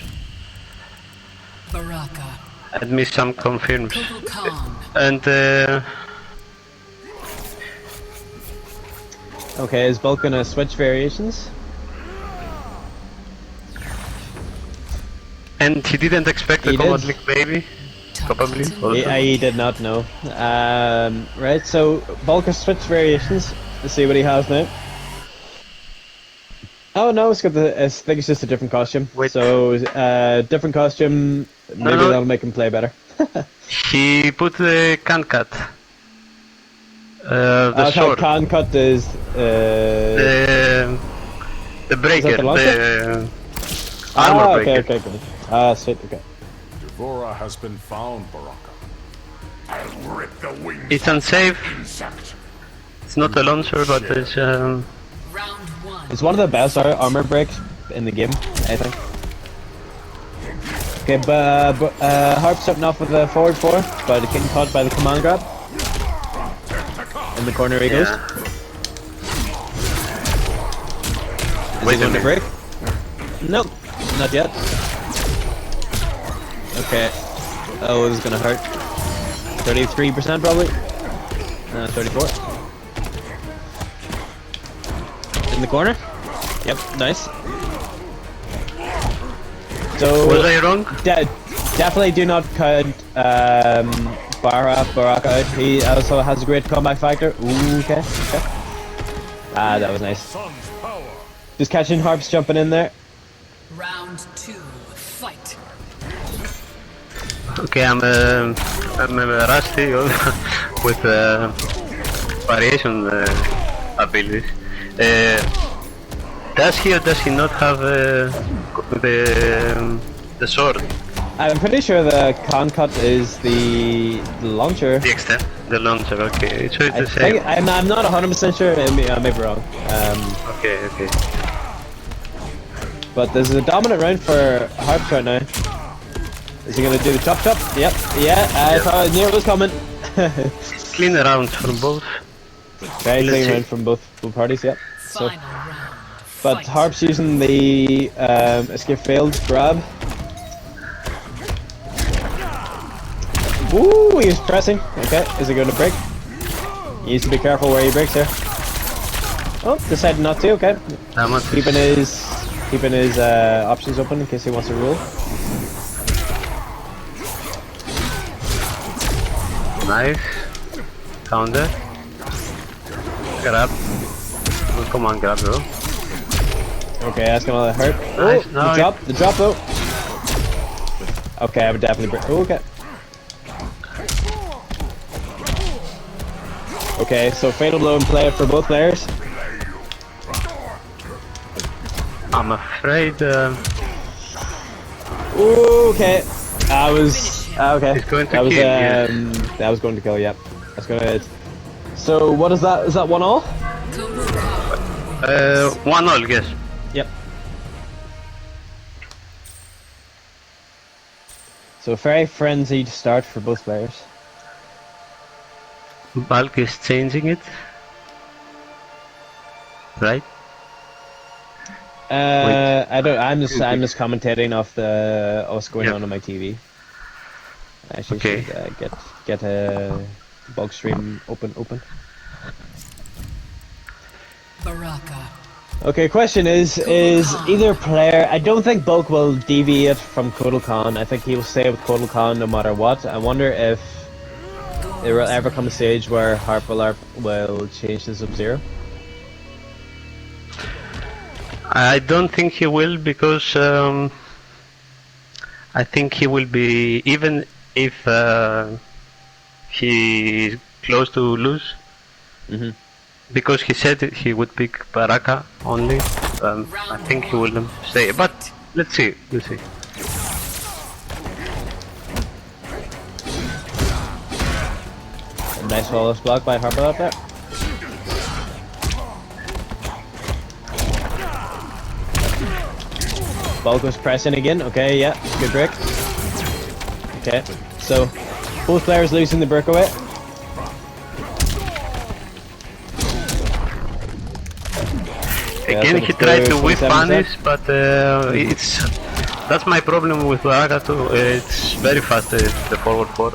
Speaker 6: Baraka.
Speaker 3: and missed some confirms.
Speaker 6: Total calm.
Speaker 3: And
Speaker 4: Okay, is Bulk gonna switch variations?
Speaker 3: he didn't expect the
Speaker 4: He
Speaker 3: Kombat
Speaker 4: did.
Speaker 3: League baby, probably.
Speaker 4: He did not know. Right, so Bulk has switched variations. Let's see what he has now. Oh no, it's got I think it's just a different costume.
Speaker 3: Wait.
Speaker 4: So, different costume. Maybe
Speaker 3: no.
Speaker 4: that'll make him play better.
Speaker 3: He put the can cut. The sword.
Speaker 4: Can cut is.
Speaker 3: The breaker.
Speaker 4: the launcher?
Speaker 3: The armor breaker.
Speaker 4: Okay, good. Sweet, okay.
Speaker 5: Devora has been found, Baraka. I'll rip the wings
Speaker 3: It's unsafe.
Speaker 5: insect.
Speaker 3: It's not a launcher, but it's
Speaker 6: Round one.
Speaker 4: It's one of the best armor breaks in the game, I think. Okay, but Harp starting off with the forward 4, but getting caught by the command grab. In the corner he goes.
Speaker 3: Yeah.
Speaker 4: Is
Speaker 3: Wait
Speaker 4: he
Speaker 3: a
Speaker 4: going to
Speaker 3: minute.
Speaker 4: break? Nope, not yet. Okay. Oh, this is gonna hurt. 33% probably. 34. In the corner. Yep, nice. So
Speaker 3: Was I wrong?
Speaker 4: definitely do not cut Baraka out. He also has a great comeback factor. Ooh, okay. Ah, that was nice.
Speaker 5: Sun's power.
Speaker 4: Just catching Harps jumping in there.
Speaker 6: Round 2. Fight.
Speaker 3: Okay, I'm rusty with variation abilities. Does he or does he not have the sword?
Speaker 4: I'm pretty sure the con cut is the launcher.
Speaker 3: The extent? The launcher, okay. So it's
Speaker 4: I
Speaker 3: the same.
Speaker 4: think, I'm not 100% sure. I may be wrong.
Speaker 3: Okay, okay.
Speaker 4: But there's a dominant round for Harps right now. Is he gonna do the chop chop? Yep. Yeah. I thought I knew it was coming.
Speaker 3: Clean rounds from both.
Speaker 4: Very
Speaker 3: Let's
Speaker 4: clean
Speaker 3: see.
Speaker 4: round from both parties. Yep. So,
Speaker 6: Final round.
Speaker 4: but
Speaker 6: Fight.
Speaker 4: Harps using the escape failed grab. Ooh, he's pressing. Okay, is he going to break? He needs to be careful where he breaks here. Oh, decided not to. Okay,
Speaker 3: That much.
Speaker 4: keeping his options open in case he wants to rule.
Speaker 3: Nice. Counter. Grab. Oh, come on, grab though.
Speaker 4: Okay, that's gonna hurt.
Speaker 3: Nice,
Speaker 4: Oh,
Speaker 3: no,
Speaker 4: the drop though. Okay, I would definitely break. Oh, okay. Okay, so fatal blow in play for both players.
Speaker 3: I'm afraid
Speaker 4: Ooh, okay. I was okay.
Speaker 3: It's going to
Speaker 4: that was
Speaker 3: kill, yeah.
Speaker 4: that was going to kill. Yep. That's gonna. So what is that? Is that 1-all?
Speaker 3: 1-all, yes.
Speaker 4: Yep. So very frenzied start for both players.
Speaker 3: Bulk is changing it. Right?
Speaker 4: I don't. I'm just commentating off what's going
Speaker 3: Yep.
Speaker 4: on my TV. I actually
Speaker 3: Okay.
Speaker 4: should get a bulk stream open.
Speaker 6: Baraka.
Speaker 4: Okay, question is either player. I don't think Bulk will deviate from Kotal Khan. I think he will stay with Kotal Khan no matter what. I wonder if there will ever come a stage where Harperlarp will change to Sub-Zero.
Speaker 3: I don't think he will because I think he will be, even if he is close to lose, because he said he would pick Baraka only. I think he will stay, but let's see.
Speaker 4: A nice follow block by Harperlarp there. Bulk was pressing again. Okay, yeah, good break. Okay, so both players losing the breakaway.
Speaker 3: Again,
Speaker 4: so
Speaker 3: he tried to whip
Speaker 4: 27%.
Speaker 3: punish, but that's my problem with Baraka too. It's very fast, the forward four.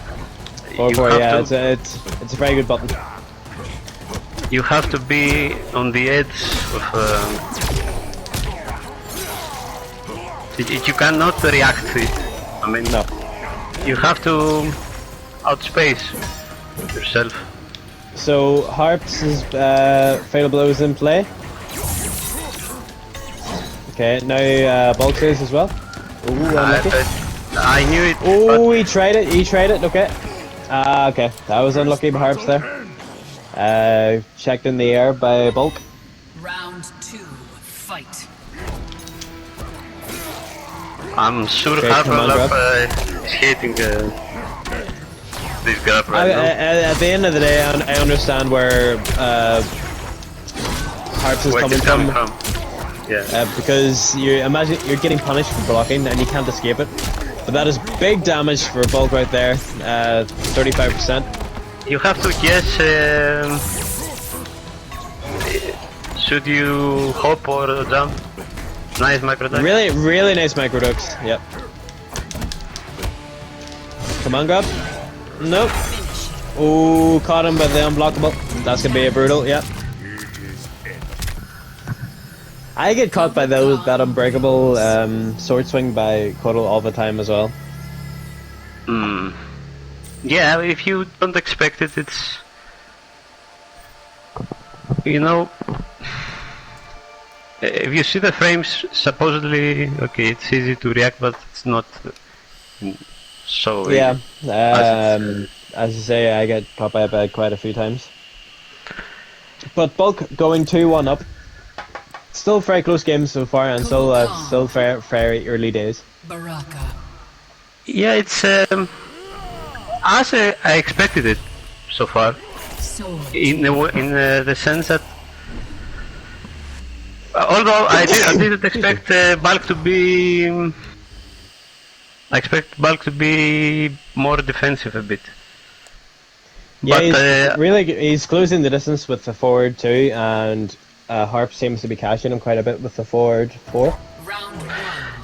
Speaker 4: Or
Speaker 3: You
Speaker 4: four,
Speaker 3: have
Speaker 4: yeah,
Speaker 3: to-
Speaker 4: it's a very good button.
Speaker 3: You have to be on the edge of. You cannot react to it. I mean,
Speaker 4: No.
Speaker 3: you have to outspace yourself.
Speaker 4: So Harps' fatal blow is in play. Okay, now Bulk says as well. Ooh, unlucky.
Speaker 3: I knew it.
Speaker 4: Oh, he tried it. Okay. Okay, that was unlucky by Harps there. Checked in the air by Bulk.
Speaker 6: Round 2. Fight.
Speaker 3: I'm sure
Speaker 4: Okay, come on,
Speaker 3: Harperlarp is hating this grab right now.
Speaker 4: At the end of the day, I understand where Harps is
Speaker 3: Where
Speaker 4: coming
Speaker 3: it's
Speaker 4: from.
Speaker 3: Yeah.
Speaker 4: Because you imagine you're getting punished for blocking and you can't escape it. But that is big damage for Bulk right there. 35%.
Speaker 3: You have to guess Should you hop or jump? Nice micro duck.
Speaker 4: Really nice micro ducks. Yep. Come on, grab. Nope. Oh, caught him by the unblockable. That's gonna be a brutal. Yep. I get caught by that unbreakable sword swing by Cuddle all the time as well.
Speaker 3: Yeah, if you don't expect it, it's... You know... If you see the frames, supposedly, okay, it's easy to react, but it's not so
Speaker 4: Yeah,
Speaker 3: easy.
Speaker 4: as you say, I get caught by it quite a few times. But Bulk going 2-1 up. Still very close games so far, and still very early days.
Speaker 6: Baraka.
Speaker 3: Yeah, it's as I expected it so far.
Speaker 6: Sword.
Speaker 3: In the sense that, although I didn't expect Bulk to be, I expect Bulk to be more defensive a bit.
Speaker 4: Yeah,
Speaker 3: But
Speaker 4: he's closing the distance with the forward 2, and Harp seems to be cashing him quite a bit with the forward 4.
Speaker 6: Round 1.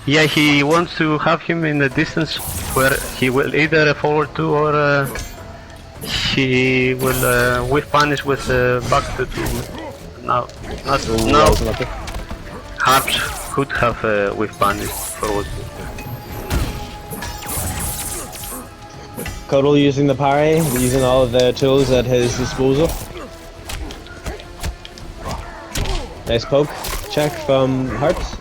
Speaker 3: yeah, he wants to have him in the distance where he will either forward 2 or he will whiff punish with back to 2. Now,
Speaker 4: That was unlucky.
Speaker 3: Harps could have whiff punish forward 2.
Speaker 4: Cuddle using the parry, using all of the tools at his disposal. Nice poke check from Harps.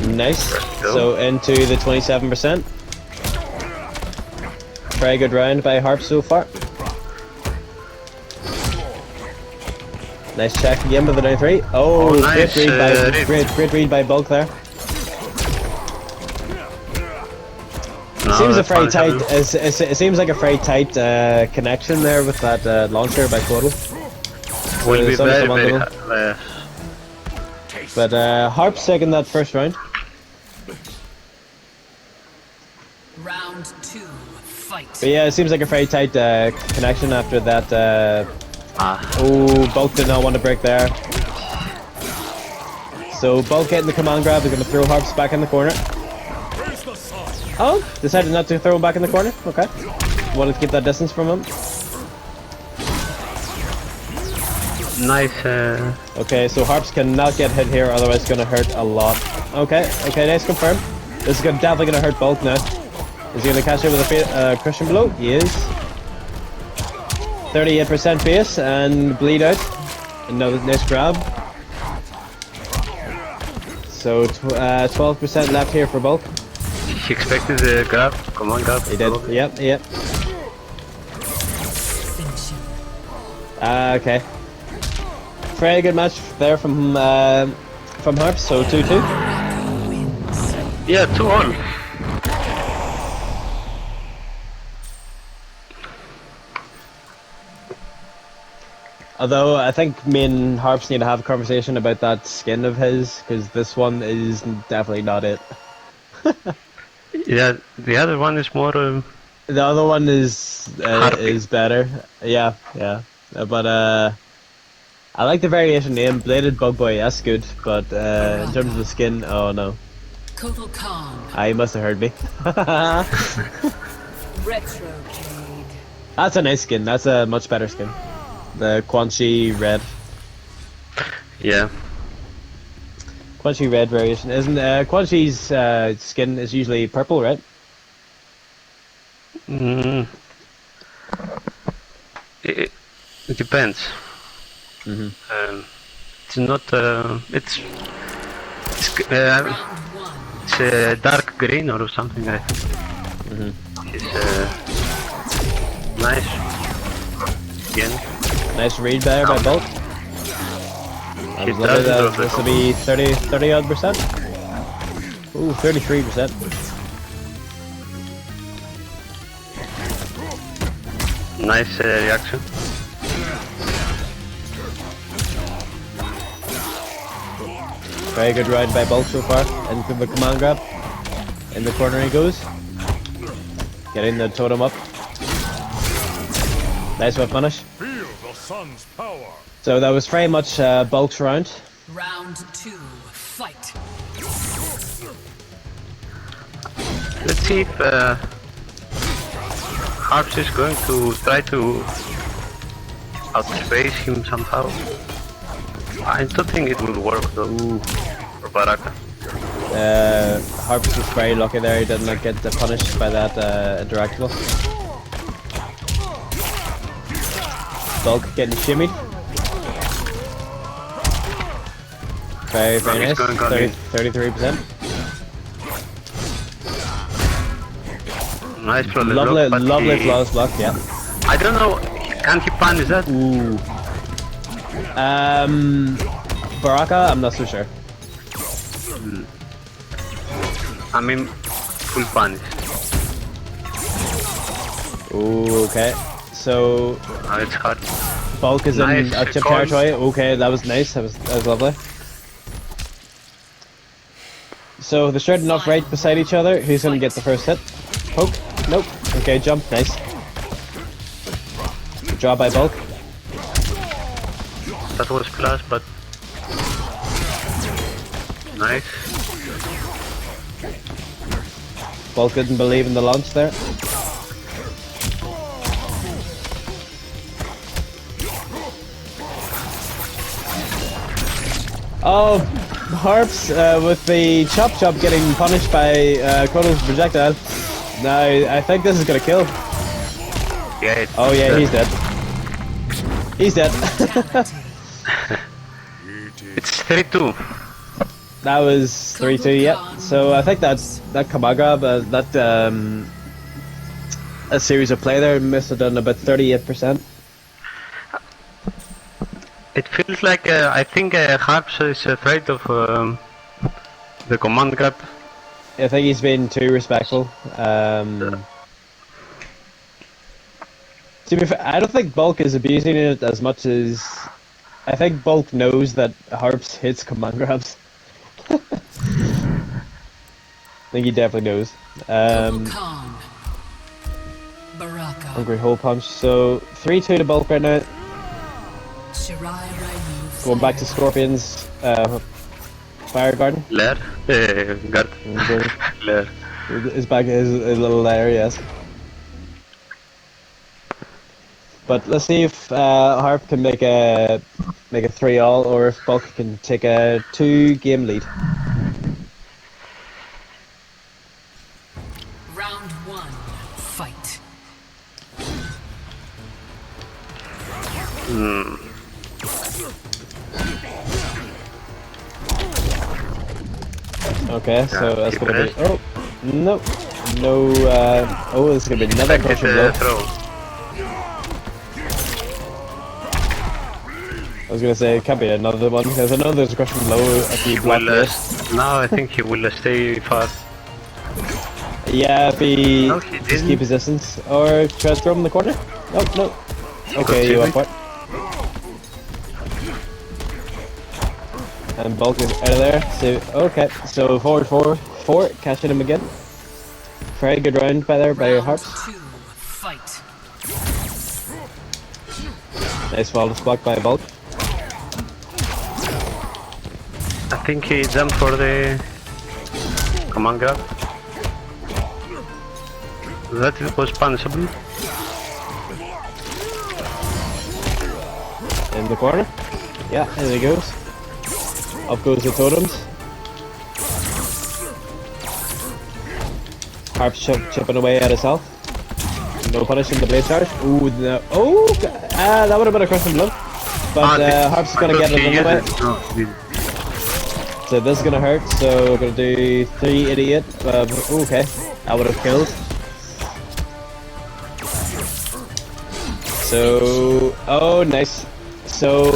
Speaker 4: Nice. So into the 27%. Very good round by Harps so far. Nice check again with the 93. Oh,
Speaker 3: nice,
Speaker 4: great read by Bulk there.
Speaker 3: No,
Speaker 4: Seems a
Speaker 3: that's
Speaker 4: very
Speaker 3: fine.
Speaker 4: tight. It seems like a very tight connection there with that launcher by Cuddle.
Speaker 3: Will be
Speaker 4: Some
Speaker 3: very,
Speaker 4: on
Speaker 3: very
Speaker 4: the But Harp's taking that first round.
Speaker 6: Round 2. Fight.
Speaker 4: But yeah, it seems like a very tight connection after that. Oh, Bulk did not want to break there. So Bulk getting the command grab, they're going to throw Harps back in the corner. Oh, decided not to throw him back in the corner. Okay. Wanted to keep that distance from him.
Speaker 3: nice.
Speaker 4: Okay, so Harps cannot get hit here, otherwise it's going to hurt a lot. Okay, nice confirm. This is definitely going to hurt Bulk now. Is he going to catch it with a crushing blow? He is. 38% base and bleed out. Another nice grab. So 12% left here for Bulk.
Speaker 3: He expected the grab. Come on, grab.
Speaker 4: He did. Yep. Okay. Very good match there from Harps. So 2-2.
Speaker 3: Yeah, 2-all.
Speaker 4: Although I think me and Harps need to have a conversation about that skin of his, because this one is definitely not it.
Speaker 3: Yeah, the other one is more.
Speaker 4: The other one is better. Yeah. But I like the variation name, Bladed Bug Boy. That's good. But in terms of the skin, oh no.
Speaker 6: Kotal Khan.
Speaker 4: He must have heard me.
Speaker 6: Retrocade.
Speaker 4: That's a nice skin. That's a much better skin. The Quan Chi red.
Speaker 3: Yeah.
Speaker 4: Quan Chi red variation. Isn't Quan Chi's skin is usually purple, right?
Speaker 3: It depends. It's not. It's dark green or something. I think. It's nice. Again.
Speaker 4: Nice read there by Bulk. I was looking at this to be 30 odd percent. Ooh, 33%.
Speaker 3: Nice reaction.
Speaker 4: Very good ride by Bulk so far. Into the command grab. In the corner he goes. Getting the totem up. Nice whip punish.
Speaker 5: Feel the sun's power.
Speaker 4: So that was very much Bulk's round.
Speaker 6: Round 2, fight.
Speaker 3: Let's see if Harps is going to try to outspace him somehow. I don't think it will work though for Baraka.
Speaker 4: Harps was very lucky there, he did not get punished by that Iraklis. Bulk getting shimmied. Very, very nice. 33%.
Speaker 3: Nice flawless
Speaker 4: Lovely,
Speaker 3: block, but
Speaker 4: lovely
Speaker 3: he-
Speaker 4: flawless block, yeah.
Speaker 3: I don't know, can he punish that?
Speaker 4: Ooh. Baraka, I'm not so sure.
Speaker 3: I mean, full punish.
Speaker 4: Ooh, okay. So
Speaker 3: Now it's hard.
Speaker 4: Bulk is
Speaker 3: Nice
Speaker 4: in our chip
Speaker 3: calls.
Speaker 4: territory. Okay, that was nice. That was lovely. So they're straight enough right beside each other. Who's gonna get the first hit? Poke? Nope. Okay, jump. Nice. Good job by Bulk.
Speaker 3: That was plus, but nice.
Speaker 4: Bulk didn't believe in the launch there. Oh, Harps with the chop getting punished by Chrono's projectile. Now I think this is gonna kill.
Speaker 3: Yeah.
Speaker 4: Oh yeah, he's dead. He's dead.
Speaker 3: It's 3-2.
Speaker 4: That was 3-2, yeah. So I think that command grab, a series of play there must have done about 38%.
Speaker 3: It feels like I think Harps is afraid of the command grab.
Speaker 4: I think he's been too respectful. To be fair, I don't think Bulk is abusing it as much as I think Bulk knows that Harps hits command grabs. I think he definitely knows.
Speaker 6: Khan. Baraka.
Speaker 4: Hungry hole punch. So 3-2 to Bulk right now.
Speaker 6: Shirai Ryu.
Speaker 4: Going back to Scorpion's Fire Garden.
Speaker 3: Lair? Guard. Lair.
Speaker 4: Is back his little lair, yes. But let's see if Harp can make a 3-all, or if Bulk can take a 2-game lead.
Speaker 6: Round 1, fight.
Speaker 4: Okay, so that's gonna be.
Speaker 3: press.
Speaker 4: Oh, no, no. Oh, this is gonna be another crushing blow.
Speaker 3: Throw.
Speaker 4: I was gonna say it can't be another one because I know there's a crushing blow if you block
Speaker 3: Will,
Speaker 4: this.
Speaker 3: now I think he will stay far.
Speaker 4: Yeah, if he
Speaker 3: No, he
Speaker 4: just
Speaker 3: didn't.
Speaker 4: keep his distance or try to throw him in the corner. Nope, no. Okay, you
Speaker 3: got
Speaker 4: up for it. And Bulk is out of there. So okay, so forward 4, catching him again. Very good round by there by your
Speaker 6: Round
Speaker 4: Harps.
Speaker 6: 2, fight.
Speaker 4: Nice flawless block by Bulk.
Speaker 3: I think he jumped for the command grab. That was punishable.
Speaker 4: In the corner. Yeah, there he goes. Up goes the totems. Harp's chipping away at his health. No punishing the blade charge. Ooh, no. Oh, that would have been a crushing blow. But Harp's is gonna get it anyway. So this is gonna hurt. So we're gonna do 388. Okay, that would have killed. So, oh, nice. So,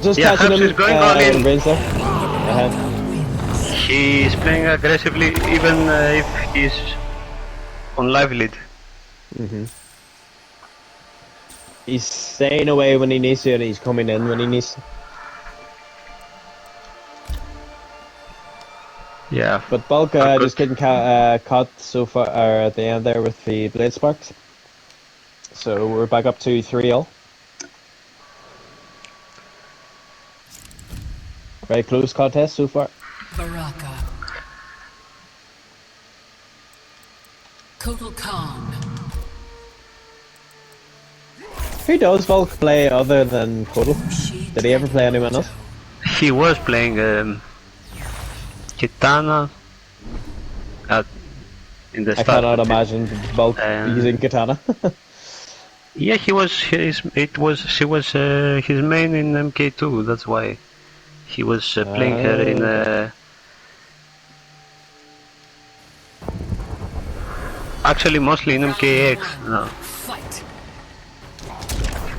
Speaker 4: just
Speaker 3: Yeah,
Speaker 4: catching
Speaker 3: Harps
Speaker 4: him
Speaker 3: is going all in.
Speaker 4: range there.
Speaker 3: He is playing aggressively even if he's on live lead.
Speaker 4: He's staying away when he needs to, and he's coming in when he needs to.
Speaker 3: Yeah.
Speaker 4: But Bulk
Speaker 3: Good.
Speaker 4: just getting caught so far at the end there with the blade sparks. so we're back up to 3-all. Very close contest so far.
Speaker 6: Baraka. Kotal Khan.
Speaker 4: Who does Bulk play other than Kotal? Did he ever play anyone else?
Speaker 3: He was playing Kitana in the
Speaker 4: I
Speaker 3: start.
Speaker 4: cannot imagine Bulk using Katana.
Speaker 3: Yeah, she was his main in MK2. That's why he was playing her in. Actually, mostly in MKX. No,
Speaker 6: Fight.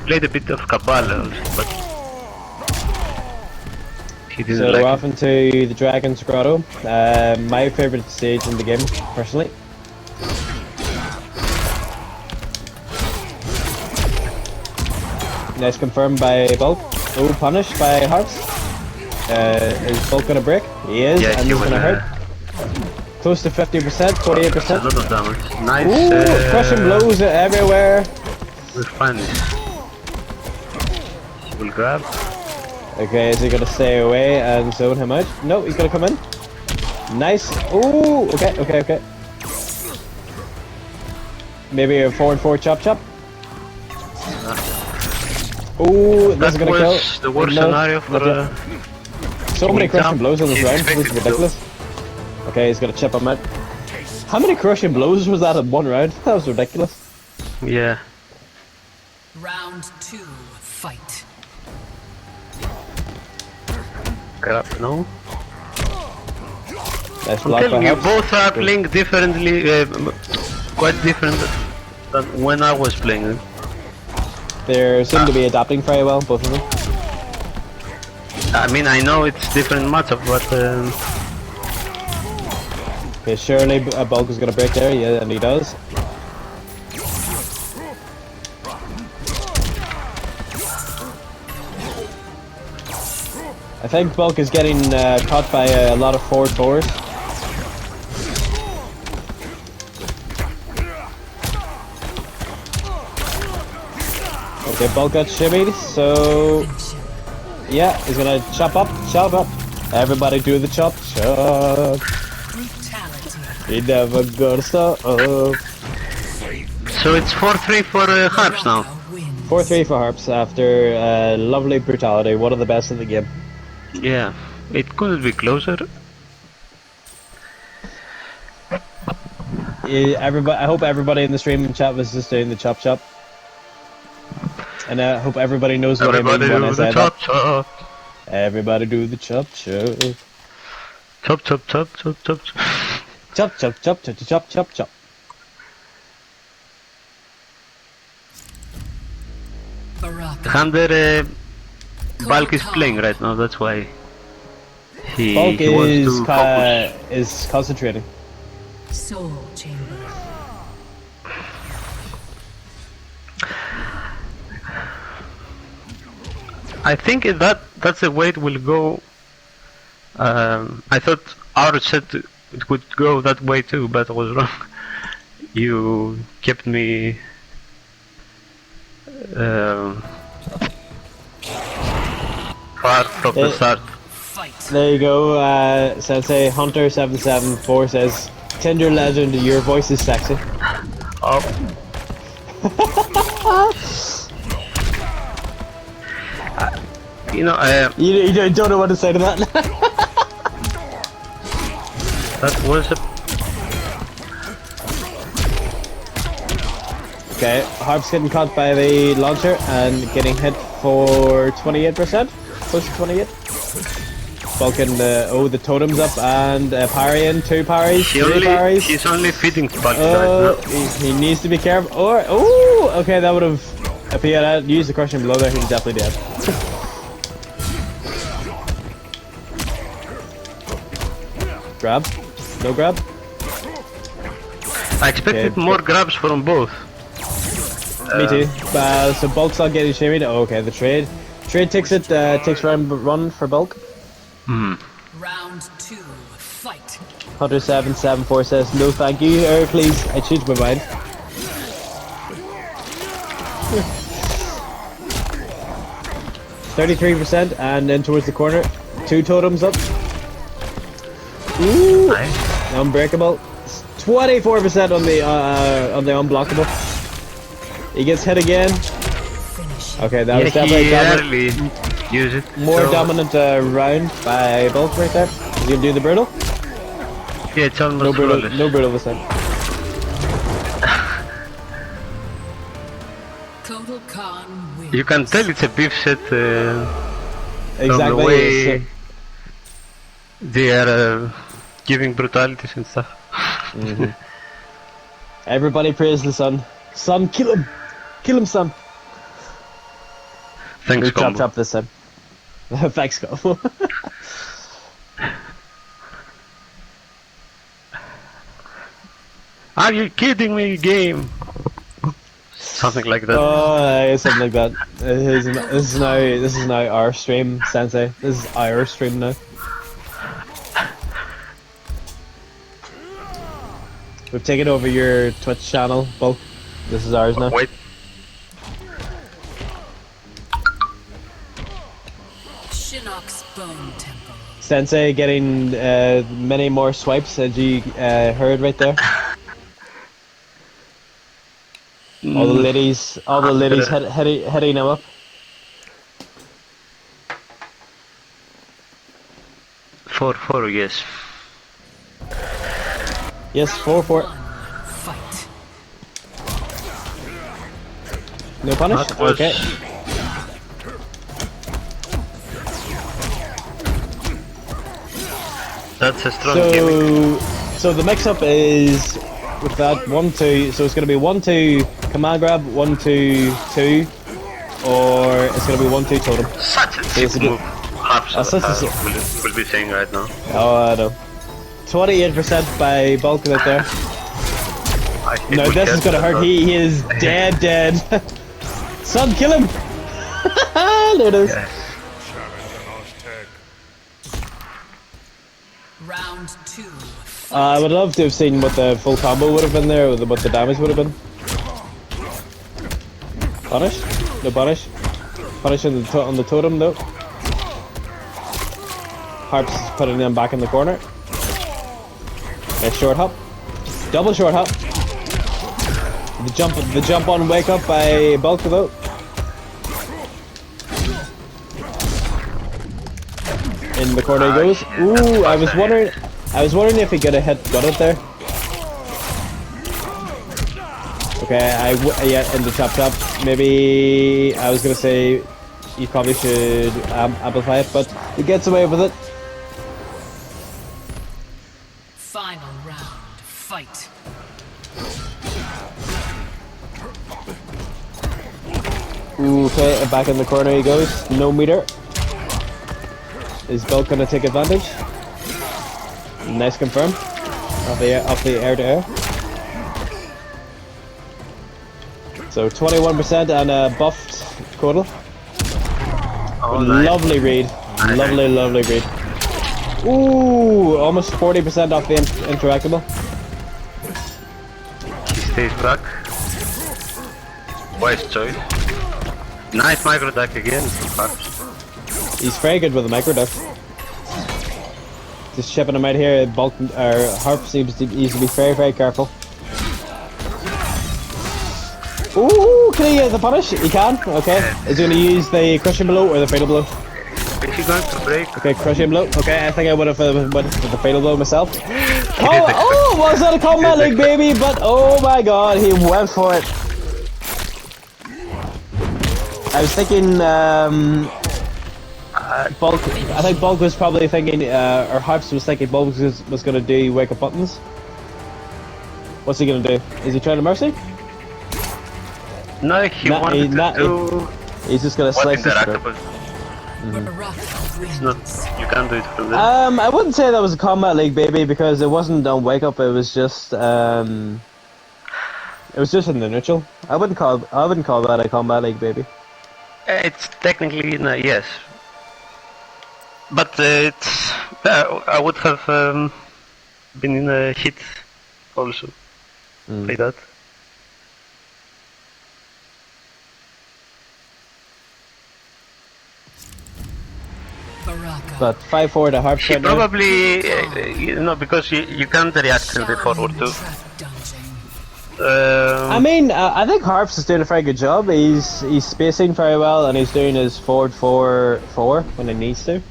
Speaker 3: played a bit of Cabal also, but he didn't
Speaker 4: So
Speaker 3: like
Speaker 4: we're
Speaker 3: it.
Speaker 4: off into the Dragon's Grotto. My favourite stage in the game, personally. Nice confirmed by Bulk. Oh, punished by Harps. Is Bulk gonna break? He is,
Speaker 3: Yeah,
Speaker 4: and
Speaker 3: he
Speaker 4: he's
Speaker 3: was
Speaker 4: gonna hurt. Close to 50%,
Speaker 3: a
Speaker 4: 48%.
Speaker 3: lot of damage. Nice.
Speaker 4: Ooh, crushing blows everywhere.
Speaker 3: We're fine. He will grab.
Speaker 4: Okay, is he gonna stay away and zone him out? No, he's gonna come in. Nice. Ooh, okay. Maybe a 4-4 chop chop. Ooh, this is
Speaker 3: That
Speaker 4: gonna kill.
Speaker 3: was the worst
Speaker 4: No,
Speaker 3: scenario for
Speaker 4: not yet. So many
Speaker 3: Jump.
Speaker 4: crushing blows in this
Speaker 3: He's
Speaker 4: round, this is
Speaker 3: expected to.
Speaker 4: ridiculous. Okay, he's gonna chip him out. How many crushing blows was that in one round? That was ridiculous.
Speaker 3: Yeah.
Speaker 6: Round 2. Fight.
Speaker 3: Grab. No.
Speaker 4: Nice
Speaker 3: I'm
Speaker 4: block
Speaker 3: telling
Speaker 4: by
Speaker 3: you,
Speaker 4: Harps.
Speaker 3: both are playing differently, quite different than when I was playing.
Speaker 4: They seem to be adapting very well, both of them.
Speaker 3: I mean, I know it's different matchup, but
Speaker 4: Okay, surely a Bulk is gonna break there, yeah, and he does. I think Bulk is getting caught by a lot of forward fours. Okay, Bulk got shimmied, so
Speaker 6: Finish him.
Speaker 4: yeah, he's gonna chop up. Everybody do the chop.
Speaker 6: Brutality.
Speaker 4: He never gonna stop.
Speaker 3: so it's 4-3 for Harps now.
Speaker 6: A win.
Speaker 4: 4-3 for Harps after lovely brutality, one of the best in the game.
Speaker 3: Yeah, it couldn't be closer.
Speaker 4: Everybody, I hope everybody in the stream and chat was just doing the chop chop. And I hope everybody knows what
Speaker 3: Everybody
Speaker 4: I mean when I
Speaker 3: do
Speaker 4: say
Speaker 3: the
Speaker 4: that.
Speaker 3: chop.
Speaker 4: Everybody do the chop chop.
Speaker 3: Chop.
Speaker 4: Chop chop chop chop chop chop chop.
Speaker 6: Baraka.
Speaker 3: Thunder Bulk is playing right now, that's why he
Speaker 4: Bulk
Speaker 3: wants to focus.
Speaker 4: is concentrating.
Speaker 6: Soul Chamber.
Speaker 3: I think that's the way it will go. I thought ours said it would go that way too, but I was wrong. You kept me far from the start.
Speaker 6: Fight.
Speaker 4: There you go, Sensei Hunter774 says, Tinder legend, your voice is sexy.
Speaker 3: Oh. You know,
Speaker 4: You don't know what to say to that.
Speaker 3: that was a
Speaker 4: Okay, Harp's getting caught by the launcher and getting hit for 28%. Close to 28. Vulcan, the totem's up and parrying, 2 parries, 3 parries.
Speaker 3: he's only feeding Bulk right now.
Speaker 4: He needs to be careful. Or, oh, okay, that would have, if he had used the crushing blow there, he's definitely dead. Grab? No grab?
Speaker 3: I expected
Speaker 4: Okay.
Speaker 3: more grabs from both.
Speaker 4: Me too. So Bulk's not getting shimmied. Oh, okay, the trade. Trade takes it, takes round 1 for Bulk.
Speaker 6: Round 2. Fight.
Speaker 4: Hunter774 says, no thank you, Iraklis, I changed my mind. 33%, and then towards the corner, 2 totems up. Ooh,
Speaker 3: Nice.
Speaker 4: unbreakable. 24% on the unblockable. He gets hit again. Okay, that was
Speaker 3: Yeah,
Speaker 4: definitely
Speaker 3: he
Speaker 4: dominant.
Speaker 3: rarely use it.
Speaker 4: More
Speaker 3: so,
Speaker 4: dominant round by Bulk right there. Is he gonna do the brutal?
Speaker 3: Yeah, it's almost
Speaker 4: No brutal.
Speaker 3: flawless.
Speaker 4: No brutal this time.
Speaker 6: Total Khan wins.
Speaker 3: You can tell it's a beef set from the
Speaker 4: Exactly.
Speaker 3: way
Speaker 4: so-
Speaker 3: they are giving brutalities and stuff.
Speaker 4: Everybody praise the sun. Sun, kill him! Kill him, son!
Speaker 3: Thanks,
Speaker 4: We
Speaker 3: combo.
Speaker 4: chopped up this time. Thanks, Combo.
Speaker 3: Are you kidding me, game? Something like that.
Speaker 4: Oh, something like that. This is now our stream, Sensei. This is our stream now. We've taken over your Twitch channel, Bulk. This is ours now.
Speaker 3: Wait,
Speaker 6: Shinnok's Bone Temple.
Speaker 4: Sensei getting many more swipes, as you heard right there. All the ladies hitting him up.
Speaker 3: 4-4, yes.
Speaker 4: Yes, 4-4.
Speaker 6: Fight.
Speaker 4: No punish?
Speaker 3: That was-
Speaker 4: Okay.
Speaker 3: That's a strong gimmick.
Speaker 4: So the mix-up is with that 1-2. So it's going to be 1-2 command grab, 1-2-2, or it's going to be 1-2 totem.
Speaker 3: Such a cheap
Speaker 4: Basically-
Speaker 3: move. Half
Speaker 4: That's such a-
Speaker 3: will be saying right now.
Speaker 4: Oh, I know. 28% by Bulk right there.
Speaker 3: I hate
Speaker 4: No,
Speaker 3: to
Speaker 4: this is
Speaker 3: catch
Speaker 4: gonna
Speaker 3: that,
Speaker 4: hurt.
Speaker 3: but-
Speaker 4: He is dead. Son, kill him! There it is.
Speaker 3: Yes.
Speaker 6: Round 2.
Speaker 4: I would love to have seen what the full combo would have been there, or what the damage would have been. Punish? No punish. Punish on the totem though. Harp's putting them back in the corner. Nice short hop. Double short hop. The jump on wake up by Bulk though. In the corner he goes. Ooh, I was wondering if he could have got it there. Okay, yeah, in the chop. Maybe I was gonna say you probably should amplify it, but he gets away with it.
Speaker 6: Final round. Fight.
Speaker 4: Ooh, okay, and back in the corner he goes. No meter. Is Bulk gonna take advantage? Nice confirm. Off the air to air. So 21% and a buffed Codal.
Speaker 3: Oh, nice.
Speaker 4: Lovely read. Lovely read. Ooh, almost 40% off the interactable.
Speaker 3: He stays back. Wise choice. Nice micro duck again.
Speaker 4: He's very good with the micro duck. Just shipping him out here. Bulk or Harp needs to be very careful. Ooh, can he get the punish? He can. Okay. Is he going to use the crushing blow or the fatal blow?
Speaker 3: Is he going to break?
Speaker 4: Okay, crushing blow. Okay, I think I would have went for the fatal blow myself. Oh, was that a Kombat League, baby? But oh my god, he went for it. I was thinking, Bulk. I think Bulk was probably thinking, or Harps was thinking Bulk was going to do wake up buttons. What's he going to do? Is he trying to mercy?
Speaker 3: No, he wanted to do
Speaker 4: He's just going to
Speaker 3: what
Speaker 4: slice his throat.
Speaker 3: interactable.
Speaker 6: Baraka
Speaker 3: It's not, you can't do it from there.
Speaker 4: I wouldn't say that was a Kombat League, baby, because it wasn't on wake up. It was just in the neutral. I wouldn't call that a Kombat League, baby.
Speaker 3: It's technically yes, but it's I would have been in a hit also like that.
Speaker 4: but 5-4 to Harps
Speaker 3: He
Speaker 4: right now.
Speaker 3: probably, you know, because you can't react to the forward too.
Speaker 4: I mean, I think Harps is doing a very good job. He's spacing very well, and he's doing his forward 4-4 when he needs to.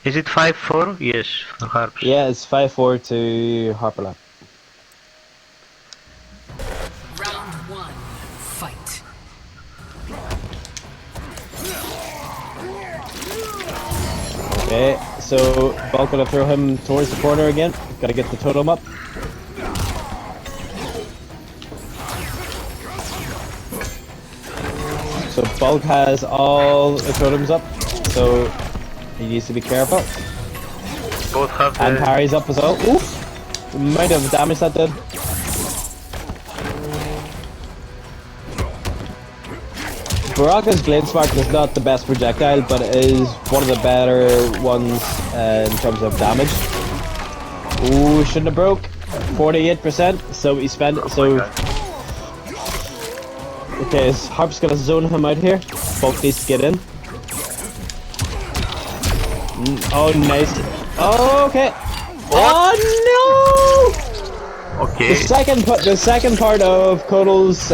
Speaker 3: Is it 5-4? Yes, for Harps.
Speaker 4: Yeah, it's 5-4 to Harperlarp.
Speaker 6: Round 1. Fight.
Speaker 4: Okay, so Bulk gonna throw him towards the corner again. Gotta get the totem up. So Bulk has all the totems up, so he needs to be careful.
Speaker 3: Both have
Speaker 4: And
Speaker 3: the...
Speaker 4: parries up as well. Oof! The amount of damage that did. Baraka's Blade Spark is not the best projectile, but it is one of the better ones in terms of damage. Ooh, shouldn't have broke. 48%, so he spent it, so... Okay, his Harp's gonna zone him out here. Bulk needs to get in. Oh, nice. Oh, okay. Oh, no!
Speaker 3: Okay.
Speaker 4: The second part of Kodal's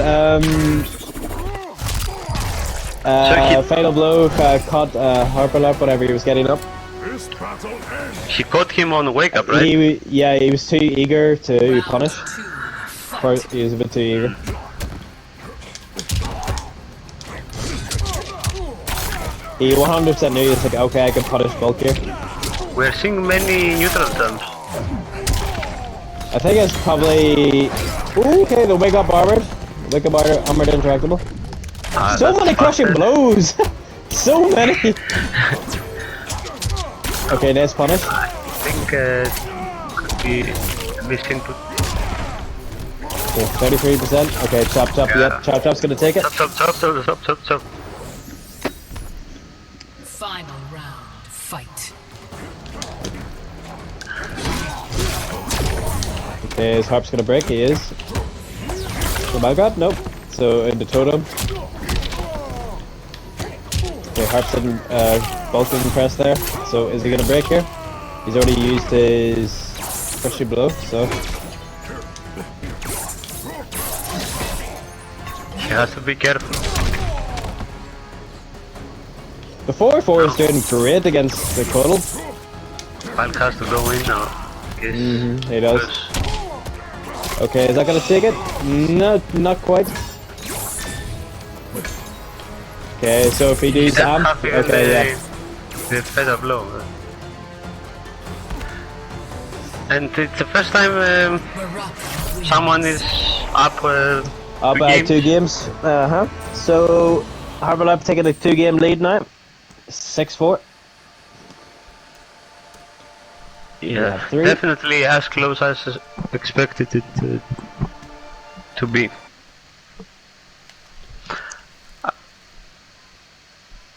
Speaker 4: fatal blow caught Harperlarp whenever he was getting up.
Speaker 3: He caught him on wake up, right?
Speaker 4: He was too eager to punish. He was a bit too eager. He 100% knew he was like, okay, I can punish Bulk here.
Speaker 3: We're seeing many neutral terms.
Speaker 4: I think it's probably... Ooh, okay, the wake up armored. Wake up armored interactable. So many crushing blows! So many! Okay, nice punish.
Speaker 3: I think could be a misinput.
Speaker 4: Okay, 33%. Okay, chop chop, yep, chop chop's gonna take it.
Speaker 3: Chop.
Speaker 6: Final round. Fight.
Speaker 4: Okay, his Harp's gonna break, he is. Oh my god, nope. So, into totem. Okay, Harp's didn't, Bulk didn't press there. So, is he gonna break here? He's already used his crushing blow, so...
Speaker 3: He has to be careful.
Speaker 4: The 4-4 is doing great against the Kodal.
Speaker 3: Bulk has to go in now. Yes.
Speaker 4: He does. Okay, is that gonna take it? No, not quite. Okay, so if he does amp, okay, yeah.
Speaker 3: The fatal blow. And it's the first time someone is up
Speaker 4: Up by 2 games. So, Harperlarp taking a 2-game lead now. 6-4.
Speaker 3: Yeah,
Speaker 4: 3.
Speaker 3: definitely as close as expected it to be.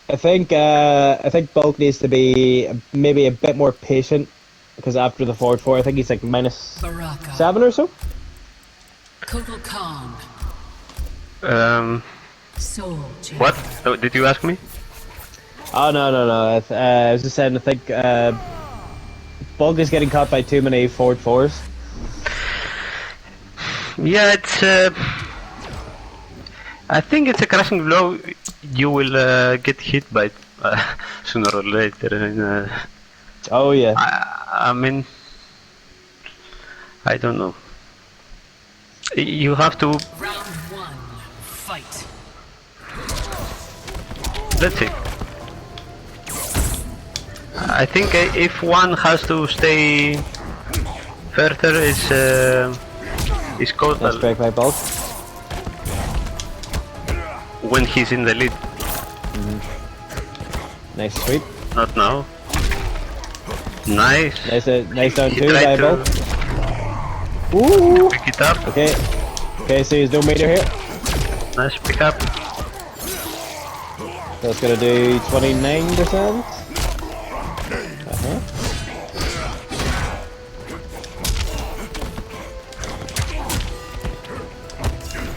Speaker 4: I think Bulk needs to be maybe a bit more patient, because after the forward 4, I think he's like minus
Speaker 6: Baraka.
Speaker 4: 7 or so.
Speaker 6: Total calm. Soul.
Speaker 3: What? Oh, did you ask me?
Speaker 4: Oh no. I was just saying, I think Bulk is getting caught by too many forward 4s.
Speaker 3: Yeah, it's. I think it's a crashing blow. You will get hit by it sooner or later. And,
Speaker 4: Oh yeah.
Speaker 3: I mean, I don't know. You have to.
Speaker 6: Round 1. Fight.
Speaker 3: Let's see. I think if one has to stay further is
Speaker 4: Nice
Speaker 3: Kodal
Speaker 4: break by Bulk.
Speaker 3: when he's in the lead.
Speaker 4: Nice sweep.
Speaker 3: Not now. Nice.
Speaker 4: Nice down
Speaker 3: He
Speaker 4: 2 by
Speaker 3: tried
Speaker 4: Bulk.
Speaker 3: to
Speaker 4: Ooh.
Speaker 3: pick it up.
Speaker 4: Okay, so he's no meter here.
Speaker 3: Nice pick up.
Speaker 4: That's gonna do 29%.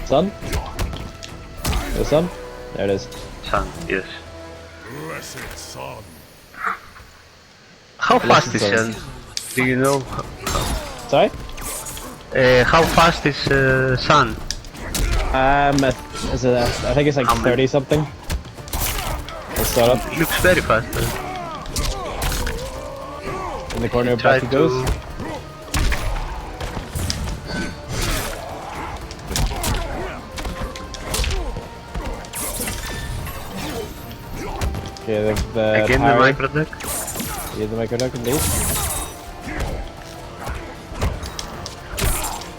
Speaker 4: Sun? The sun? There it is.
Speaker 3: Sun, yes.
Speaker 5: Blessed son.
Speaker 3: How fast is
Speaker 4: Sun.
Speaker 3: Sun? Do you know?
Speaker 4: Sorry?
Speaker 3: How fast is Sun?
Speaker 4: Is it, I think it's like 30 something. Let's start up.
Speaker 3: It looks very fast.
Speaker 4: In the corner,
Speaker 3: Try
Speaker 4: back he goes. Okay, the
Speaker 3: Again the
Speaker 4: parry.
Speaker 3: micro deck.
Speaker 4: Yeah, the micro duck indeed.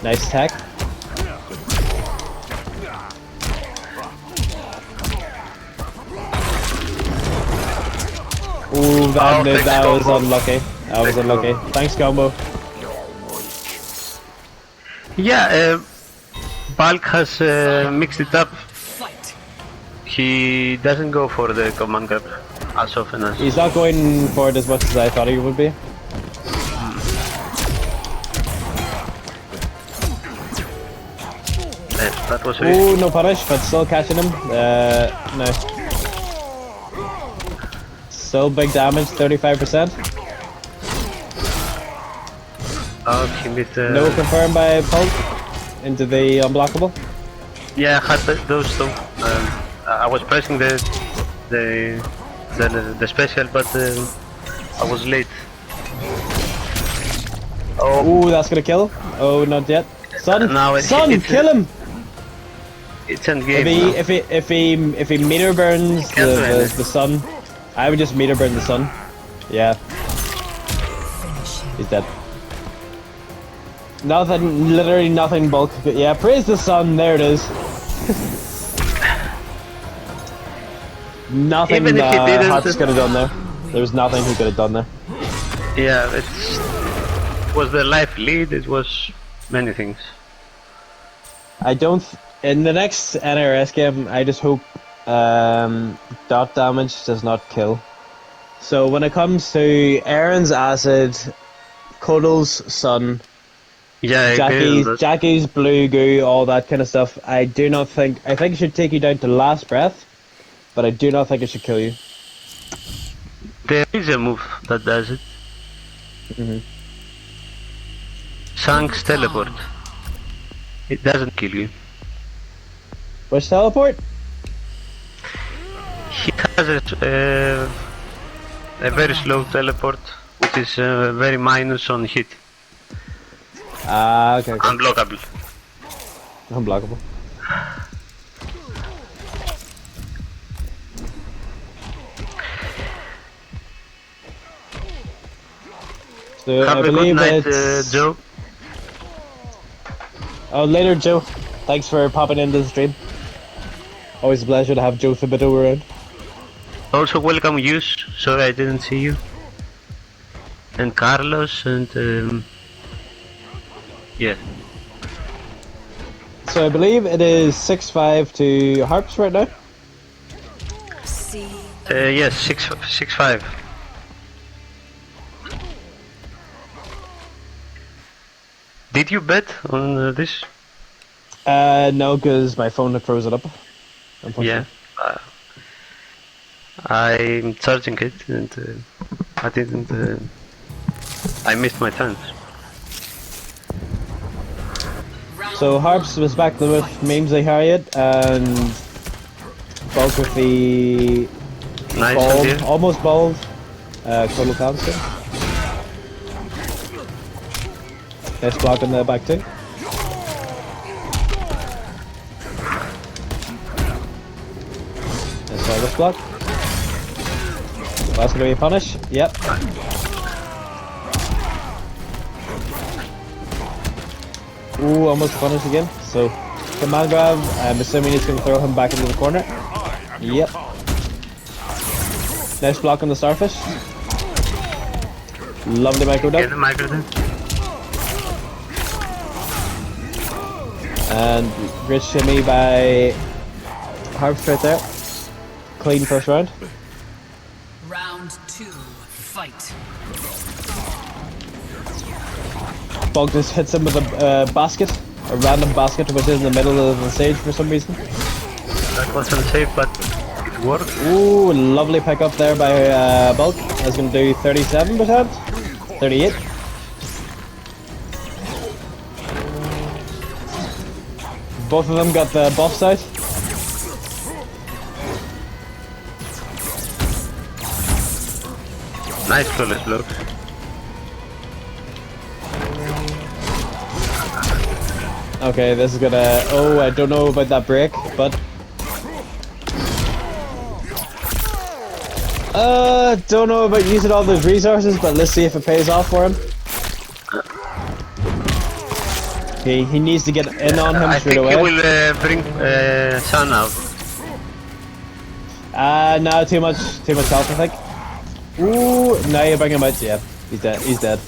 Speaker 4: Nice tech. Ooh, that,
Speaker 3: thanks,
Speaker 4: that was
Speaker 3: combo.
Speaker 4: unlucky. That was unlucky. Thanks, combo.
Speaker 3: Yeah, Bulk has mixed it up.
Speaker 6: Fight.
Speaker 3: He doesn't go for the command grab as often as.
Speaker 4: He's not going for it as much as I thought he would be.
Speaker 3: That was really.
Speaker 4: Ooh, no punish, but still catching him. No. Still big damage, 35%.
Speaker 3: Oh, he missed.
Speaker 4: No confirmed by Pulp into the unblockable.
Speaker 3: Yeah, I had those two. I was pressing the special, but I was late. Oh,
Speaker 4: Ooh, that's gonna kill. Oh, not yet. Son,
Speaker 3: No,
Speaker 4: son, kill him!
Speaker 3: it's in game. now.
Speaker 4: If he meter burns
Speaker 3: Can't do anything.
Speaker 4: the sun, I would just meter burn the sun. Yeah, he's dead. Nothing, literally nothing. Bulk. Yeah, praise the sun. There it is. Nothing
Speaker 3: Even if he didn't-
Speaker 4: Hutch could have done there. There was nothing he could have done there.
Speaker 3: Yeah, it was the life lead. It was many things.
Speaker 4: I don't. In the next NRS game, I just hope dot damage does not kill. So when it comes to Aaron's acid, Cuddle's sun,
Speaker 3: Yeah, I agree on that.
Speaker 4: Jackie's blue goo, all that kind of stuff, I do not think. I think it should take you down to last breath, but I do not think it should kill you.
Speaker 3: There is a move that does it.
Speaker 4: Mhm.
Speaker 3: Shang's teleport. It doesn't kill you.
Speaker 4: Which teleport?
Speaker 3: He has a very slow teleport, which is very minus on hit.
Speaker 4: Ah, okay, okay.
Speaker 3: Unblockable.
Speaker 4: Unblockable. So
Speaker 3: Have
Speaker 4: I
Speaker 3: a good
Speaker 4: believe
Speaker 3: night,
Speaker 4: it's
Speaker 3: Joe.
Speaker 4: Oh, later, Joe. Thanks for popping into the stream. Always a pleasure to have Joe Thibodeau around.
Speaker 3: Also welcome Yus. Sorry I didn't see you. And Carlos and yeah.
Speaker 4: So I believe it is 6-5 to Harps right now.
Speaker 6: See.
Speaker 3: Yes, 6-5. Did you bet on this?
Speaker 4: No, because my phone had frozen up.
Speaker 3: Yeah. I'm charging it and I didn't. I missed my chance.
Speaker 4: So Harps was back with Memesy Harriet and Bulk with the
Speaker 3: Nice
Speaker 4: bald,
Speaker 3: idea.
Speaker 4: almost bald, Total Cancer. Nice block on the back too. Nice this block. That's gonna be a punish. Yep. Ooh, almost punish again. So, command grab. I'm assuming he's gonna throw him back into the corner. Yep. Nice block on the starfish. Lovely micro
Speaker 3: Get
Speaker 4: duck.
Speaker 3: the micro then.
Speaker 4: And great shimmy by Harps right there. Clean first round.
Speaker 6: Round 2. Fight.
Speaker 4: Bog just hits him with a basket. a random basket which is in the middle of the stage for some reason.
Speaker 3: That wasn't safe, but it worked.
Speaker 4: Ooh, lovely pick up there by Bulk. That's going to do 37%, 38. Both of them got the buffs out.
Speaker 3: Nice flawless blocks.
Speaker 4: Okay, this is gonna... Oh, I don't know about that break, but... don't know about using all those resources, but let's see if it pays off for him. Okay, he needs to get in on him straight away.
Speaker 3: I think he will bring Sun out.
Speaker 4: No, too much health, I think. Ooh, now you bring him out. Yeah, he's dead. He's dead.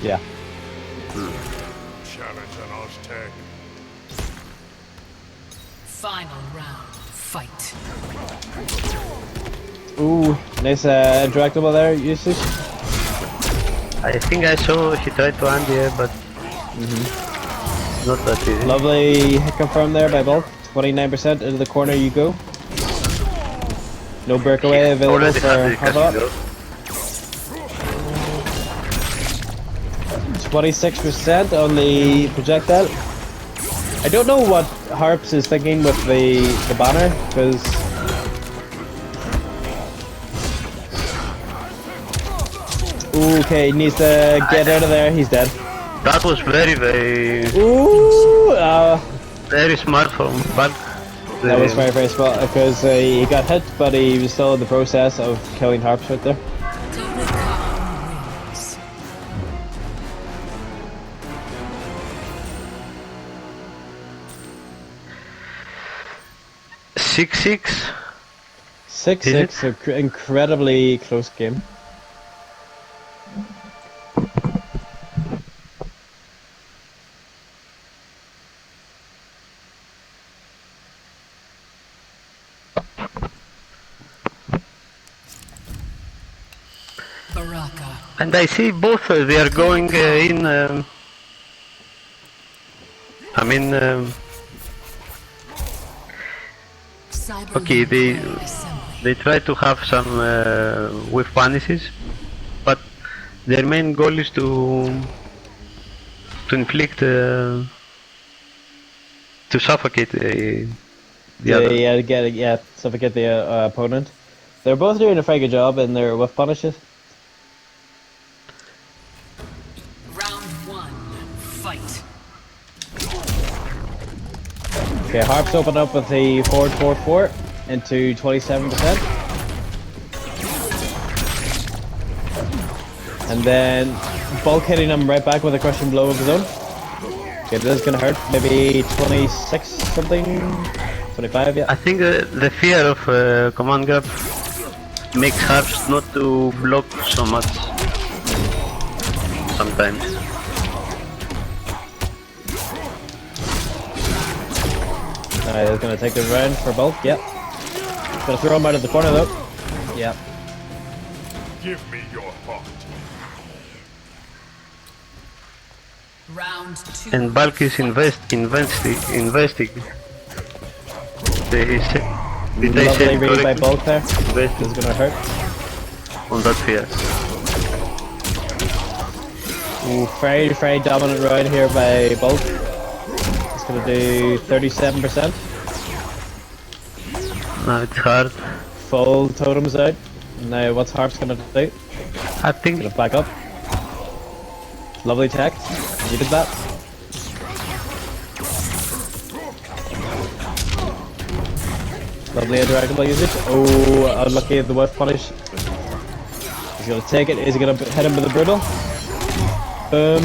Speaker 4: Yeah.
Speaker 5: Challenge an Aztec.
Speaker 6: Final round. Fight.
Speaker 4: Ooh, nice interactable there, usage.
Speaker 3: I think I saw he tried to end here, but not that easy.
Speaker 4: Lovely confirm there by Bulk. 29% into the corner you go. No breakaway available
Speaker 3: Already
Speaker 4: for
Speaker 3: had the
Speaker 4: Harperlarp.
Speaker 3: casino.
Speaker 4: 26% on the projectile. I don't know what Harps is thinking with the banner, because okay, he needs to get out of there. He's dead.
Speaker 3: That was very, very,
Speaker 4: Ooh,
Speaker 3: very smart from Bulk.
Speaker 4: that was very, very smart because he got hit, but he was still in the process of killing Harps right there.
Speaker 6: Total Khan wins.
Speaker 3: Six.
Speaker 4: 6-6, so incredibly close game.
Speaker 6: Baraka.
Speaker 3: And I see both they are going in. I mean,
Speaker 6: Cyber
Speaker 3: okay,
Speaker 6: assembly.
Speaker 3: they try to have some whiff punishes, but their main goal is to inflict, to suffocate the other.
Speaker 4: Yeah, suffocate the opponent. They're both doing a very good job in their whiff punishes.
Speaker 6: Round one. Fight.
Speaker 4: Okay, Harps open up with the forward 4-4 into 27%. And then Bulk hitting him right back with a crushing blow of his own. Okay, this is gonna hurt. Maybe 26 something? 25, yeah.
Speaker 3: I think the fear of command grab makes Harps not to block so much sometimes.
Speaker 4: Alright, that's gonna take the round for Bulk, yep. Gonna throw him out of the corner though. Yep.
Speaker 5: Give me your heart.
Speaker 6: Round two.
Speaker 3: And Bulk is investing. Did I
Speaker 4: Lovely
Speaker 3: say
Speaker 4: read by
Speaker 3: correctly?
Speaker 4: Bulk there. This
Speaker 3: Investing
Speaker 4: is gonna hurt.
Speaker 3: on that fear.
Speaker 4: Ooh, very, very dominant round here by Bulk. It's gonna do 37%.
Speaker 3: No, it's hard.
Speaker 4: Full totems out. Now what's Harp's gonna do?
Speaker 3: I think
Speaker 4: Gonna back up. Lovely tech. Needed that. Lovely interactable usage. Oh, unlucky at the whiff punish. He's gonna take it. Is he gonna hit him with a brutal? Boom,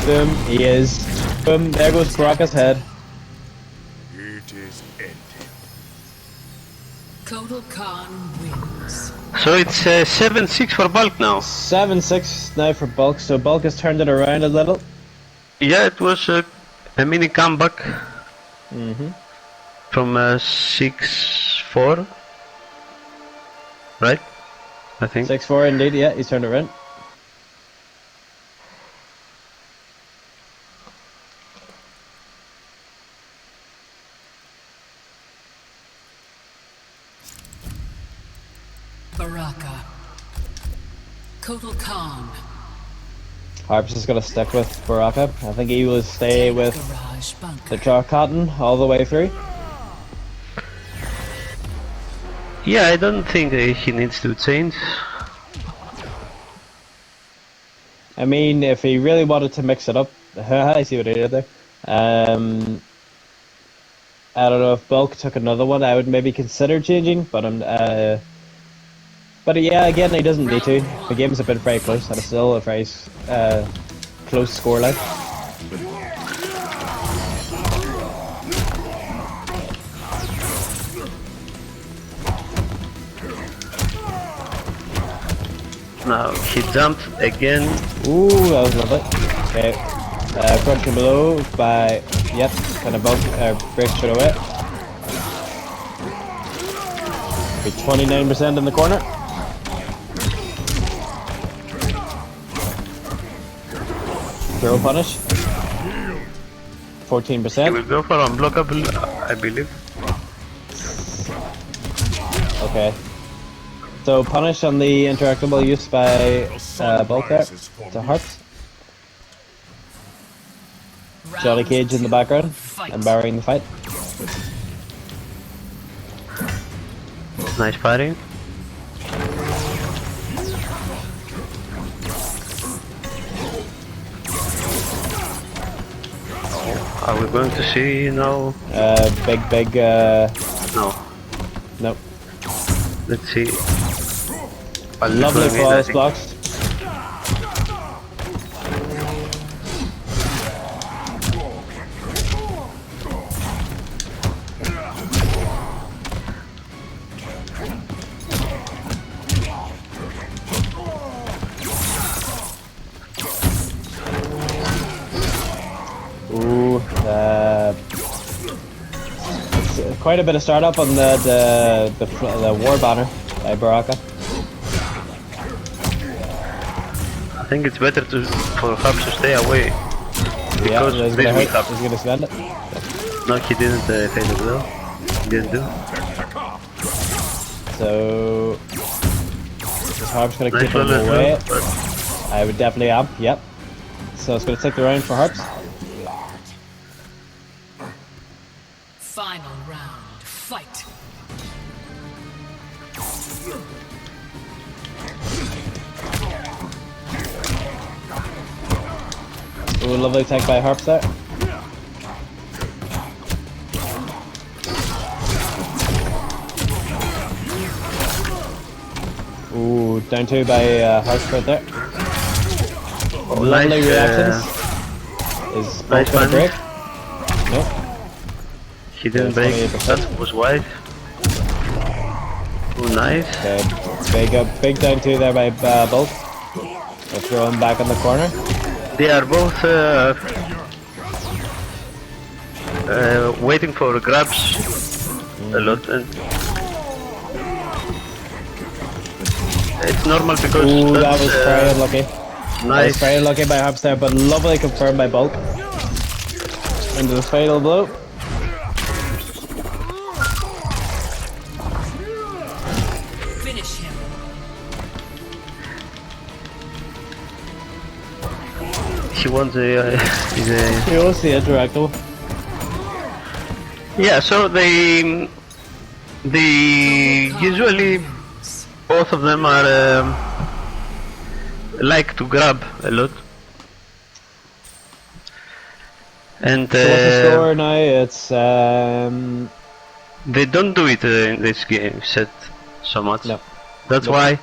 Speaker 4: boom. He is. Boom. There goes Baraka's head.
Speaker 5: It is ended.
Speaker 6: Total Khan wins.
Speaker 3: so. It's 7-6 for Bulk now.
Speaker 4: 7-6 now for Bulk. So Bulk has turned it around a little.
Speaker 3: Yeah, it was a mini comeback from 6-4, right? I think.
Speaker 4: 6-4 indeed. Yeah, he's turned it around.
Speaker 6: Baraka. Kotal Khan.
Speaker 4: Harps is gonna stick with Baraka. I think he will stay with
Speaker 6: Garage
Speaker 4: the
Speaker 6: Bunker.
Speaker 4: Jar Cotton all the way through.
Speaker 3: Yeah, I don't think he needs to change.
Speaker 4: I mean, if he really wanted to mix it up, I see what he did there. I don't know if Bulk took another one. I would maybe consider changing, but but yeah, again, he doesn't need to. The games have been very close, and it's still a very close scoreline.
Speaker 3: Now he jumped again.
Speaker 4: Ooh, that was lovely. Okay, crouching below by yep, kind of bulk breaks straight away. Be 29% in the corner. Throw punish.
Speaker 3: He
Speaker 4: 14%.
Speaker 3: will go for unblockable, I believe.
Speaker 4: Okay. So punish on the interactable use by Bulk there. To Hearts. Johnny Cage in the background, embarrassing the fight.
Speaker 3: Nice parry. Are we going to see now?
Speaker 4: Big,
Speaker 3: No.
Speaker 4: nope.
Speaker 3: Let's see.
Speaker 4: Lovely flawless blocks. Ooh, it's quite a bit of startup on the war banner by Baraka.
Speaker 3: I think it's better for Hubs to stay away.
Speaker 4: Yeah,
Speaker 3: Because
Speaker 4: he's
Speaker 3: they
Speaker 4: gonna
Speaker 3: will
Speaker 4: hurt.
Speaker 3: have.
Speaker 4: He's gonna spend it.
Speaker 3: No, he didn't fade it well. He didn't do.
Speaker 4: So this Harp's gonna
Speaker 3: Nice
Speaker 4: keep him
Speaker 3: one as
Speaker 4: away.
Speaker 3: well, but
Speaker 4: I would definitely am. Yep. So it's gonna take the round for Harps.
Speaker 6: Final round. Fight.
Speaker 4: Ooh, lovely attack by Harps there. Ooh, down two by Harps right there. Lovely
Speaker 3: nice,
Speaker 4: reactions. Is Bulk
Speaker 3: nice
Speaker 4: gonna
Speaker 3: one.
Speaker 4: break? Nope.
Speaker 3: he didn't
Speaker 4: Yeah,
Speaker 3: break.
Speaker 4: 28%.
Speaker 3: That was wide. Oh, nice.
Speaker 4: Okay, big down two there by Bulk. They'll throw him back in the corner.
Speaker 3: They are both waiting for grabs a lot, and it's normal because
Speaker 4: Ooh, that
Speaker 3: that's,
Speaker 4: was very unlucky. That was
Speaker 3: nice.
Speaker 4: very unlucky by Harps there, but lovely confirmed by Bulk. Into the fatal blow.
Speaker 6: Finish him.
Speaker 3: He wants a.
Speaker 4: He was the interactable.
Speaker 3: Yeah, so they usually both of them are like to grab a lot. And
Speaker 4: So what's the score now? It's
Speaker 3: they don't do it in this game set so much.
Speaker 4: no.
Speaker 3: That's
Speaker 4: No.
Speaker 3: why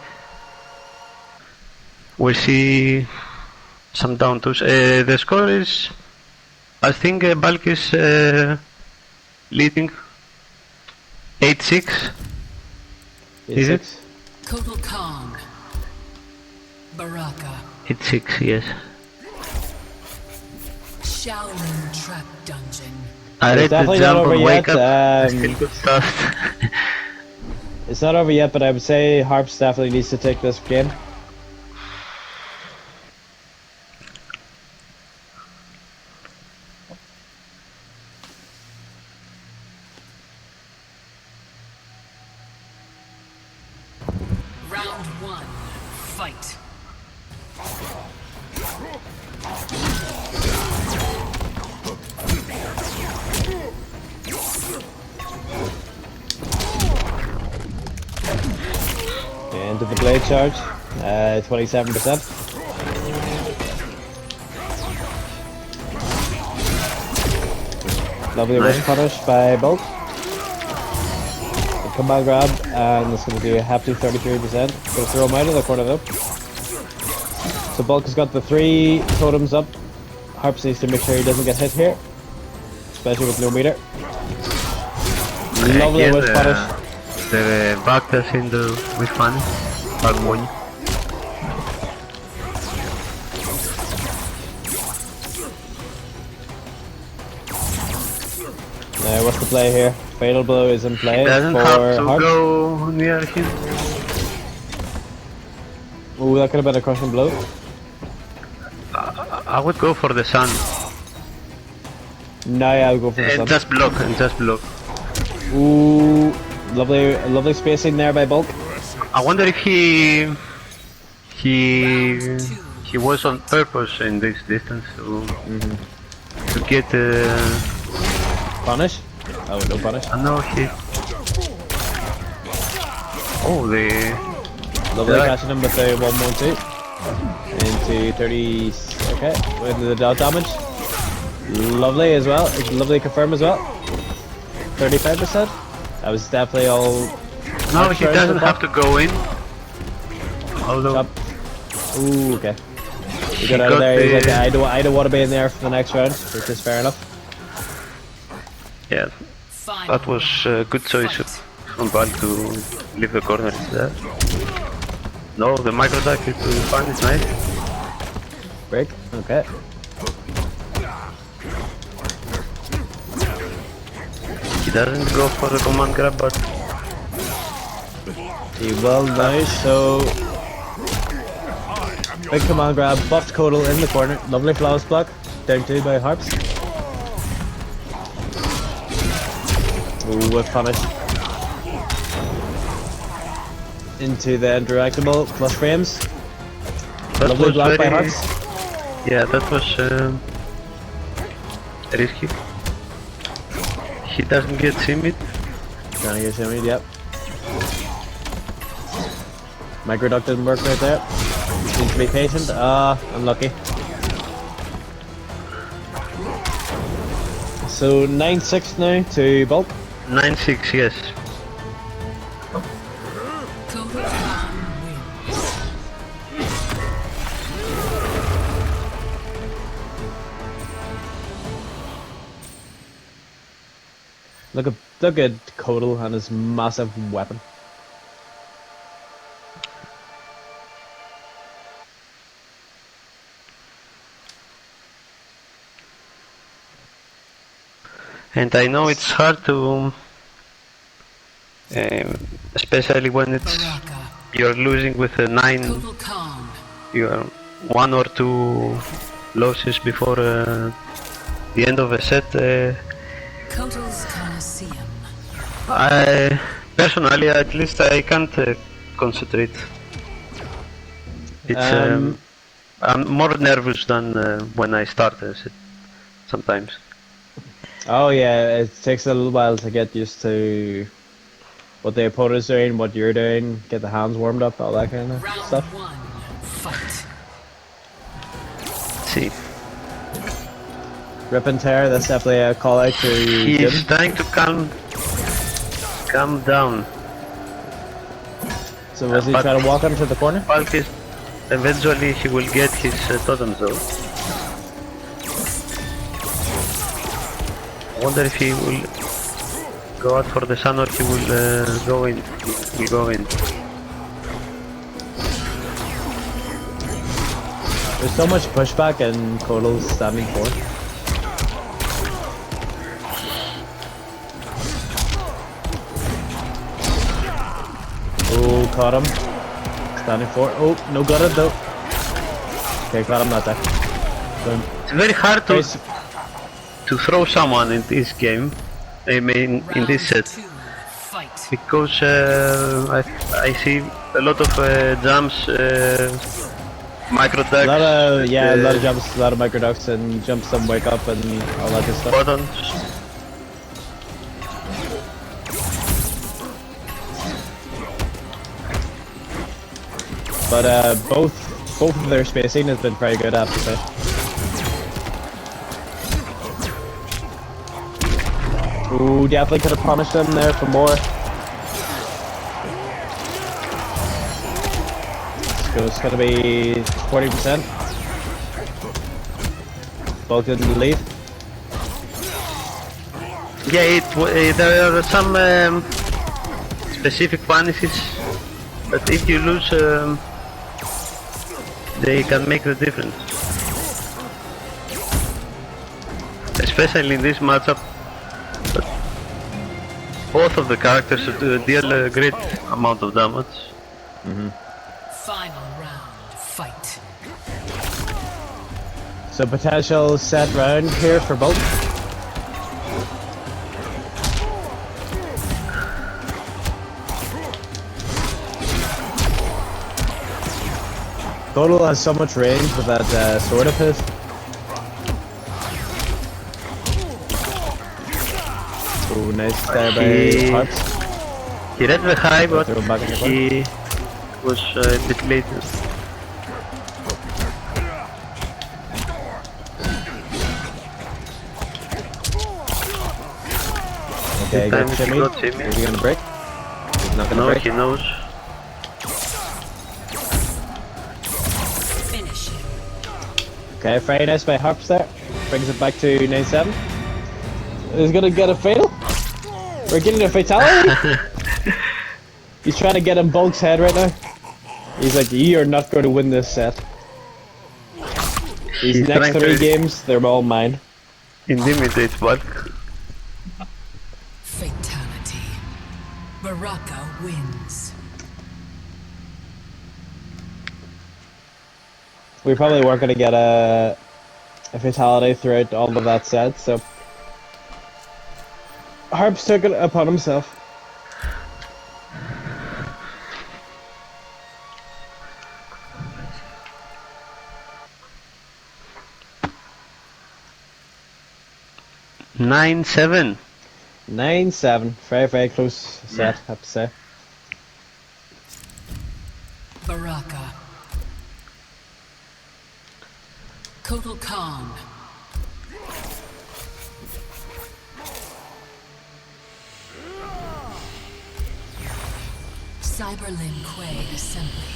Speaker 3: we see some down twos. The score is, I think, Bulk is leading 8-6. Is it?
Speaker 4: 6.
Speaker 6: Kotal Khan. Baraka.
Speaker 3: 8-6, yes.
Speaker 6: Shaolin Trap Dungeon.
Speaker 3: I read the
Speaker 4: definitely not
Speaker 3: jump
Speaker 4: over
Speaker 3: on wake
Speaker 4: yet,
Speaker 3: up. Still good stuff.
Speaker 4: It's not over yet, but I would say Harps definitely needs to take this game.
Speaker 6: Round fight.
Speaker 4: Into the blade charge, 27%. Lovely wrist punish by Bulk. Command grab, and it's going to do a hefty 33%. Going to throw him out of the corner though. So Bulk has got the 3 totems up. Harps needs to make sure he doesn't get hit here, especially with no meter. Lovely
Speaker 3: Again,
Speaker 4: wrist punish.
Speaker 3: The back does in the with fun. Back one.
Speaker 4: What's the play here? Fatal blow is in play
Speaker 3: Doesn't
Speaker 4: for
Speaker 3: have to
Speaker 4: Harps.
Speaker 3: go near him.
Speaker 4: Ooh, that could have been a crushing blow.
Speaker 3: I would go for the sun.
Speaker 4: No, yeah, I'll go for the
Speaker 3: And
Speaker 4: sun.
Speaker 3: just block, and just block.
Speaker 4: Ooh, lovely spacing there by Bulk.
Speaker 3: I wonder if he was on purpose in this distance to get
Speaker 4: Punish? Oh, no punish.
Speaker 3: I know he. Oh, the
Speaker 4: Lovely
Speaker 3: Yeah.
Speaker 4: catching him with the 112. Into 30. Okay, into the dot damage. Lovely as well. Lovely confirm as well. 35%. That was definitely all.
Speaker 3: no, he
Speaker 4: Extra
Speaker 3: doesn't
Speaker 4: info.
Speaker 3: have to go in. Although
Speaker 4: Top. Ooh, okay. He
Speaker 3: he
Speaker 4: got out of
Speaker 3: got
Speaker 4: there. He's like,
Speaker 3: the-
Speaker 4: I don't want to be in there for the next round, which is fair enough.
Speaker 3: yeah,
Speaker 6: Final
Speaker 3: that was a good choice
Speaker 6: fight.
Speaker 3: from Val to leave the corner there. No, the micro attack to fun is nice.
Speaker 4: Break. Okay.
Speaker 3: He doesn't go for the command grab, but
Speaker 4: He will now, so big command grab, buffed Codal in the corner, lovely flawless block, down 2 by Harps. Ooh, with punish. Into the interactable plus frames.
Speaker 3: that
Speaker 4: Lovely
Speaker 3: was
Speaker 4: block by
Speaker 3: very.
Speaker 4: Harps.
Speaker 3: Yeah, that was risky. He doesn't get simit.
Speaker 4: Trying to get shimmied, yep. Microduct didn't work right there. Needs to be patient. Unlucky. So 9-6 now to Bulk.
Speaker 3: 9-6, yes.
Speaker 6: Total Khan wins.
Speaker 4: Look at Codal and his massive weapon.
Speaker 3: And I know it's hard to, especially when it's
Speaker 6: Baraka.
Speaker 3: you're losing with a 9,
Speaker 6: Total Khan.
Speaker 3: you're 1 or 2 losses before the end of a set.
Speaker 6: Kotal's Coliseum.
Speaker 3: I personally, at least, I can't concentrate. It's I'm more nervous than when I start a set sometimes.
Speaker 4: Oh yeah, it takes a little while to get used to what the opponent's doing, what you're doing, get the hands warmed up, all that kind of
Speaker 6: Round
Speaker 4: stuff.
Speaker 6: 1. Fight.
Speaker 3: See,
Speaker 4: Rip and tear, that's definitely a call out to
Speaker 3: he's
Speaker 4: Jim.
Speaker 3: trying to calm down.
Speaker 4: So was he
Speaker 3: but-
Speaker 4: trying to walk onto the corner?
Speaker 3: Bulk is eventually he will get his totem though. I wonder if he will go out for the sun or he will go in. He will go in.
Speaker 4: There's so much pushback in Codal's standing for. Oh, caught him. Standing for. Oh, no, got it though. Okay, got him that time. Boom.
Speaker 3: It's very hard to
Speaker 4: Face-
Speaker 3: throw someone in this game. I mean, in this set.
Speaker 6: 2. Fight.
Speaker 3: because I see a lot of jumps, micro
Speaker 4: A lot of
Speaker 3: ducks,
Speaker 4: a lot of jumps, a lot of micro ducks, and jumps and wake up and all that good stuff.
Speaker 3: buttons.
Speaker 4: But both of their spacing has been very good, I have to say. Ooh, definitely could have punished them there for more. It's gonna be 40%. Bulk didn't lead.
Speaker 3: Yeah, there are some specific punishes that if you lose, they can make the difference. Especially in this matchup, but both of the characters deal a great amount of damage.
Speaker 6: Final round. Fight.
Speaker 4: So potential set round here for both. Total has so much range with that sword of his. Ooh, nice there by Harps.
Speaker 3: He read the high, but
Speaker 4: Throw him back in the
Speaker 3: he was a bit late.
Speaker 4: Okay,
Speaker 3: This time
Speaker 4: good
Speaker 3: he
Speaker 4: shimmy.
Speaker 3: got Jimmy.
Speaker 4: Is he gonna break? He's not gonna
Speaker 3: No,
Speaker 4: break.
Speaker 3: he knows.
Speaker 6: Finish him.
Speaker 4: Okay, very nice by Harps there. Brings it back to 9-7. He's gonna get a fatal. We're getting a fatality. He's trying to get in Bulk's head right now. He's like, you are not going to win this set. These
Speaker 3: He's
Speaker 4: next
Speaker 3: trying
Speaker 4: 3
Speaker 3: to-
Speaker 4: games, they're all mine.
Speaker 3: Intimidate Bulk.
Speaker 6: Fatality. Baraka wins.
Speaker 4: We probably weren't going to get a fatality throughout all of that set, so Harps took it upon himself.
Speaker 3: Nine, 7.
Speaker 4: 9-7, very, very close set, I have to say.
Speaker 6: Baraka. Kotal Khan. Cyberlin Quay Assembly.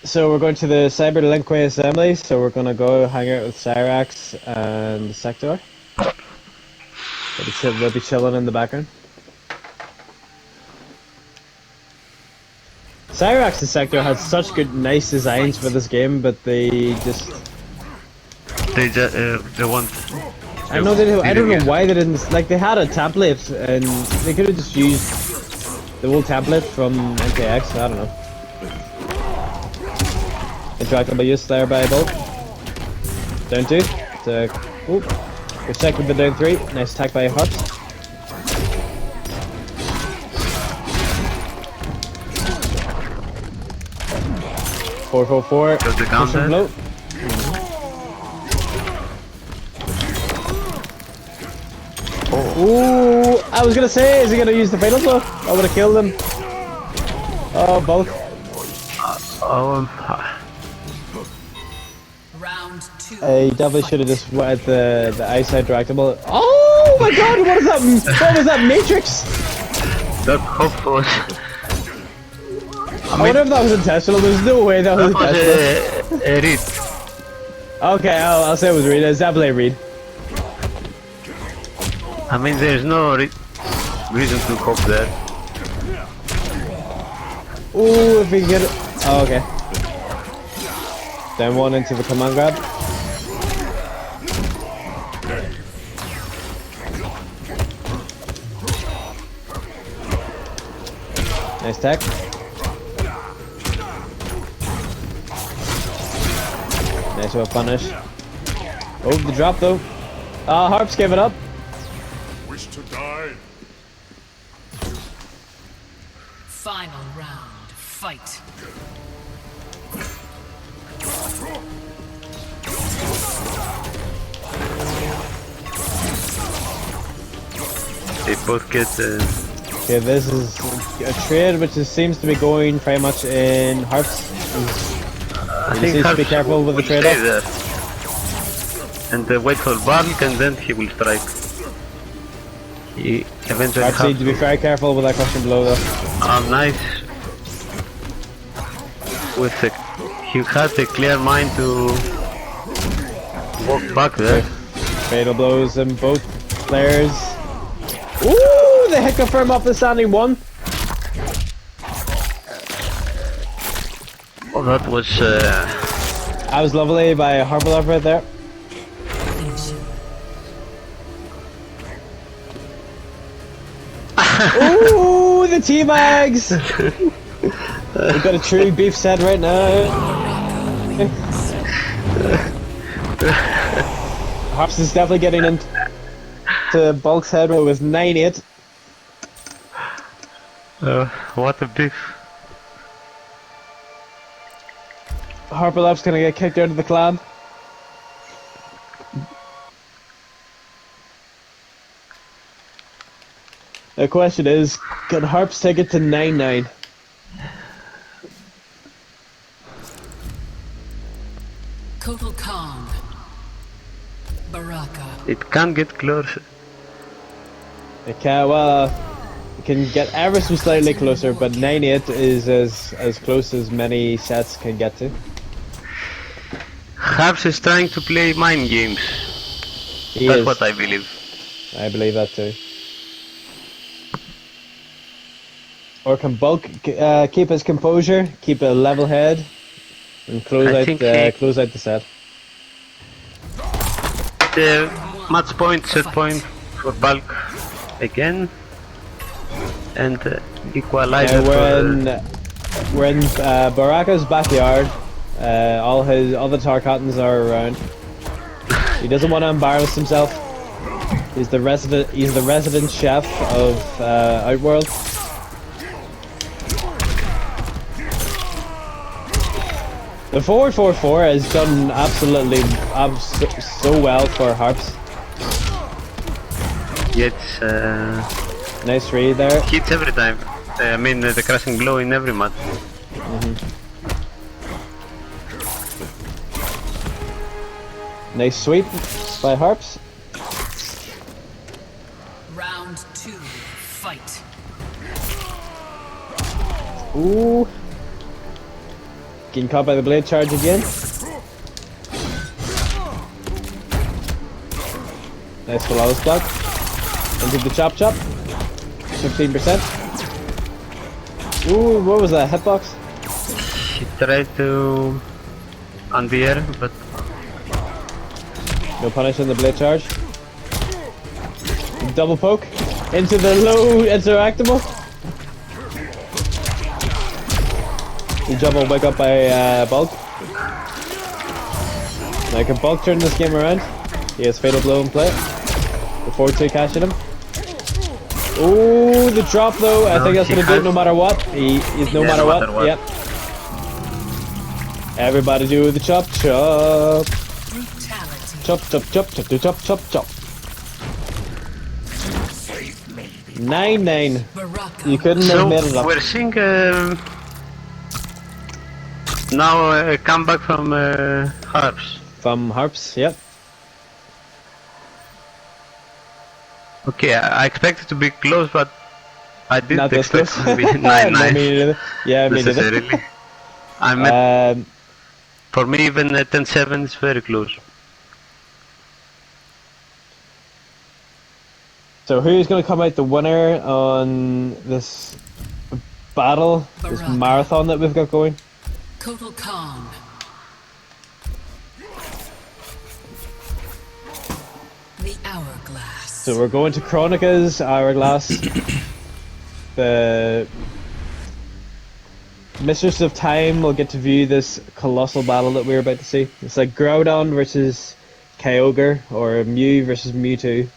Speaker 4: So we're going to the Cyber Linkway Assembly, so we're gonna go hang out with Cyrax and Sector. They'll be chilling in the background. Cyrax and Sector had such good, nice designs for this game, but they just...
Speaker 3: They want.
Speaker 4: I know they do, I don't know why they didn't, like they had a template and they could have just used the old template from MKX, I don't know. Interactable use there by Bulk. Down 2. Good check with the down 3. Nice attack by Harps. Four.
Speaker 3: Got the counter.
Speaker 4: Blow. Ooh, I was gonna say, is he gonna use the fatal blow? I would have killed him. Oh, Bulk.
Speaker 6: Round 2.
Speaker 4: I definitely should have just went the eyesight directable. Oh my god, what is that? What was that, Matrix?
Speaker 3: That hope was.
Speaker 4: I wonder if that was intentional. There's no way that was
Speaker 3: That
Speaker 4: intentional.
Speaker 3: was a read.
Speaker 4: Okay, I'll say it was Reed. It's definitely Reed.
Speaker 3: I mean, there's no reason to hope there.
Speaker 4: Ooh, if we can get it. Oh, okay. Then 1 into the command grab. Nice tech. Nice well punish. Oh, the drop though. Harp's giving up.
Speaker 5: Wish to die?
Speaker 6: Final round. Fight.
Speaker 3: They both get.
Speaker 4: Okay, this is a trade which seems to be going very much in Harp's.
Speaker 3: I
Speaker 4: He
Speaker 3: think
Speaker 4: needs to be
Speaker 3: Harps
Speaker 4: careful with the
Speaker 3: will
Speaker 4: trade-off.
Speaker 3: stay there. And wait for bulk, and then he will strike. He eventually
Speaker 4: Harps need to be very careful with that cushion blow though.
Speaker 3: nice. He had a clear mind to walk back there.
Speaker 4: Fatal blows in both players. Ooh, the hit confirm off the standing one.
Speaker 3: Oh, that was.
Speaker 4: That was lovely by Harperlarp right there. Ooh, the T-Mags! We've got a true beef set right now. Harps is definitely getting into Bulk's head with 9-8.
Speaker 3: What a beef.
Speaker 4: Harperlarp's gonna get kicked out of the clan. The question is, can Harps take it to 9-9?
Speaker 6: Kotal Khan. Baraka.
Speaker 3: It can get closer.
Speaker 4: It can, well, it can get ever so slightly closer, but 9-8 is as close as many sets can get to.
Speaker 3: Harps is trying to play mind games. That's what I believe.
Speaker 4: I believe that too. Or can Bulk keep his composure, keep a level head, and close out the set?
Speaker 3: The match point, set point for Bulk again, and equalizer
Speaker 4: we're in Baraka's backyard. All the Tarkatans are around. He doesn't want to embarrass himself. He's the resident chef of Outworld. The 4-4-4 has done absolutely so well for Harps.
Speaker 3: Gets
Speaker 4: Nice read there.
Speaker 3: hits every time. I mean the crashing blow in every match.
Speaker 4: Nice sweep by Harps.
Speaker 6: Round 2. Fight.
Speaker 4: Ooh. Getting caught by the blade charge again. Nice flawless block. Into the chop. 15%. Ooh, what was that? Hitbox?
Speaker 3: He tried to on the air, but
Speaker 4: No punish on the blade charge. Double poke. Into the low interactable. The jump will wake up by Bulk. Now can Bulk turn this game around? He has Fatal Blow in play. The 4-2 catching him. Ooh, the drop though. I think that's gonna do it no matter what. He's no matter what. Yep. Everybody do the chop.
Speaker 6: Brutality.
Speaker 4: Chop. 9-9.
Speaker 6: Baraka.
Speaker 4: You couldn't have made it
Speaker 3: so
Speaker 4: up.
Speaker 3: we're seeing now a comeback from Harps.
Speaker 4: From Harps, yep.
Speaker 3: Okay, I expect it to be close, but I didn't
Speaker 4: Not this
Speaker 3: expect
Speaker 4: close.
Speaker 3: it to be 9-9
Speaker 4: Me neither. Yeah, me neither.
Speaker 3: necessarily. I mean,
Speaker 4: Um,
Speaker 3: for me even 10-7 is very close.
Speaker 4: so who's going to come out the winner on this battle, this
Speaker 6: Baraka.
Speaker 4: marathon that we've got going?
Speaker 6: Kotal Khan. The Hourglass.
Speaker 4: So we're going to Chronica's Hourglass. The Mistress of Time will get to view this colossal battle that we're about to see. It's like Groudon versus Kyogre or Mew versus Mewtwo,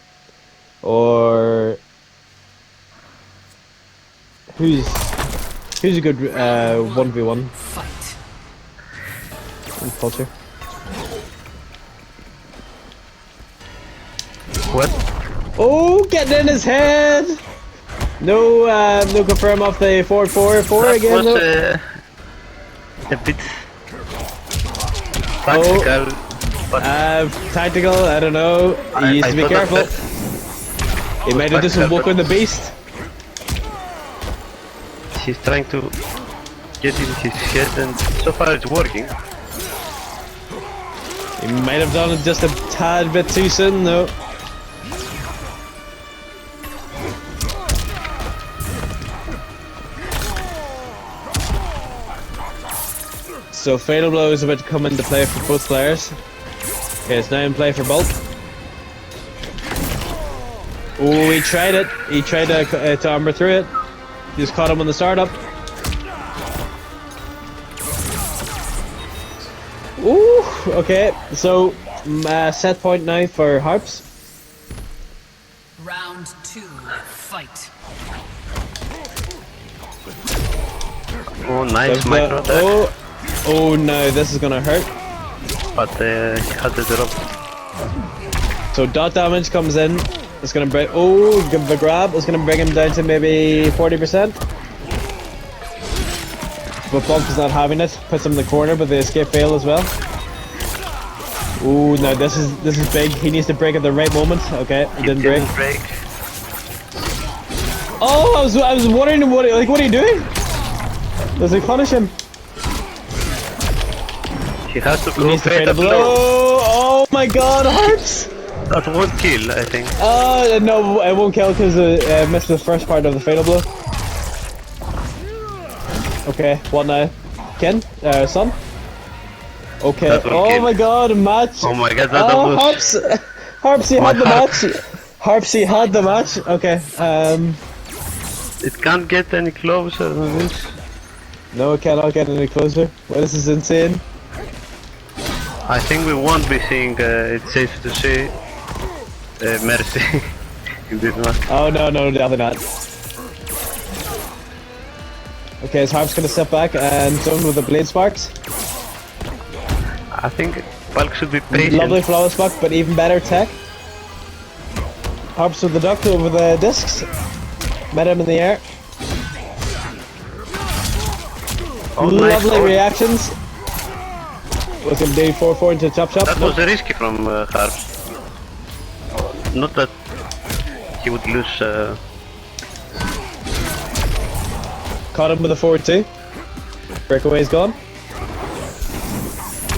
Speaker 4: or who's a good 1v1
Speaker 6: Fight.
Speaker 4: in culture?
Speaker 3: What?
Speaker 4: Oh, getting in his head! No, no confirm off the 4-4-4 again.
Speaker 3: That was
Speaker 4: No.
Speaker 3: a bit tactical, but
Speaker 4: Tactical, I don't know. He needs to be
Speaker 3: thought
Speaker 4: careful.
Speaker 3: that
Speaker 4: He might have just
Speaker 3: tactical,
Speaker 4: woken the beast.
Speaker 3: he's trying to get in his head, and so far it's working.
Speaker 4: He might have done it just a tad bit too soon, though. So Fatal Blow is about to come into play for both players. Okay, it's now in play for Bulk. Oh, he tried it. He tried to armor through it. He just caught him on the startup. Ooh, okay. So set point now for Harps.
Speaker 6: Round 2. Fight.
Speaker 3: Oh, nice micro attack,
Speaker 4: Oh no, this is gonna hurt.
Speaker 3: but he had the drop.
Speaker 4: So dot damage comes in. It's gonna break. Oh, give a grab. It's gonna bring him down to maybe 40%. But Bulk is not having it. Puts him in the corner, but the escape fail as well. Oh no, this is big. He needs to break at the right moment. Okay, he didn't break. Oh, I was wondering what are you doing? Does he punish him?
Speaker 3: He has to
Speaker 4: He
Speaker 3: go
Speaker 4: needs to
Speaker 3: straight
Speaker 4: fade a
Speaker 3: up
Speaker 4: blow.
Speaker 3: low.
Speaker 4: Oh my God, Harps!
Speaker 3: That won't kill, I think.
Speaker 4: No, it won't kill because it missed the first part of the fatal blow. Okay, what now? Ken? Son? Okay.
Speaker 3: That will
Speaker 4: Oh
Speaker 3: kill.
Speaker 4: my God, match!
Speaker 3: Oh my god, that was...
Speaker 4: Harps! Harpsy
Speaker 3: My
Speaker 4: had the
Speaker 3: heart.
Speaker 4: match! Harpsy had the match! Okay,
Speaker 3: It can't get any closer than this.
Speaker 4: no, it cannot get any closer. Well, this is insane.
Speaker 3: I think we won't be seeing, it's safe to say, Mercy in this match.
Speaker 4: Oh no, definitely not. Okay, is Harps gonna step back and Tsung with the blade sparks?
Speaker 3: I think Bulk should be patient.
Speaker 4: Lovely flawless buck, but even better tech. Harps with the duck over the discs. Met him in the air.
Speaker 3: Oh, nice
Speaker 4: Lovely
Speaker 3: forward.
Speaker 4: reactions. Was him doing 4-4 into chop chop?
Speaker 3: That was risky from Harps. Not that he would lose...
Speaker 4: Caught him with a forward 2. Breakaway's gone.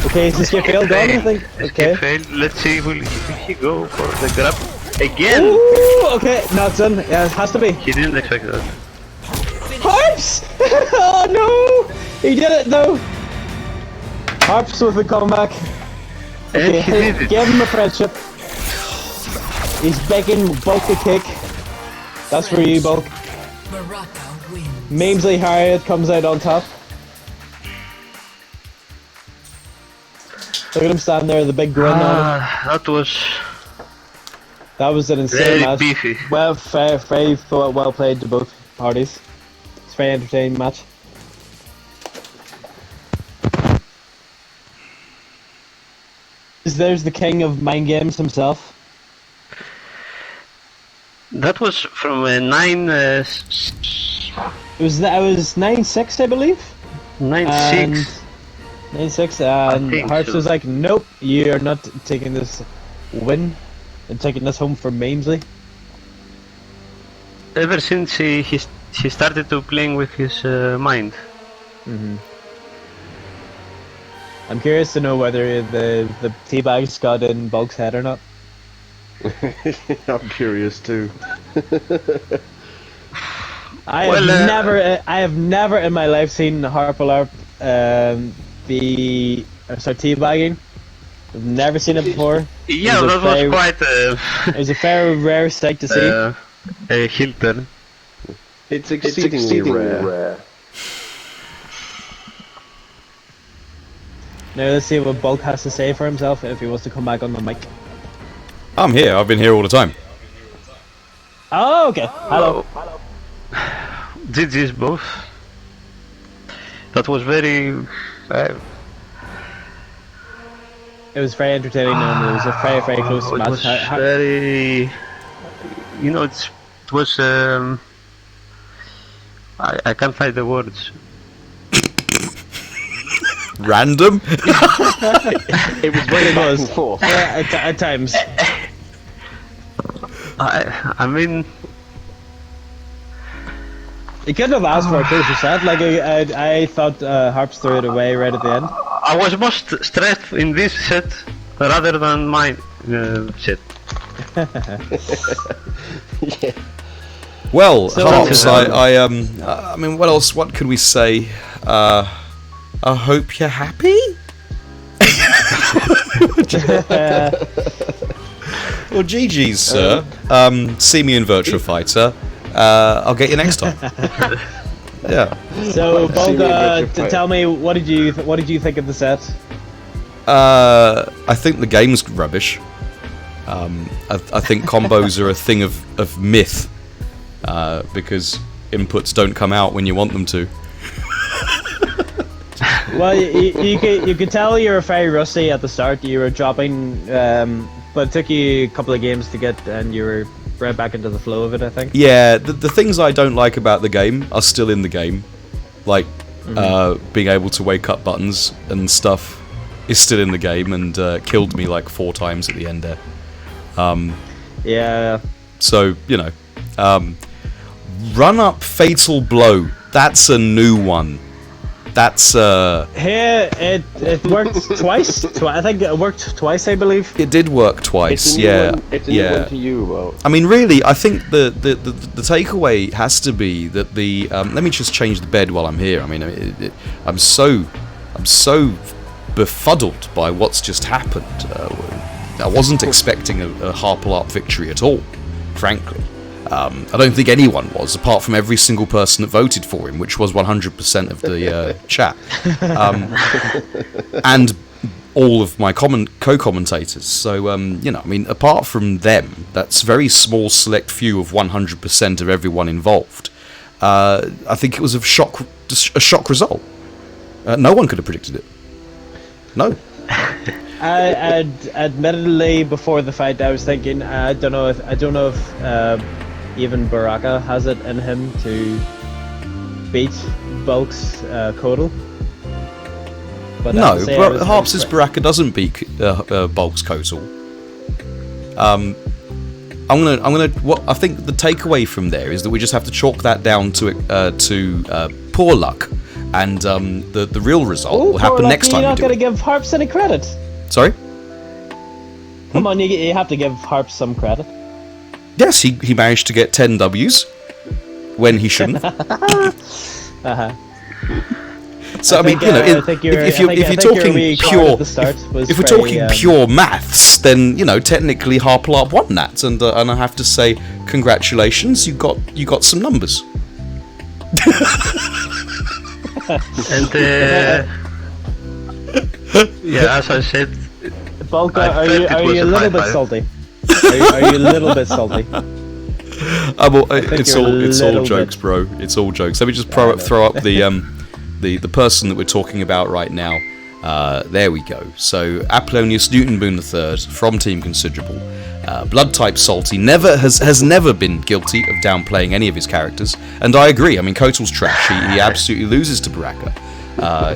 Speaker 4: Okay, is this escape fail gone, I think? Okay.
Speaker 3: Escape failed. Let's see, will he go for the grab again?
Speaker 4: Ooh, okay, no, it's done. Yeah, it has to be.
Speaker 3: He didn't expect that.
Speaker 4: Harps! Oh no! He did it though! Harps with the comeback.
Speaker 3: And he did it.
Speaker 4: Give him a friendship. He's begging Bulk to kick. That's for you, Bulk.
Speaker 6: Baraka wins.
Speaker 4: Mamesley Harriet comes out on top. Look at him standing there with a big grin on him.
Speaker 3: That was
Speaker 4: That was an insane
Speaker 3: very
Speaker 4: match.
Speaker 3: beefy.
Speaker 4: Well, very well played to both parties. It's a very entertaining match. There's the king of mind games himself.
Speaker 3: That was from 9...
Speaker 4: It was 9-6, I believe.
Speaker 3: 9-6.
Speaker 4: 9-6, and
Speaker 3: think
Speaker 4: Harps
Speaker 3: so.
Speaker 4: was like, nope, you're not taking this win and taking this home for Mamesley.
Speaker 3: Ever since he started to playing with his mind.
Speaker 4: I'm curious to know whether the teabags got in Bulk's head or not.
Speaker 1: I'm curious too.
Speaker 4: I
Speaker 3: Well,
Speaker 4: have never in my life seen Harperlarp teabagging. I've never seen it before.
Speaker 3: Yeah,
Speaker 4: It was a
Speaker 3: that was
Speaker 4: very-
Speaker 3: quite
Speaker 4: It was a very rare sight to see.
Speaker 3: a heel turn.
Speaker 1: It's exceedingly rare.
Speaker 4: Now let's see what Bulk has to say for himself if he wants to come back on the mic.
Speaker 2: I'm here. I've been here all the time.
Speaker 4: Oh, okay. Hello.
Speaker 3: GG's both. That was very...
Speaker 4: It was very entertaining and it was a very, very close
Speaker 3: it
Speaker 4: match.
Speaker 3: was very... You know, it was... I can't find the words.
Speaker 2: Random?
Speaker 1: It was very back and forth.
Speaker 4: At times.
Speaker 3: I mean...
Speaker 4: You couldn't have asked for a closer set. Like I thought Harps threw it away right at the end.
Speaker 3: I was most stressed in this set rather than my set.
Speaker 1: Yeah.
Speaker 2: Well,
Speaker 4: So-
Speaker 2: Harps, I mean, what else? What could we say? I hope you're happy. Well, GG's, sir. See me in Virtua Fighter. I'll get you next time. Yeah.
Speaker 4: So Bulk,
Speaker 1: Fight.
Speaker 4: tell me what did you think of the set?
Speaker 2: I think the game's rubbish. I think combos are a thing of myth because inputs don't come out when you want them to.
Speaker 4: Well, you could tell you were very rusty at the start. You were dropping, but it took you a couple of games to get, and you were right back into the flow of it, I think.
Speaker 2: Yeah, the things I don't like about the game are still in the game. Like, being able to wake up buttons and stuff is still in the game and killed me like 4 times at the end there.
Speaker 4: Yeah.
Speaker 2: So, you know. Run up Fatal Blow. That's a new one. That's,
Speaker 4: Here, it worked twice. I think it worked twice, I believe.
Speaker 2: It did work twice,
Speaker 1: It's a new
Speaker 2: yeah.
Speaker 1: one, it's a new one to you, well.
Speaker 2: I mean, really, I think the takeaway has to be that the let me just change the bed while I'm here. I mean, I'm so befuddled by what's just happened. I wasn't expecting a Harperlarp victory at all, frankly. I don't think anyone was, apart from every single person that voted for him, which was 100% of the chat, and all of my co-commentators. So, you know, I mean, apart from them, that's a very small select few of 100% of everyone involved. I think it was a shock result. No one could have predicted it. No.
Speaker 4: Admittedly, before the fight, I was thinking I don't know if even Baraka has it in him to beat Bulk's Kodal. But
Speaker 2: No,
Speaker 4: I have to say,
Speaker 2: Harps' Baraka doesn't beat Bulk's Kotal. I'm gonna. What I think the takeaway from there is that we just have to chalk that down to poor luck, and the real result will happen next time.
Speaker 4: You're
Speaker 2: we
Speaker 4: not
Speaker 2: do
Speaker 4: going to
Speaker 2: it.
Speaker 4: give Harps any credit.
Speaker 2: Sorry.
Speaker 4: Come on, you have to give Harps some credit.
Speaker 2: Yes, he managed to get 10 W's when he shouldn't. So I mean, you know, if you're talking pure, if we're talking pure maths, then you know, technically Harperlarp won that, and I have to say, congratulations, you got some numbers.
Speaker 3: And yeah, as I said,
Speaker 4: Bulk,
Speaker 3: I
Speaker 4: are
Speaker 3: felt
Speaker 4: you
Speaker 3: it was
Speaker 4: a
Speaker 3: a
Speaker 4: little bit
Speaker 3: 5-5.
Speaker 4: salty? Are you a little bit salty?
Speaker 2: Well, it's
Speaker 4: you're a
Speaker 2: all
Speaker 4: little
Speaker 2: jokes,
Speaker 4: bit-
Speaker 2: bro. It's all jokes. Let me just throw up the person that we're talking about right now. There we go. So Apollonius Newtonboone III from Team Considerable, blood type salty, has never been guilty of downplaying any of his characters, and I agree. I mean, Kotal's trash. He absolutely loses to Baraka.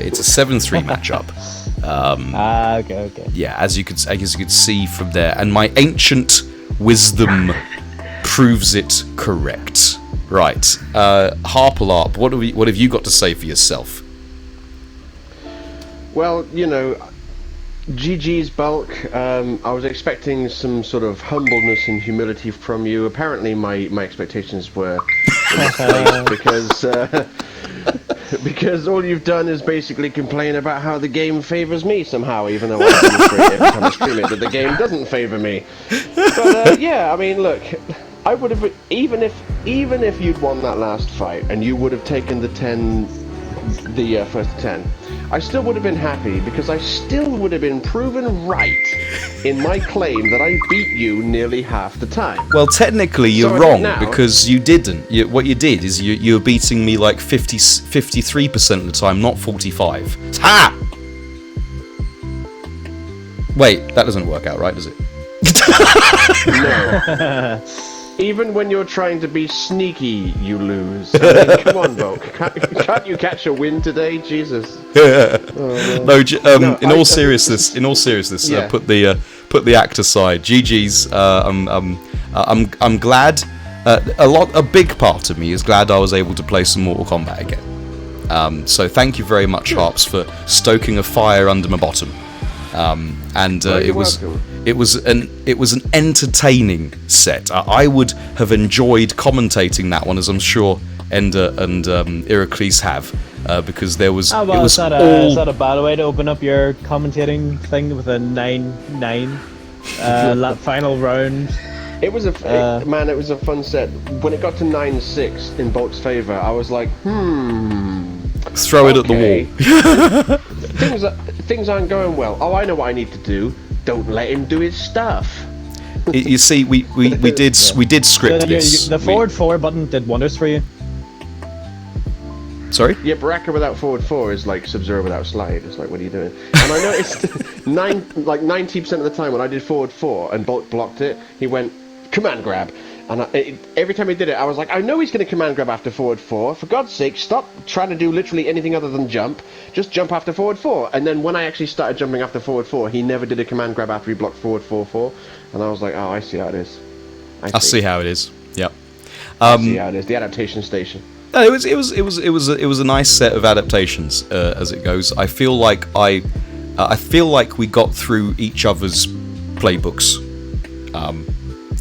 Speaker 2: It's a 7-3 matchup.
Speaker 4: Okay.
Speaker 2: Yeah, as you could see from there, and my ancient wisdom proves it correct. Right, Harperlarp, what have you got to say for yourself?
Speaker 1: Well, you know, GG's Bulk. I was expecting some sort of humbleness and humility from you. Apparently, my expectations were misplaced because all you've done is basically complain about how the game favors me somehow, even though I demonstrate every time I stream it that the game doesn't favor me. But yeah, I mean, look, I would have even if you'd won that last fight and you would have taken the first 10. I still would have been happy because I still would have been proven right in my claim that I beat you nearly half the time.
Speaker 2: Well, technically, you're
Speaker 1: So I
Speaker 2: wrong
Speaker 1: think now-
Speaker 2: because you didn't. What you did is you were beating me like 53% of the time, not 45. Ha! Wait, that doesn't work out, right? Does it?
Speaker 1: No. Even when you're trying to be sneaky, you lose. I mean, come on, Bulk. Can't you catch a win today? Jesus.
Speaker 2: No, in all seriousness,
Speaker 1: Yeah.
Speaker 2: put the act aside. GG's. I'm glad. A big part of me is glad I was able to play some Mortal Kombat again. So thank you very much, Harps, for stoking a fire under my bottom. It was an entertaining set. I would have enjoyed commentating that one, as I'm sure Ender and Iraklis have, because there was.
Speaker 4: Oh,
Speaker 2: it
Speaker 4: well,
Speaker 2: was
Speaker 4: is that a bad way to open up your commentating thing with a 9-9 final round?
Speaker 1: It was it was a fun set. When it got to 9-6 in Bulk's favour, I was like,
Speaker 2: Throw it at the wall.
Speaker 1: Things aren't going well. Oh, I know what I need to do. Don't let him do his stuff.
Speaker 2: You see, we did script this.
Speaker 4: The forward 4 button did wonders for you.
Speaker 2: Sorry?
Speaker 1: Yeah, Baraka without forward 4 is like Sub-Zero without slide. It's like, what are you doing? And I noticed 90% of the time when I did forward 4 and Bulk blocked it, he went command grab. And every time he did it, I was like, I know he's going to command grab after forward 4. For God's sake, stop trying to do literally anything other than jump. Just jump after forward 4. And then when I actually started jumping after forward 4, he never did a command grab after he blocked forward 4-4. And I was like, oh, I see how it is.
Speaker 2: I see how it is. Yep.
Speaker 1: I see how it is. The adaptation station.
Speaker 2: No, it was a nice set of adaptations as it goes. I feel like we got through each other's playbooks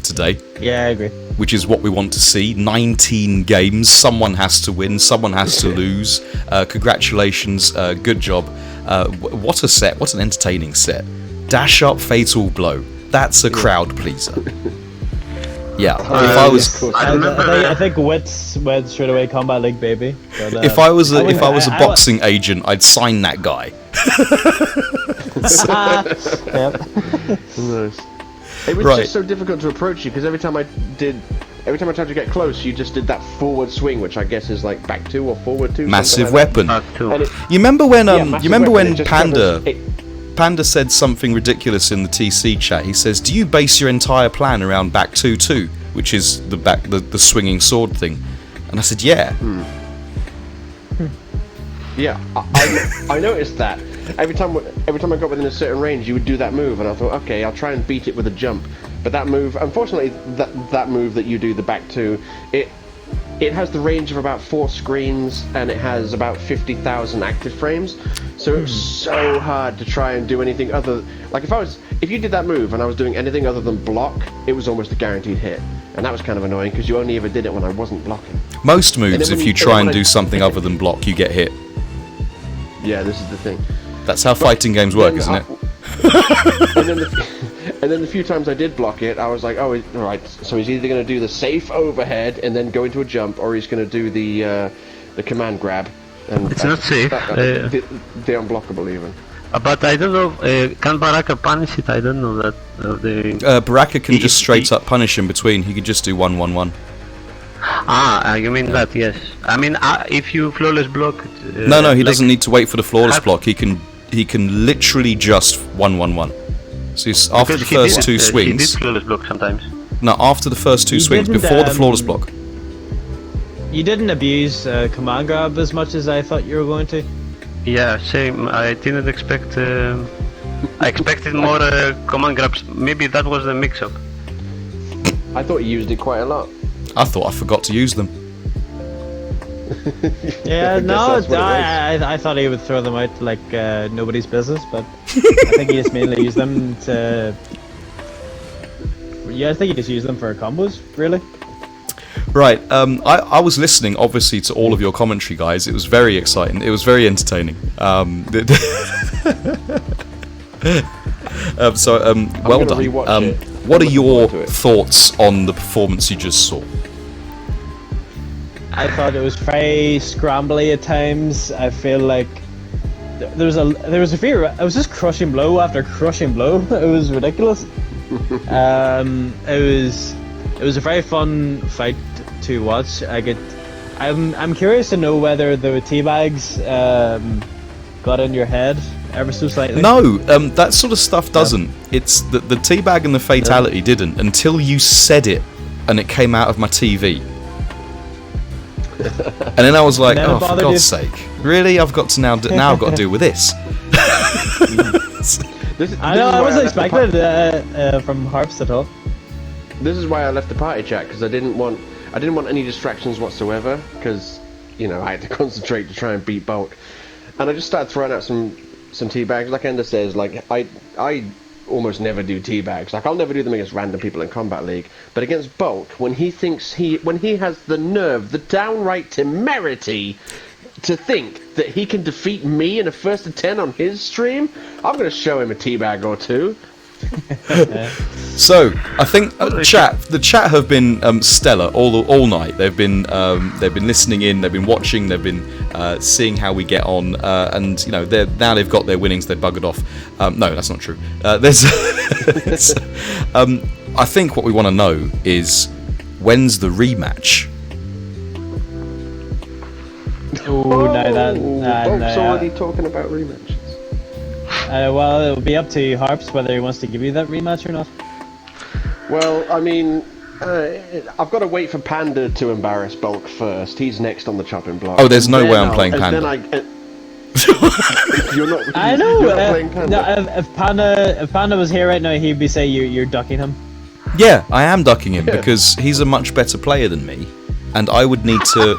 Speaker 2: today.
Speaker 4: Yeah, I agree.
Speaker 2: Which is what we want to see. 19 games. Someone has to win. Someone has to lose. Congratulations. Good job. What a set. What an entertaining set. Dash up fatal blow. That's a crowd pleaser. Yeah.
Speaker 4: I think Wits went straight away Combat League, baby. But,
Speaker 2: if I was a boxing agent, I'd sign that guy.
Speaker 1: Nice. It was just so difficult to approach you because every time I tried to get close, you just did that forward swing, which I guess is like back 2 or forward 2.
Speaker 2: Massive
Speaker 1: like
Speaker 2: weapon. You remember when Panda said something ridiculous in the TC chat? He says, "Do you base your entire plan around back 2-2, which is the swinging sword thing?" And I said, "Yeah."
Speaker 1: Yeah, I noticed that. Every time I got within a certain range, you would do that move, and I thought, okay, I'll try and beat it with a jump. But that move, unfortunately, that move that you do, the back 2, it has the range of about 4 screens, and it has about 50,000 active frames. So it was so hard to try and do anything other. Like if you did that move and I was doing anything other than block, it was almost a guaranteed hit, and that was kind of annoying because you only ever did it when I wasn't blocking.
Speaker 2: Most moves, if you try and do something other than block, you get hit.
Speaker 1: Yeah, this is the thing.
Speaker 2: That's how fighting games work, isn't it?
Speaker 1: And then the few times I did block it, I was like, oh, alright, so he's either going to do the safe overhead and then go into a jump, or he's going to do the command grab. And
Speaker 3: it's not safe.
Speaker 1: The unblockable even.
Speaker 3: But I don't know, can Baraka punish it? I don't know that.
Speaker 2: Baraka can just straight up punish in between. He could just do 1-1-1.
Speaker 3: You mean that? Yes. I mean, if you flawless block.
Speaker 2: No, he doesn't need to wait for the flawless block. He can literally just 1-1-1. So after the first 2 swings.
Speaker 3: He did flawless block sometimes.
Speaker 2: No, after the first 2 swings, before the flawless block.
Speaker 4: You didn't abuse command grab as much as I thought you were going to.
Speaker 3: Yeah, same. I didn't expect. I expected more command grabs. Maybe that was the mix-up.
Speaker 1: I thought you used it quite a lot.
Speaker 2: I thought I forgot to use them.
Speaker 4: Yeah, no, I thought he would throw them out like nobody's business, but I think he just mainly used them to. Yeah, I think he just used them for combos, really.
Speaker 2: Right, I was listening, obviously, to all of your commentary, guys. It was very exciting. It was very entertaining. Well done. What are your thoughts on the performance you just saw?
Speaker 4: I thought it was very scrambly at times. I feel like there was a fear. I was just crushing blow after crushing blow. It was ridiculous. It was a very fun fight to watch. I'm curious to know whether the teabags got in your head ever so slightly.
Speaker 2: No, that sort of stuff doesn't. It's the teabag and the fatality didn't until you said it, and it came out of my TV. And then I was like,
Speaker 4: Never
Speaker 2: oh, for
Speaker 4: bothered
Speaker 2: God's
Speaker 4: you.
Speaker 2: sake! Really, I've got to now I've got to deal with this.
Speaker 4: I know. I wasn't expecting from Harps at all.
Speaker 1: This is why I left the party chat, because I didn't want any distractions whatsoever, because I had to concentrate to try and beat Bulk, and I just started throwing out some teabags. Like Ender says, like I almost never do teabags. Like I'll never do them against random people in Combat League, but against Bulk, when he has the nerve, the downright temerity to think that he can defeat me in a first to 10 on his stream, I'm going to show him a teabag or two.
Speaker 2: So I think the chat have been stellar all night. They've been listening in, they've been watching, they've been seeing how we get on, and they've got their winnings. They buggered off. No, that's not true. I think what we want to know is when's the rematch.
Speaker 1: Bulk's already talking about rematches.
Speaker 4: Well, it'll be up to Harps whether he wants to give you that rematch or not.
Speaker 1: Well, I mean, I've got to wait for Panda to embarrass Bulk first. He's next on the chopping block.
Speaker 2: Oh, there's no way I'm playing Panda.
Speaker 1: You're not.
Speaker 4: I know.
Speaker 1: You're not playing Panda.
Speaker 4: No, if Panda was here right now, he'd be saying you're ducking him.
Speaker 2: Yeah, I am ducking him because he's a much better player than me, and I would need to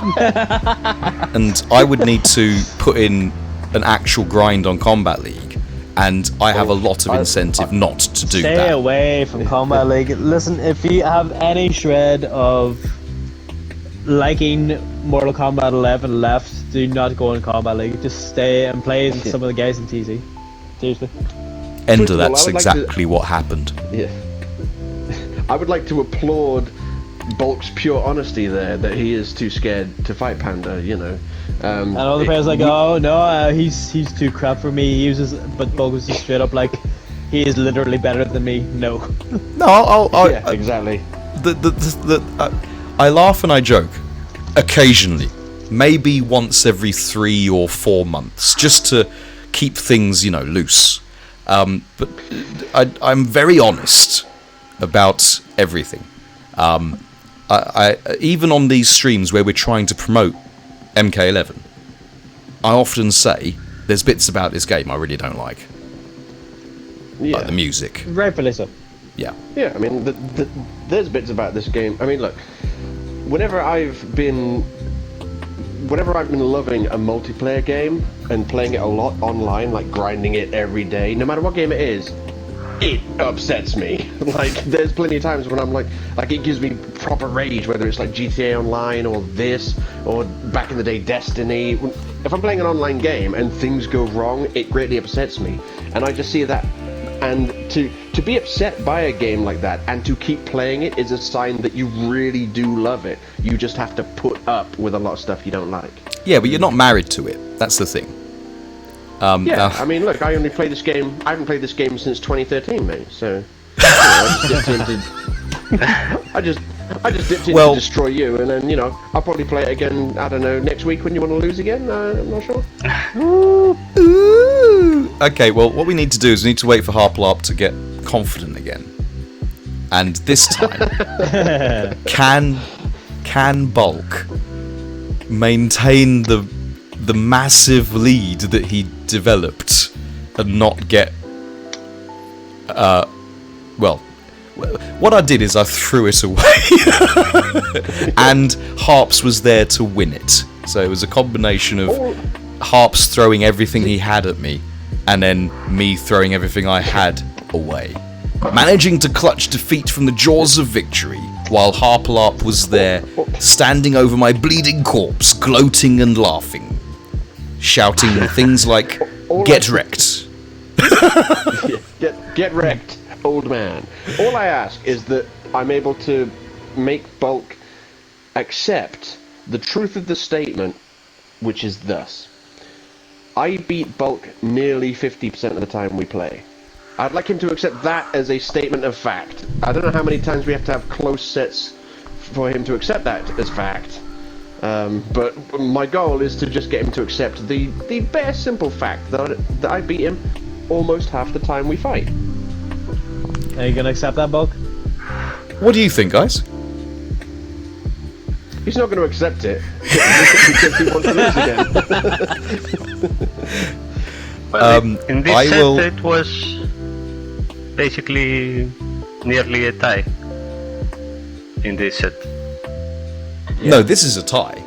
Speaker 2: put in an actual grind on Combat League. And I have a lot of incentive not to do that.
Speaker 4: Stay away from Combat League. Listen, if you have any shred of liking Mortal Kombat 11 left, do not go in Combat League. Just stay and play with some of the guys in TC. Seriously.
Speaker 2: Ender, that's exactly what happened.
Speaker 1: Yeah. I would like to applaud Bulk's pure honesty there, that he is too scared to fight Panda,
Speaker 4: And all the players like, oh no, he's too crap for me. He uses, but Bulk was just straight up like, he is literally better than me. No.
Speaker 2: No,
Speaker 1: yeah, exactly.
Speaker 2: I laugh and I joke occasionally, maybe once every 3 or 4 months, just to keep things, loose. But I'm very honest about everything. I even on these streams where we're trying to promote MK11, I often say there's bits about this game I really don't like.
Speaker 1: Yeah.
Speaker 2: Like the music.
Speaker 4: Rightfully so.
Speaker 2: Yeah.
Speaker 1: Yeah, I mean, there's bits about this game. I mean, look, whenever I've been loving a multiplayer game and playing it a lot online, like grinding it every day, no matter what game it is, it upsets me. Like, there's plenty of times when I'm like it gives me proper rage, whether it's like GTA Online or this, or back in the day Destiny. If I'm playing an online game and things go wrong, it greatly upsets me. And I just see that, and to be upset by a game like that and to keep playing it is a sign that you really do love it. You just have to put up with a lot of stuff you don't like.
Speaker 2: Yeah, but you're not married to it. That's the thing.
Speaker 1: I mean, look, I haven't played this game since 2013, mate, so I just dipped in to destroy you, and then, I'll probably play it again, I don't know, next week when you want to lose again, I'm not sure.
Speaker 2: Ooh. Okay, well, what we need to do is we need to wait for Harperlarp to get confident again. And this time, can Bulk maintain the massive lead that he developed and not get what I did is I threw it away and Harps was there to win it, so it was a combination of Harps throwing everything he had at me and then me throwing everything I had away, managing to clutch defeat from the jaws of victory while Harperlarp was there standing over my bleeding corpse, gloating and laughing, shouting things like, "Get wrecked."
Speaker 1: Get wrecked, old man. All I ask is that I'm able to make Bulk accept the truth of the statement, which is thus. I beat Bulk nearly 50% of the time we play. I'd like him to accept that as a statement of fact. I don't know how many times we have to have close sets for him to accept that as fact. But my goal is to just get him to accept the bare simple fact that I beat him almost half the time we fight.
Speaker 4: Are you gonna accept that, Bulk?
Speaker 2: What do you think, guys?
Speaker 1: He's not going to accept it because he wants to lose again.
Speaker 3: Well, in this
Speaker 2: I
Speaker 3: set,
Speaker 2: will-
Speaker 3: it was basically nearly a tie. In this set.
Speaker 2: No, this is a tie.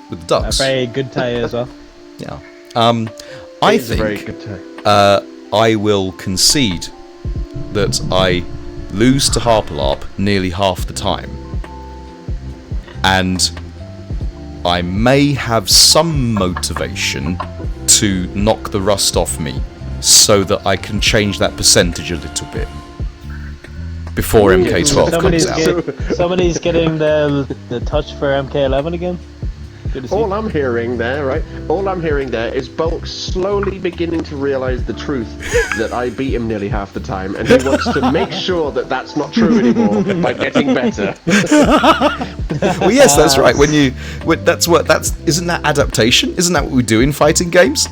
Speaker 2: With the
Speaker 4: A
Speaker 2: Ducks.
Speaker 4: very good tie as well.
Speaker 2: Yeah. I
Speaker 1: It's a very
Speaker 2: think
Speaker 1: good time.
Speaker 2: I will concede that I lose to Harperlarp nearly half the time. And I may have some motivation to knock the rust off me so that I can change that percentage a little bit before MK12 comes out.
Speaker 4: Somebody's getting the touch for MK11 again. Good to see.
Speaker 1: All I'm hearing there, right? All I'm hearing there is Bulk slowly beginning to realise the truth that I beat him nearly half the time, and he wants to make sure that that's not true anymore by getting better.
Speaker 2: Well, yes, that's right. Isn't that adaptation? Isn't that what we do in fighting games?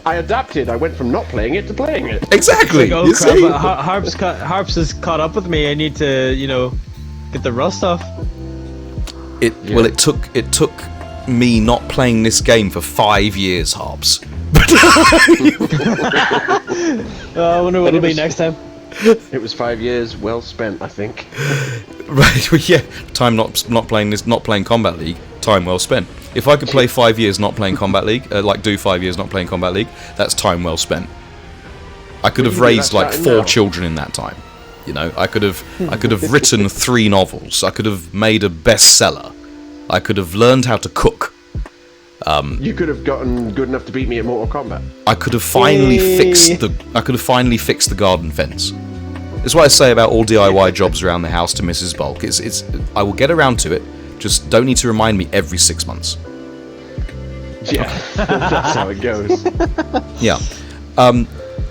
Speaker 1: I adapted. I went from not playing it to playing it.
Speaker 2: Exactly.
Speaker 4: Oh
Speaker 2: You
Speaker 4: crap!
Speaker 2: see?
Speaker 4: Harps has caught up with me. I need to, get the rust off.
Speaker 2: Well, it took me not playing this game for 5 years, Harps.
Speaker 4: I wonder what it'll be next time.
Speaker 1: It was 5 years well spent, I think.
Speaker 2: Right? Well, yeah. Time not playing Combat League. Time well spent. If I could play 5 years not playing Combat League, do 5 years not playing Combat League, that's time well spent. I could have raised like 4 children in that time. I could have written 3 novels. I could have made a bestseller. I could have learned how to cook.
Speaker 1: You could have gotten good enough to beat me at Mortal Kombat.
Speaker 2: I could have finally fixed the garden fence. That's what I say about all DIY jobs around the house to Mrs. Bulk. I will get around to it. Just don't need to remind me every 6 months.
Speaker 1: Yeah, that's how it goes.
Speaker 2: Yeah.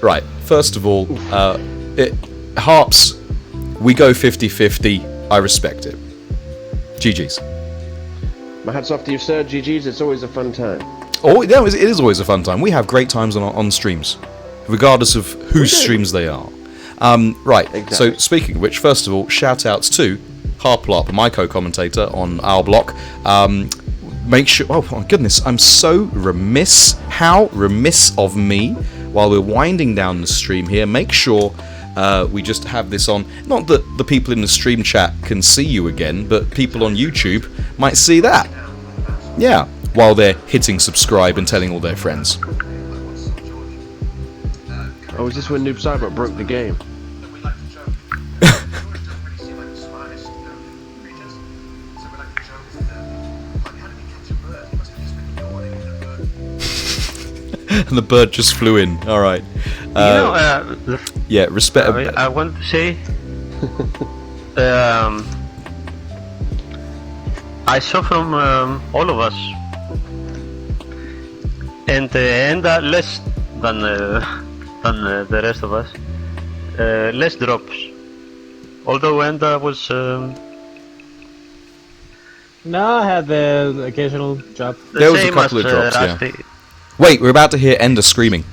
Speaker 2: Right. First of all, Harps, we go 50-50. I respect it. GG's.
Speaker 1: My hat's off to you, sir. GG's. It's always a fun time.
Speaker 2: Oh, yeah, it is always a fun time. We have great times on streams, regardless of whose streams they are. Right.
Speaker 1: Exactly.
Speaker 2: So, speaking of which, first of all, shout-outs to Harperlarp, my co-commentator on our block. Make sure... Oh, my goodness. I'm so remiss. How remiss of me. While we're winding down the stream here, make sure we just have this on. Not that the people in the stream chat can see you again, but people on YouTube might see that. Yeah, while they're hitting subscribe and telling all their friends.
Speaker 1: Oh, is this when Noob Cyber broke the game?
Speaker 2: And the bird just flew in. All right. Yeah, respect.
Speaker 3: I want to say, I saw from all of us, and less than the rest of us, less drops. Although Enda was.
Speaker 4: No, I had the occasional drop.
Speaker 2: There was a couple of drops, yeah.
Speaker 3: Rusty.
Speaker 2: Wait, we're about to hear Ender screaming.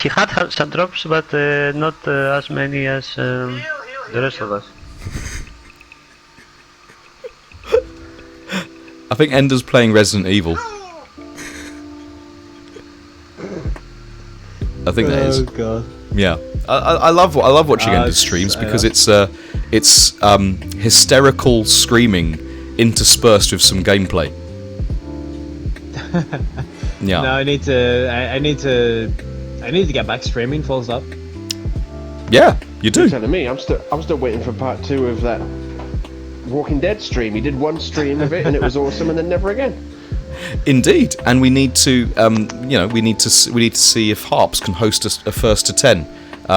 Speaker 3: He had some drops, but not as many as the rest of us.
Speaker 2: I think Ender's playing Resident Evil. I think that is.
Speaker 4: Oh god.
Speaker 2: Yeah, I love watching Ender's streams because it's hysterical screaming interspersed with some gameplay. Yeah.
Speaker 4: No, I need to get back streaming. Full stop.
Speaker 2: Yeah, you do.
Speaker 1: You're telling me. I'm still waiting for part 2 of that Walking Dead stream. He did one stream of it and it was awesome, and then never again.
Speaker 2: Indeed, and we need to, we need to see if Harps can host a first to 10,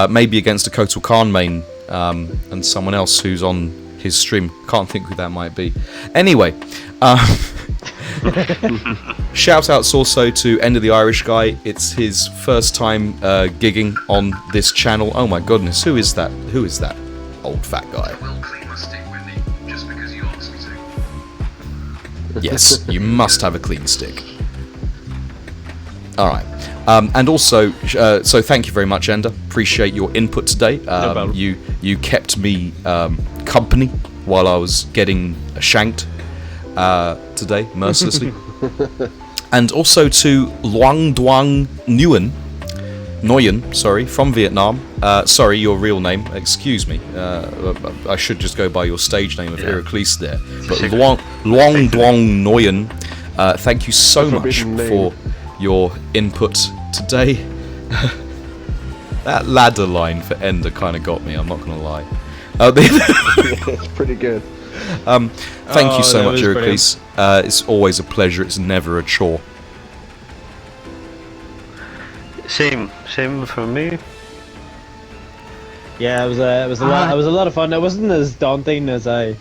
Speaker 2: maybe against a Kotal Khan main and someone else who's on his stream. Can't think who that might be. Anyway, Shout outs also to End of the Irish Guy. It's his first time gigging on this channel. Oh my goodness, who is that? Who is that old fat guy? Yes, you must have a clean stick. Alright. And also, so thank you very much, Ender. Appreciate your input today. You kept me company while I was getting shanked today, mercilessly. And also to Luang Duang Nguyen, sorry, from Vietnam. Sorry, your real name. Excuse me. I should just go by your stage name of Iraklis there. But Luang Duang Nguyen, thank you so much for your input today. That ladder line for Ender kind of got me, I'm not going to lie.
Speaker 1: It's pretty good.
Speaker 2: Thank you so much, Iraklis. It's always a pleasure, it's never a chore.
Speaker 3: Same for me.
Speaker 4: Yeah, it was a lot of fun. It wasn't as daunting as I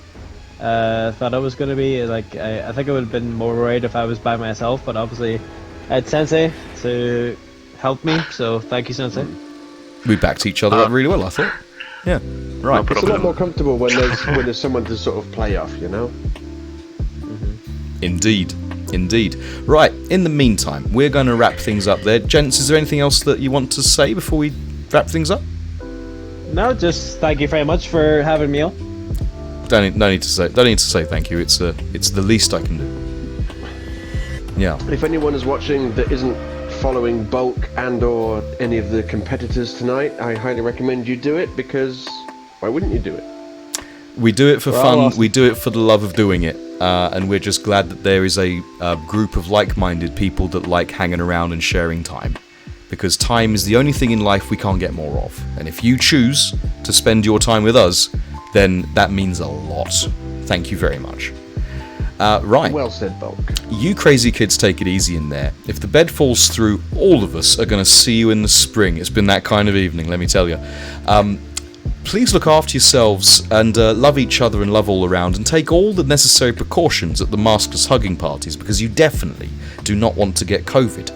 Speaker 4: thought it was going to be. Like I think I would have been more worried if I was by myself, but obviously I had Sensei to help me, so thank you, Sensei.
Speaker 2: We backed each other up really well, I thought. Yeah, right.
Speaker 1: It's a lot more comfortable when there's someone to sort of play off, you know?
Speaker 2: Indeed. Right, in the meantime, we're going to wrap things up there. Gents, is there anything else that you want to say before we wrap things up?
Speaker 4: No, just thank you very much for having me on.
Speaker 2: Don't need to say thank you. It's the least I can do. Yeah.
Speaker 1: If anyone is watching that isn't following Bulk and or any of the competitors tonight, I highly recommend you do it, because why wouldn't you do it?
Speaker 2: We do it for fun, we do it for the love of doing it, and we're just glad that there is a group of like-minded people that like hanging around and sharing time. Because time is the only thing in life we can't get more of. And if you choose to spend your time with us, then that means a lot. Thank you very much. Right.
Speaker 1: Well said, Bulk.
Speaker 2: You crazy kids take it easy in there. If the bed falls through, all of us are going to see you in the spring. It's been that kind of evening, let me tell you. Please look after yourselves and love each other and love all around, and take all the necessary precautions at the maskless hugging parties, because you definitely do not want to get COVID.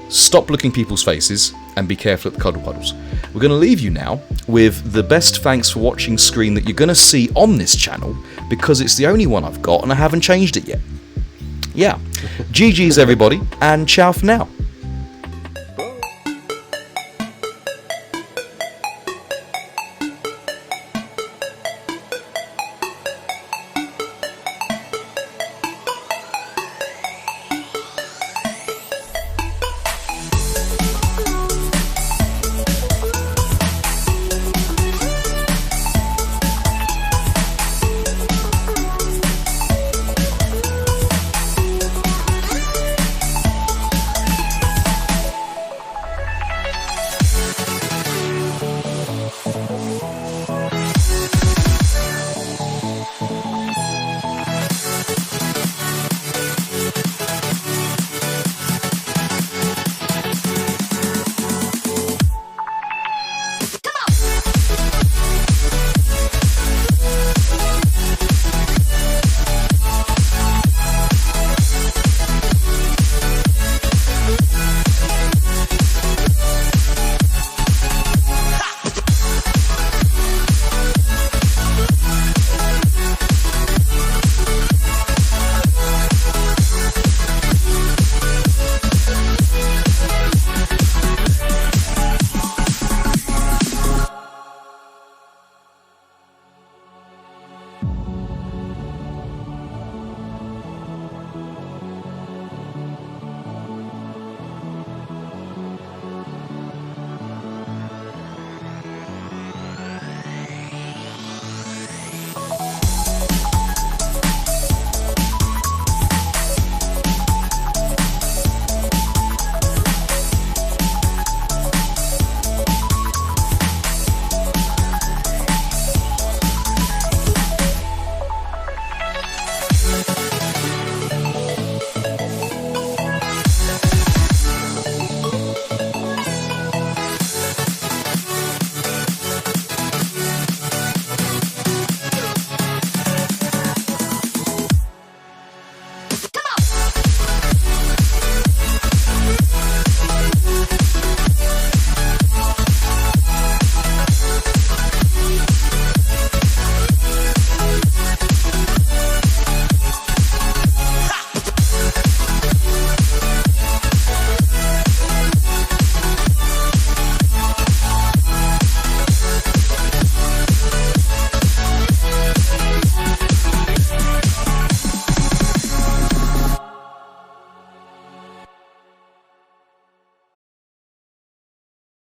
Speaker 2: Stop looking people's faces and be careful at the cuddle puddles. We're going to leave you now with the best thanks for watching screen that you're going to see on this channel, because it's the only one I've got and I haven't changed it yet. Yeah. GG's everybody, and ciao for now.